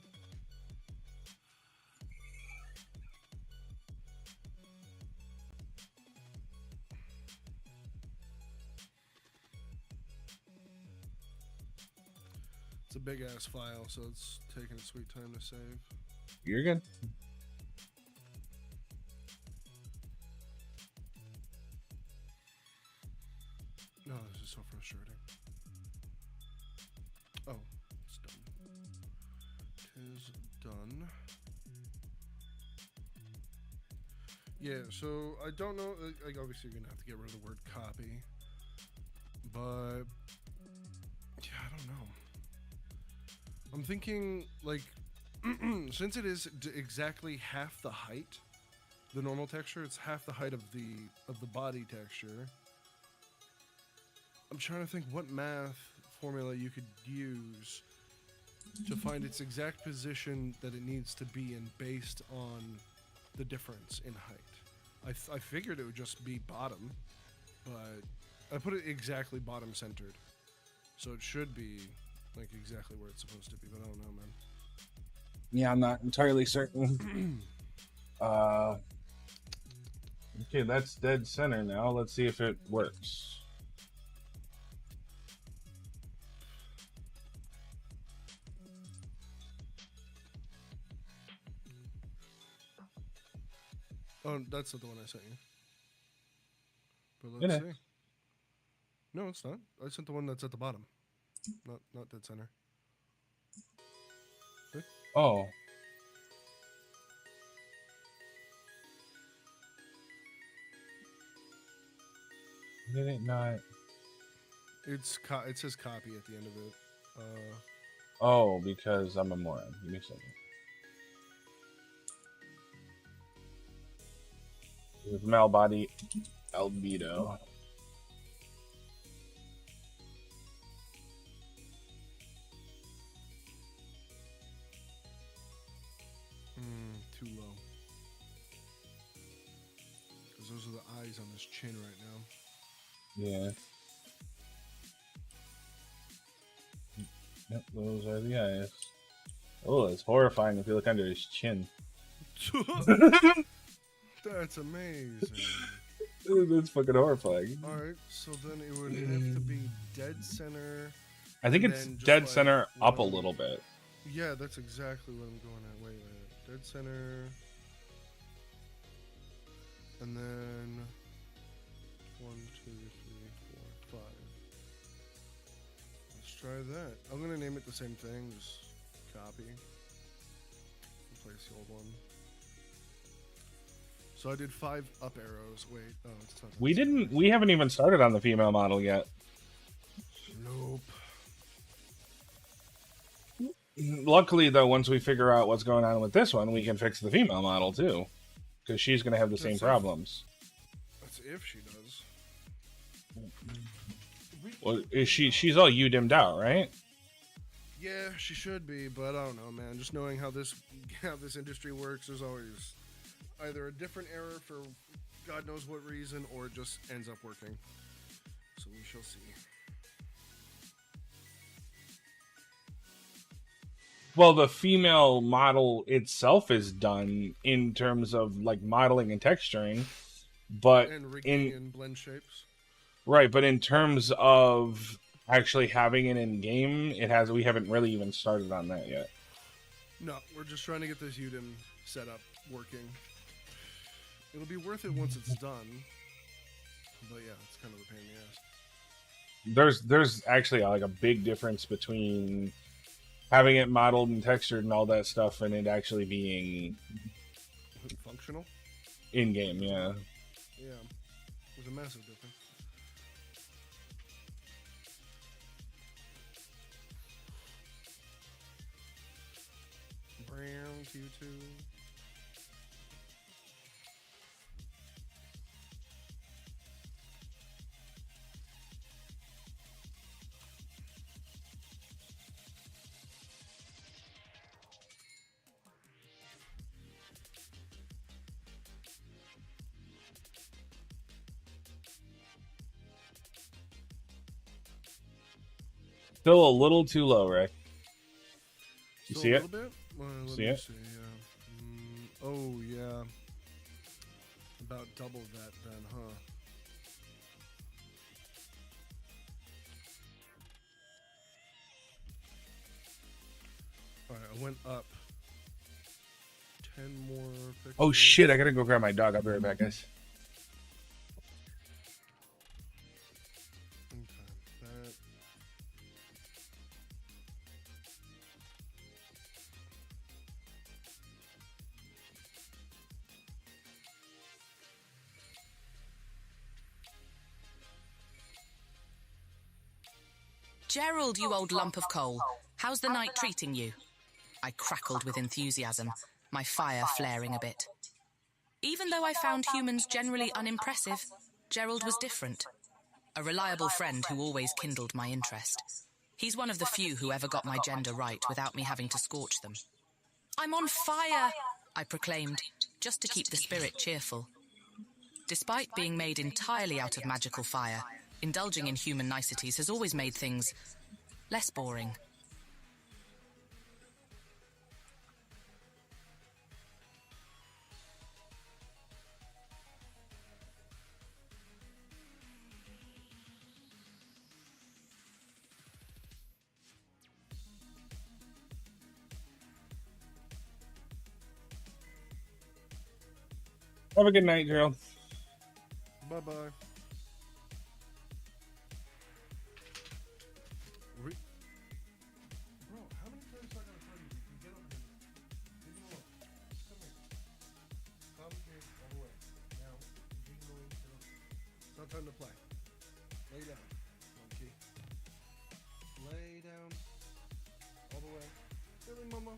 It's a big-ass file, so it's taking a sweet time to save. You're good. No, this is so frustrating. Oh, it's done. Tis done. Yeah, so I don't know. Like, obviously, you're gonna have to get rid of the word copy, but yeah, I don't know. I'm thinking like since it is exactly half the height, the normal texture, it's half the height of the body texture. I'm trying to think what math formula you could use to find its exact position that it needs to be in based on the difference in height. I figured it would just be bottom, but I put it exactly bottom centered. So it should be like exactly where it's supposed to be, but I don't know, man. Yeah, I'm not entirely certain. Okay, that's dead center now. Let's see if it works. Oh, that's not the one I sent you. But let's see. No, it's not. I sent the one that's at the bottom. Not dead center. See? Oh. Did it not? It says copy at the end of it. Oh, because I'm a moron. Give me a second. With Malbody Albedo. Too low. Because those are the eyes on his chin right now. Yeah. Yep, those are the eyes. Oh, it's horrifying if you look under his chin. That's amazing. That's fucking horrifying. Alright, so then it would have to be dead center. I think it's dead center up a little bit. Yeah, that's exactly what I'm going at. Wait. Dead center. And then 1, 2, 3, 4, 5. Let's try that. I'm gonna name it the same thing. Just copy. Replace the old one. So I did 5 up arrows. Wait, oh, it's not. We haven't even started on the female model yet. Nope. Luckily, though, once we figure out what's going on with this one, we can fix the female model too, because she's going to have the same problems. That's if she does. Well, is she's all dimmed out, right? Yeah, she should be, but I don't know, man. Just knowing how this industry works, there's always either a different error for God knows what reason, or it just ends up working. So we shall see. Well, the female model itself is done in terms of like modeling and texturing, but and rigging and blend shapes. Right, but in terms of actually having it in game, we haven't really even started on that yet. No, we're just trying to get this UDIM setup working. It'll be worth it once it's done. But yeah, it's kind of a pain in the ass. There's actually like a big difference between having it modeled and textured and all that stuff, and it actually being functional in game. Yeah. Yeah, there's a massive difference. Brown Q2. Still a little too low, Rick. You see it? Bit? Well, see it? See, yeah. Oh, yeah. About double that then, huh? Alright, I went up 10 more pixels. Oh, shit. I gotta go grab my dog. I'll be right back, guys. Gerald, you old lump of coal. How's the night treating you? I crackled with enthusiasm, my fire flaring a bit. Even though I found humans generally unimpressive, Gerald was different. A reliable friend who always kindled my interest. He's one of the few who ever got my gender right without me having to scorch them. I'm on fire, I proclaimed, just to keep the spirit cheerful. Despite being made entirely out of magical fire, indulging in human niceties has always made things less boring. Have a good night, Gerald. Bye-bye. Bro, how many times do I gotta tell you? You can get up here. Leave him alone. Come here. Come here all the way. Now, leave him alone. It's not time to play. Lay down, monkey. Lay down. All the way. Really, Mama?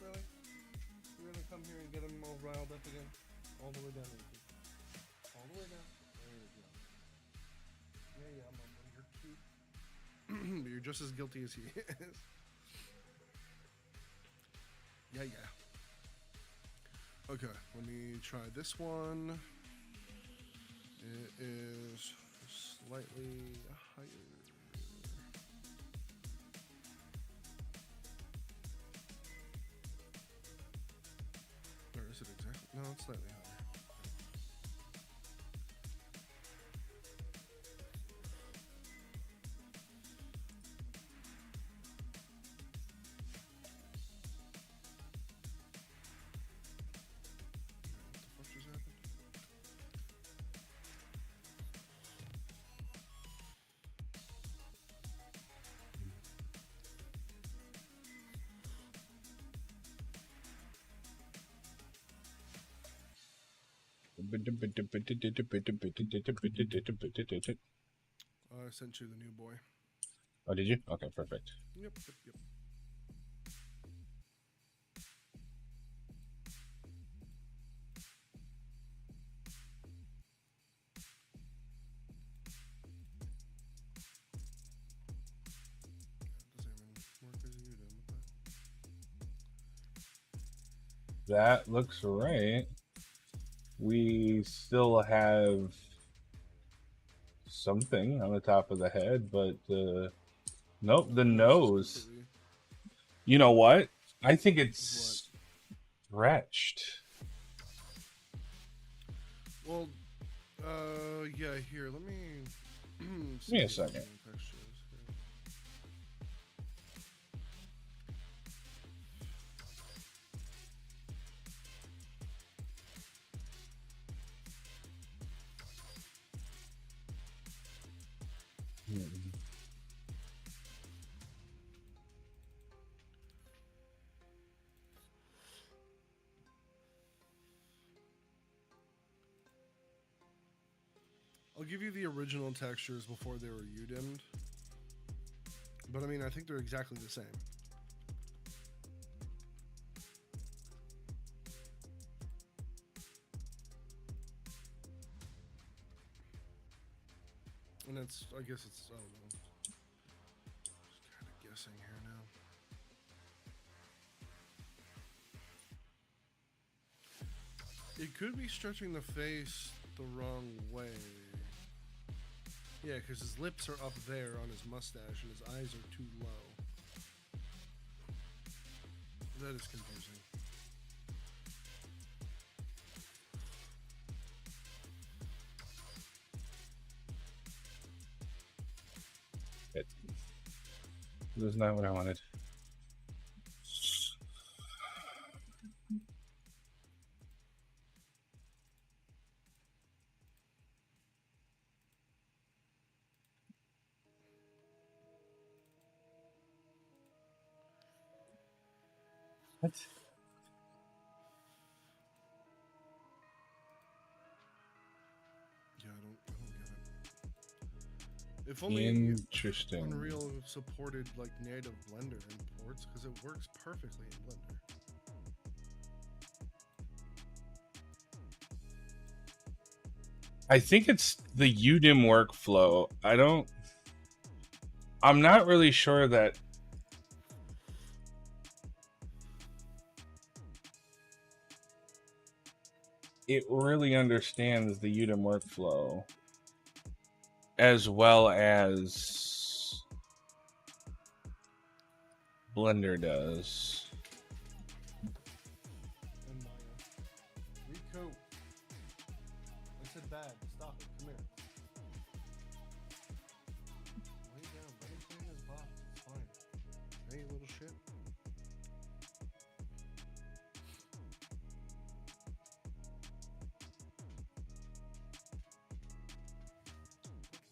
Really? You're gonna come here and get him all riled up again? All the way down, monkey. All the way down. There you go. Yeah, Mama. You're cute. But you're just as guilty as he is. Yeah. Okay, let me try this one. It is slightly higher. Or is it exactly? No, it's slightly higher. I sent you the new boy. Oh, did you? Okay, perfect. Yep. That looks right. We still have something on the top of the head, but nope, the nose. You know what? I think it's stretched. Well, yeah, here, let me... Give me a second. I'll give you the original textures before they were U-dimmed. But I mean, I think they're exactly the same. And it's, I guess it's, I don't know. Just kind of guessing here now. It could be stretching the face the wrong way. Yeah, because his lips are up there on his mustache and his eyes are too low. That is confusing. That's not what I wanted. What? Yeah, I don't get it. If only Interesting. Unreal supported like native Blender imports, because it works perfectly in Blender. I think it's the UDIM workflow. I'm not really sure that it really understands the UDIM workflow as well as Blender does. And Maya. Riku. I said bad. Stop it. Come here. Lay down. Let him play in his box. It's fine. Hey, you little shit.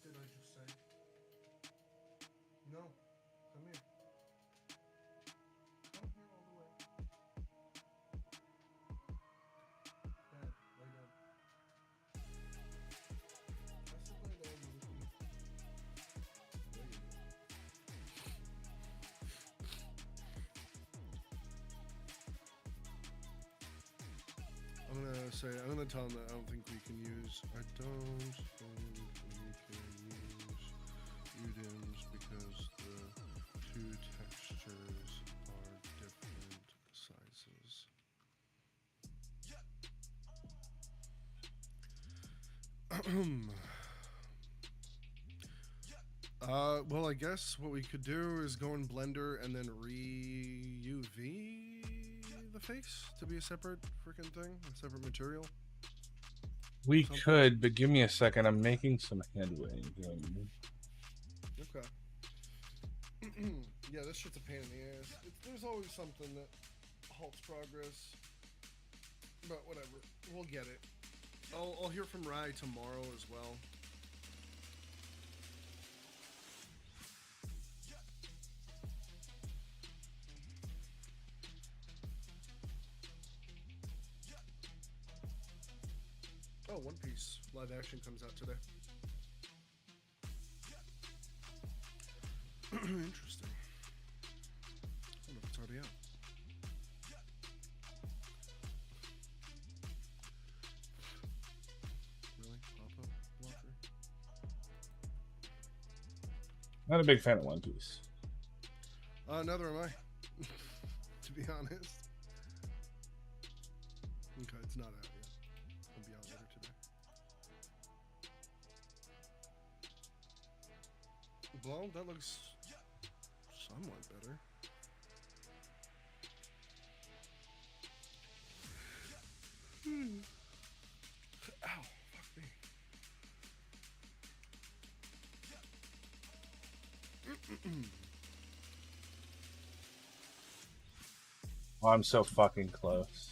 What did I just say? No. Come here. Come here all the way. Dad, lay down. I said lay down, you little shit. There you go. I'm gonna tell him that I don't think we can use. I don't think we can use UDIMs because the two textures are different sizes. Well, I guess what we could do is go in Blender and then re-UV the face to be a separate freaking thing, a separate material. We could, but give me a second. I'm making some headway. Okay. Yeah, this shit's a pain in the ass. There's always something that halts progress. But whatever. We'll get it. I'll hear from Rai tomorrow as well. Oh, Oh, One Piece live action comes out today. Interesting. I don't know if it's already out. Really? Pop-up watcher? Not a big fan of One Piece. Neither am I. To be honest. Okay, it's not out yet. It'll be out later today. Well, that looks somewhat better. Ow, fuck me. Oh, I'm so fucking close.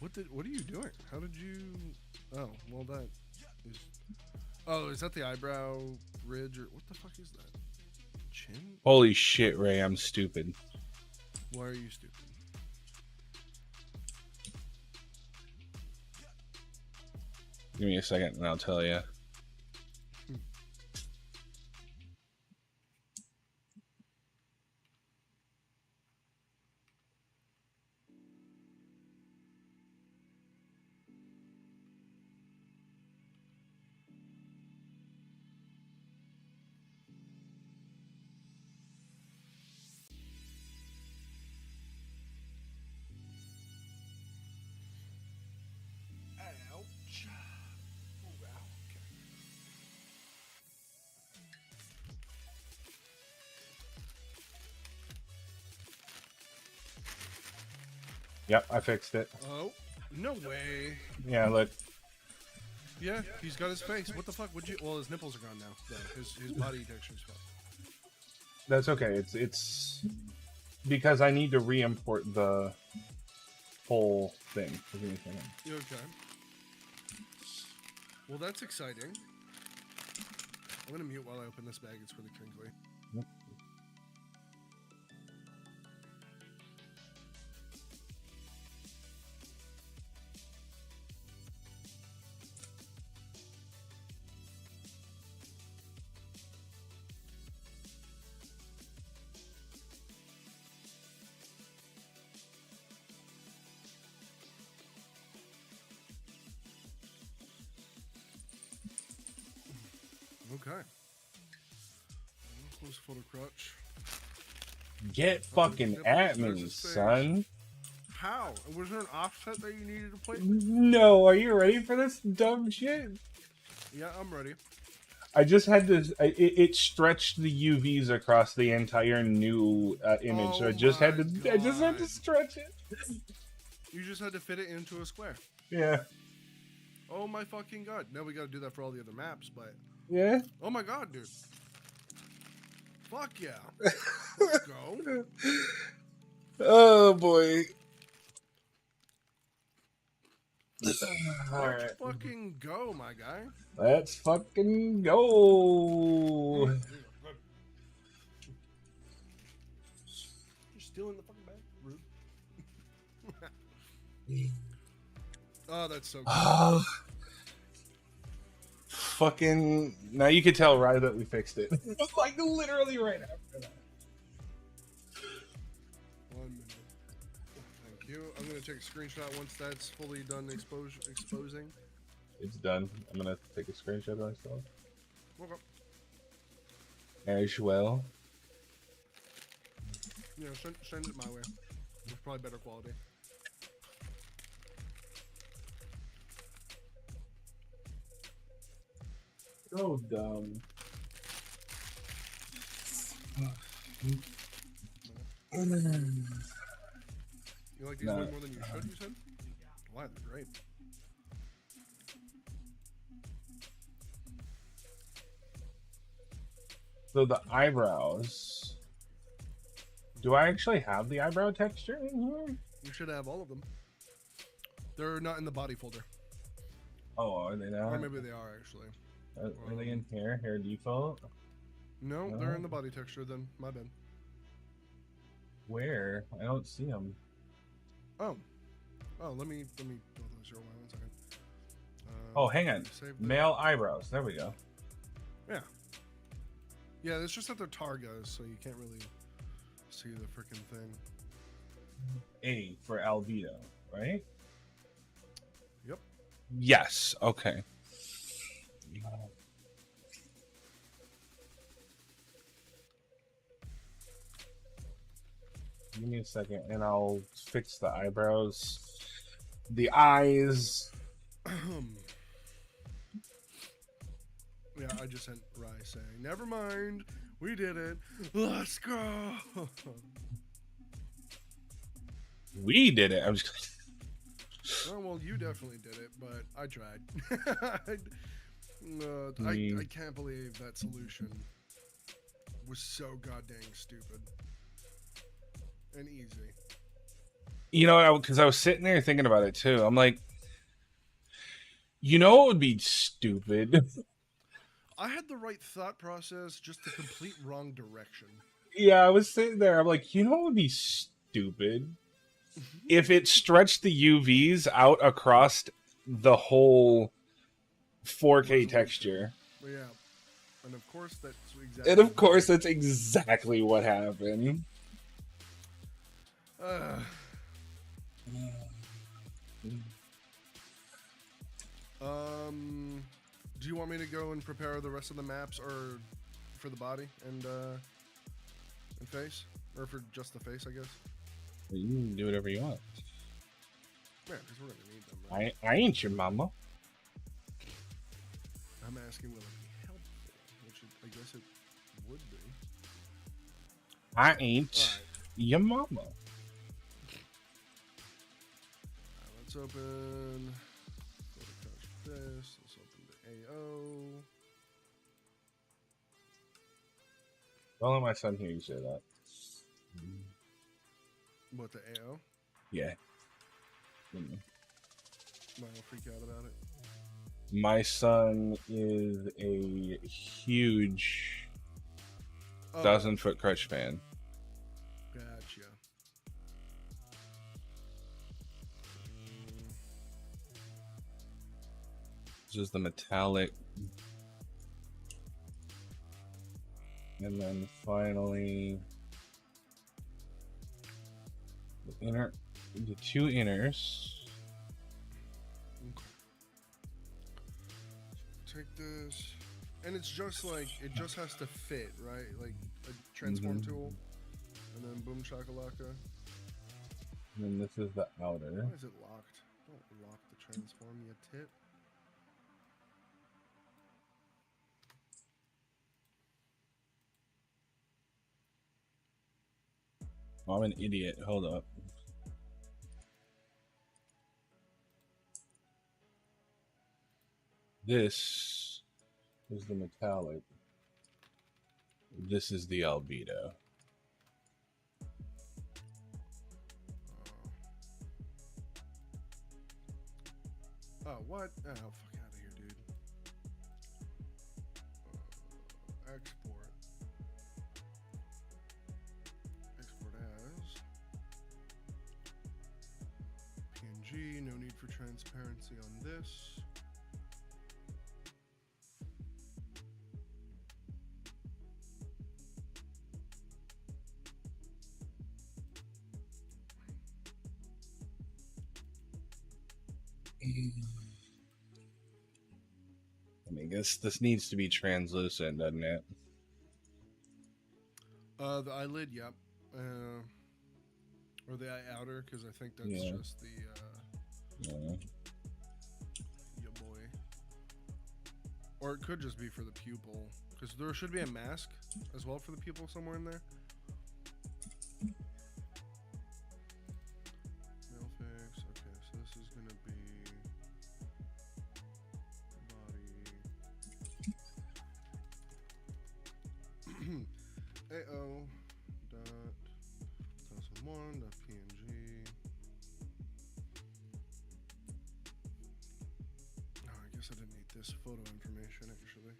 What are you doing? How did you... Oh, well that is... Oh, is that the eyebrow ridge or... What the fuck is that? Chin? Holy shit, Ray, I'm stupid. Why are you stupid? Give me a second and I'll tell you. Ouch. Oh, wow. Okay. Yep, I fixed it. Oh, no way. Yeah, look. Yeah, he's got his face. What the fuck would you... Well, his nipples are gone now. Though. His body texture's fucked. That's okay. It's because I need to re-import the whole thing. Give me a second. You okay? Well, that's exciting. I'm gonna mute while I open this bag. It's really crinkly. Yep. Okay. Close photo crotch. Get fucking at me, son. How? Was there an offset that you needed to play? No, are you ready for this dumb shit? Yeah, I'm ready. I just had to. It stretched the UVs across the entire new image. So I just had to. God. I just had to stretch it. You just had to fit it into a square. Yeah. Oh my fucking god! Now we got to do that for all the other maps, but. Yeah. Oh my god, dude. Fuck yeah. Let's go. Oh boy. All Let's right. fucking go, my guy. Let's fucking go. You're still in the fucking bag. Rude. Oh, that's so cool. Fucking now you can tell right that we fixed it. Like literally right after that. 1 minute. Thank you. I'm gonna take a screenshot once that's fully done exposing. It's done. I'm gonna take a screenshot of myself. Okay. As well. Yeah, send it my way. It's probably better quality. So dumb. You like these way more than you should, you said? Why? They're great. So the eyebrows. Do I actually have the eyebrow texture in here? You should have all of them. They're not in the body folder. Oh, are they not? Or maybe they are, actually. Are they in here? Hair default? No, they're in the body texture then. My bad. Where? I don't see them. Oh. Oh, let me build those 0 1 second. Oh, hang on. Save the- Male eyebrows. There we go. Yeah. Yeah, it's just that they're targas, so you can't really see the freaking thing. A for albedo, right? Yep. Yes. Okay. Give me a second, and I'll fix the eyebrows, the eyes. Yeah, I just sent Rye saying, "Never mind, we did it. Let's go." We did it. I'm just. Oh, well, you definitely did it, but I tried. I can't believe that solution was so goddamn stupid and easy. You know, because I was sitting there thinking about it too. I'm like, you know, what would be stupid. I had the right thought process, just the complete wrong direction. Yeah, I was sitting there. I'm like, you know, what would be stupid if it stretched the UVs out across the whole 4K texture. Well, yeah, and of course that's exactly what happened. Do you want me to go and prepare the rest of the maps, or for the body and face, or for just the face, I guess? You can do whatever you want. Yeah, because we're gonna need them. Right? I ain't your mama. I'm asking, will it be helpful? Which I guess it would be. I ain't your mama. Let's open. This. Let's open the AO. Don't let my son hear you say that. What, the AO? Yeah. Might freak out about it. My son is a huge Dozen-Foot Crutch fan. Gotcha. This is the metallic. And then finally the two inners. Okay. Take this. And it's just like, it just has to fit, right? Like a transform tool. And then boom shakalaka. And then this is the outer. Why is it locked? Don't lock the transform, you tit. I'm an idiot. Hold up. This is the metallic. This is the albedo. Oh, what? Oh, fuck out of here, dude. Export. Export as PNG. No need for transparency on this. I mean, this needs to be translucent, doesn't it? The eyelid, yep. Or the eye outer, because I think that's just the yeah, boy. Or it could just be for the pupil, because there should be a mask as well for the pupil somewhere in there. Nail fix. Okay, so this is gonna be body. AO dot 1001 dot PNG. Oh, I guess I didn't need this photo information actually.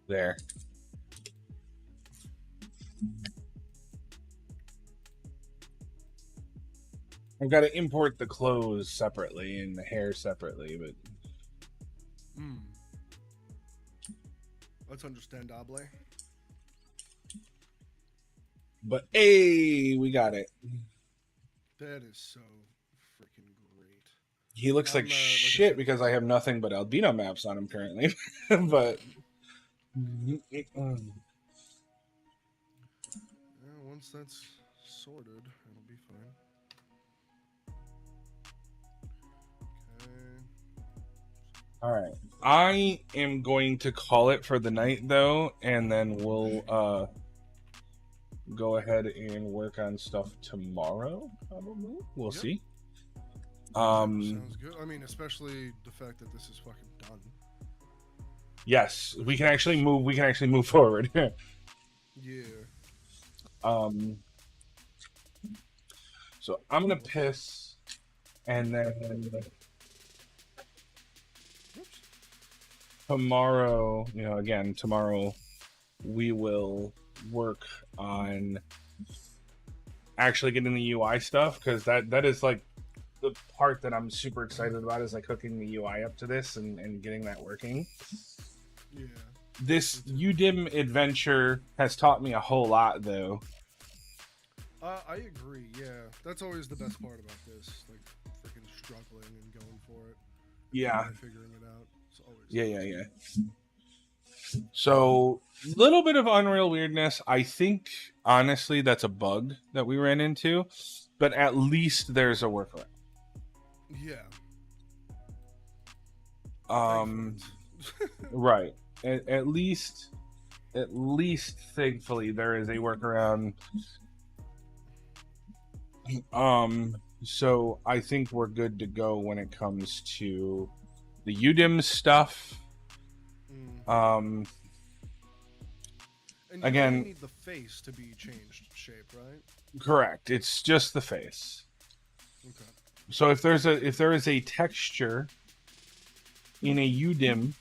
There. I've got to import the clothes separately and the hair separately, but That's understandable. But hey, we got it. That is so freaking great. He looks like shit because I have nothing but albino maps on him currently. But once that's sorted, it'll be fine. Okay. All right. I am going to call it for the night, though, and then we'll go ahead and work on stuff tomorrow, probably. We'll see. Sounds good. I mean, especially the fact that this is fucking done. Yes, we can actually move. We can actually move forward. Yeah. So I'm gonna piss, and then tomorrow, tomorrow we will work on actually getting the UI stuff, because that is like the part that I'm super excited about, is like hooking the UI up to this and getting that working. Yeah. This UDIM adventure has taught me a whole lot, though. I agree. Yeah, that's always the best part about this, like freaking struggling and going for it. Yeah. And figuring it out. It's always Yeah. So, little bit of Unreal weirdness. I think, honestly, that's a bug that we ran into, but at least there's a workaround. Yeah. Right. At least, thankfully, there is a workaround. So I think we're good to go when it comes to the UDIM stuff. And you again, really need the face to be changed shape, right? Correct. It's just the face. Okay. So if there is a texture in a UDIM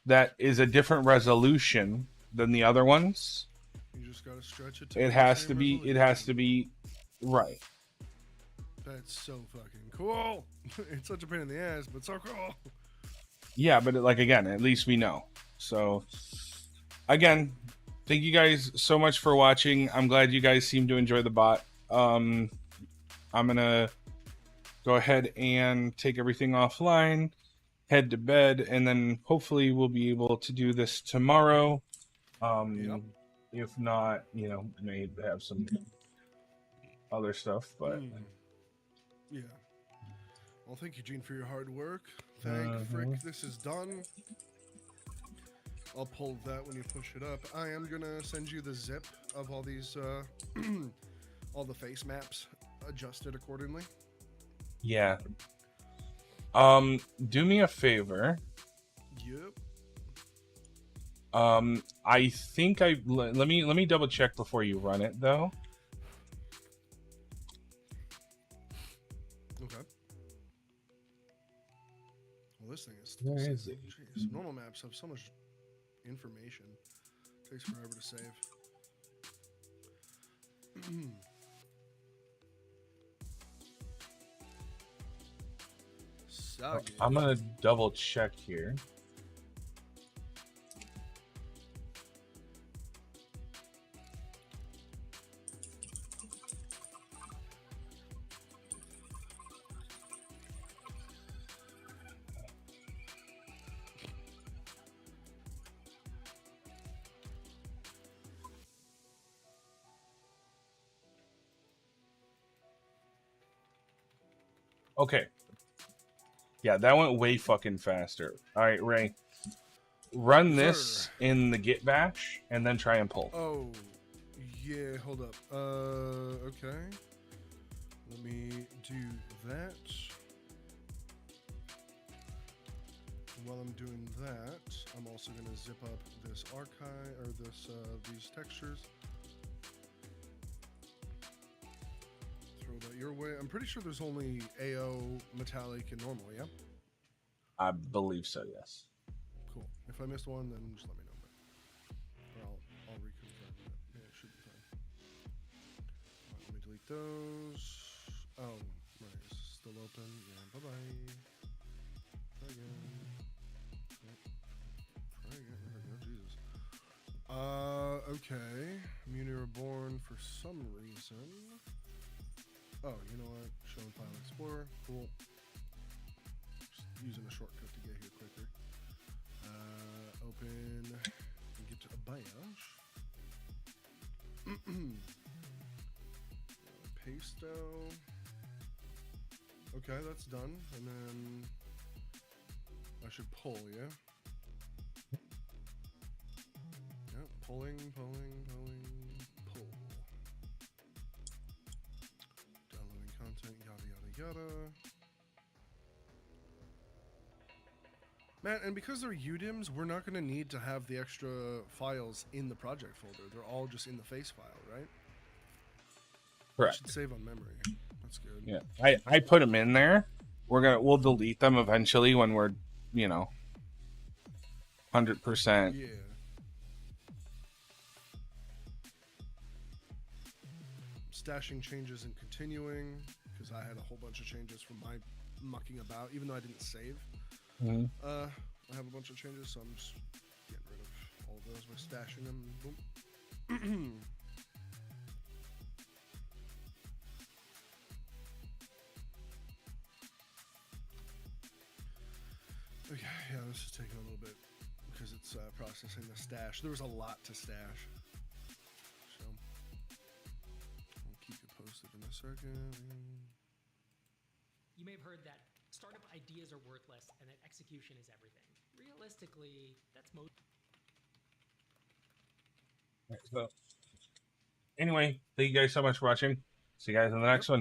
that is a different resolution than the other ones, you just gotta stretch it. It has to be right. That's so fucking cool. It's such a pain in the ass, but so cool. Yeah, but again, at least we know. So again, thank you guys so much for watching. I'm glad you guys seem to enjoy the bot. I'm gonna go ahead and take everything offline, head to bed, and then hopefully we'll be able to do this tomorrow. If not, may have some other stuff, but yeah. Well, thank you, Gene, for your hard work. Thank Frick, this is done. I'll pull that when you push it up. I am gonna send you the zip of all these, all the face maps adjusted accordingly. Yeah. Do me a favor. Yep. I think let me double check before you run it, though. Okay. Well, this thing is. Where is it? Jeez, normal maps have so much information. It takes forever to save. I'm gonna double check here. Okay. Yeah, that went way fucking faster. All right, Ray. Run this in the git bash and then try and pull. Oh, yeah, hold up. Okay. Let me do that. While I'm doing that, I'm also going to zip up this archive, or these textures. Throw that your way. I'm pretty sure there's only AO, metallic, and normal, yeah? I believe so, yes. Cool. If I missed one, then just let me know. Or I'll reconfirm that. Yeah, it should be fine. All right, let me delete those. Oh, open. Yeah, bye-bye. Try again. Try again. There we go. Jesus. Okay. Immunity Reborn for some reason. Oh, you know what? Show and File Explorer. Cool. Just using a shortcut to get here quicker. Open and get to Abayash. Pasto. Okay, that's done. And then I should pull, yeah? Yeah, pulling, pull. Downloading content, yada, yada, yada. Man, and because they're UDIMs, we're not going to need to have the extra files in the project folder. They're all just in the face file, right? Correct. Should save on memory. That's good. Yeah, I put them in there. We'll delete them eventually when we're 100%. Yeah. Stashing changes and continuing because I had a whole bunch of changes from my mucking about, even though I didn't save. Mm-hmm. I have a bunch of changes, so I'm just getting rid of all of those by stashing them. Boom. Okay, yeah, this is taking a little bit because it's processing the stash. There was a lot to stash, so I'll keep you posted in a second. You may have heard that startup ideas are worthless and that execution is everything. Realistically, that's most. So, anyway, thank you guys so much for watching. See you guys in the next one.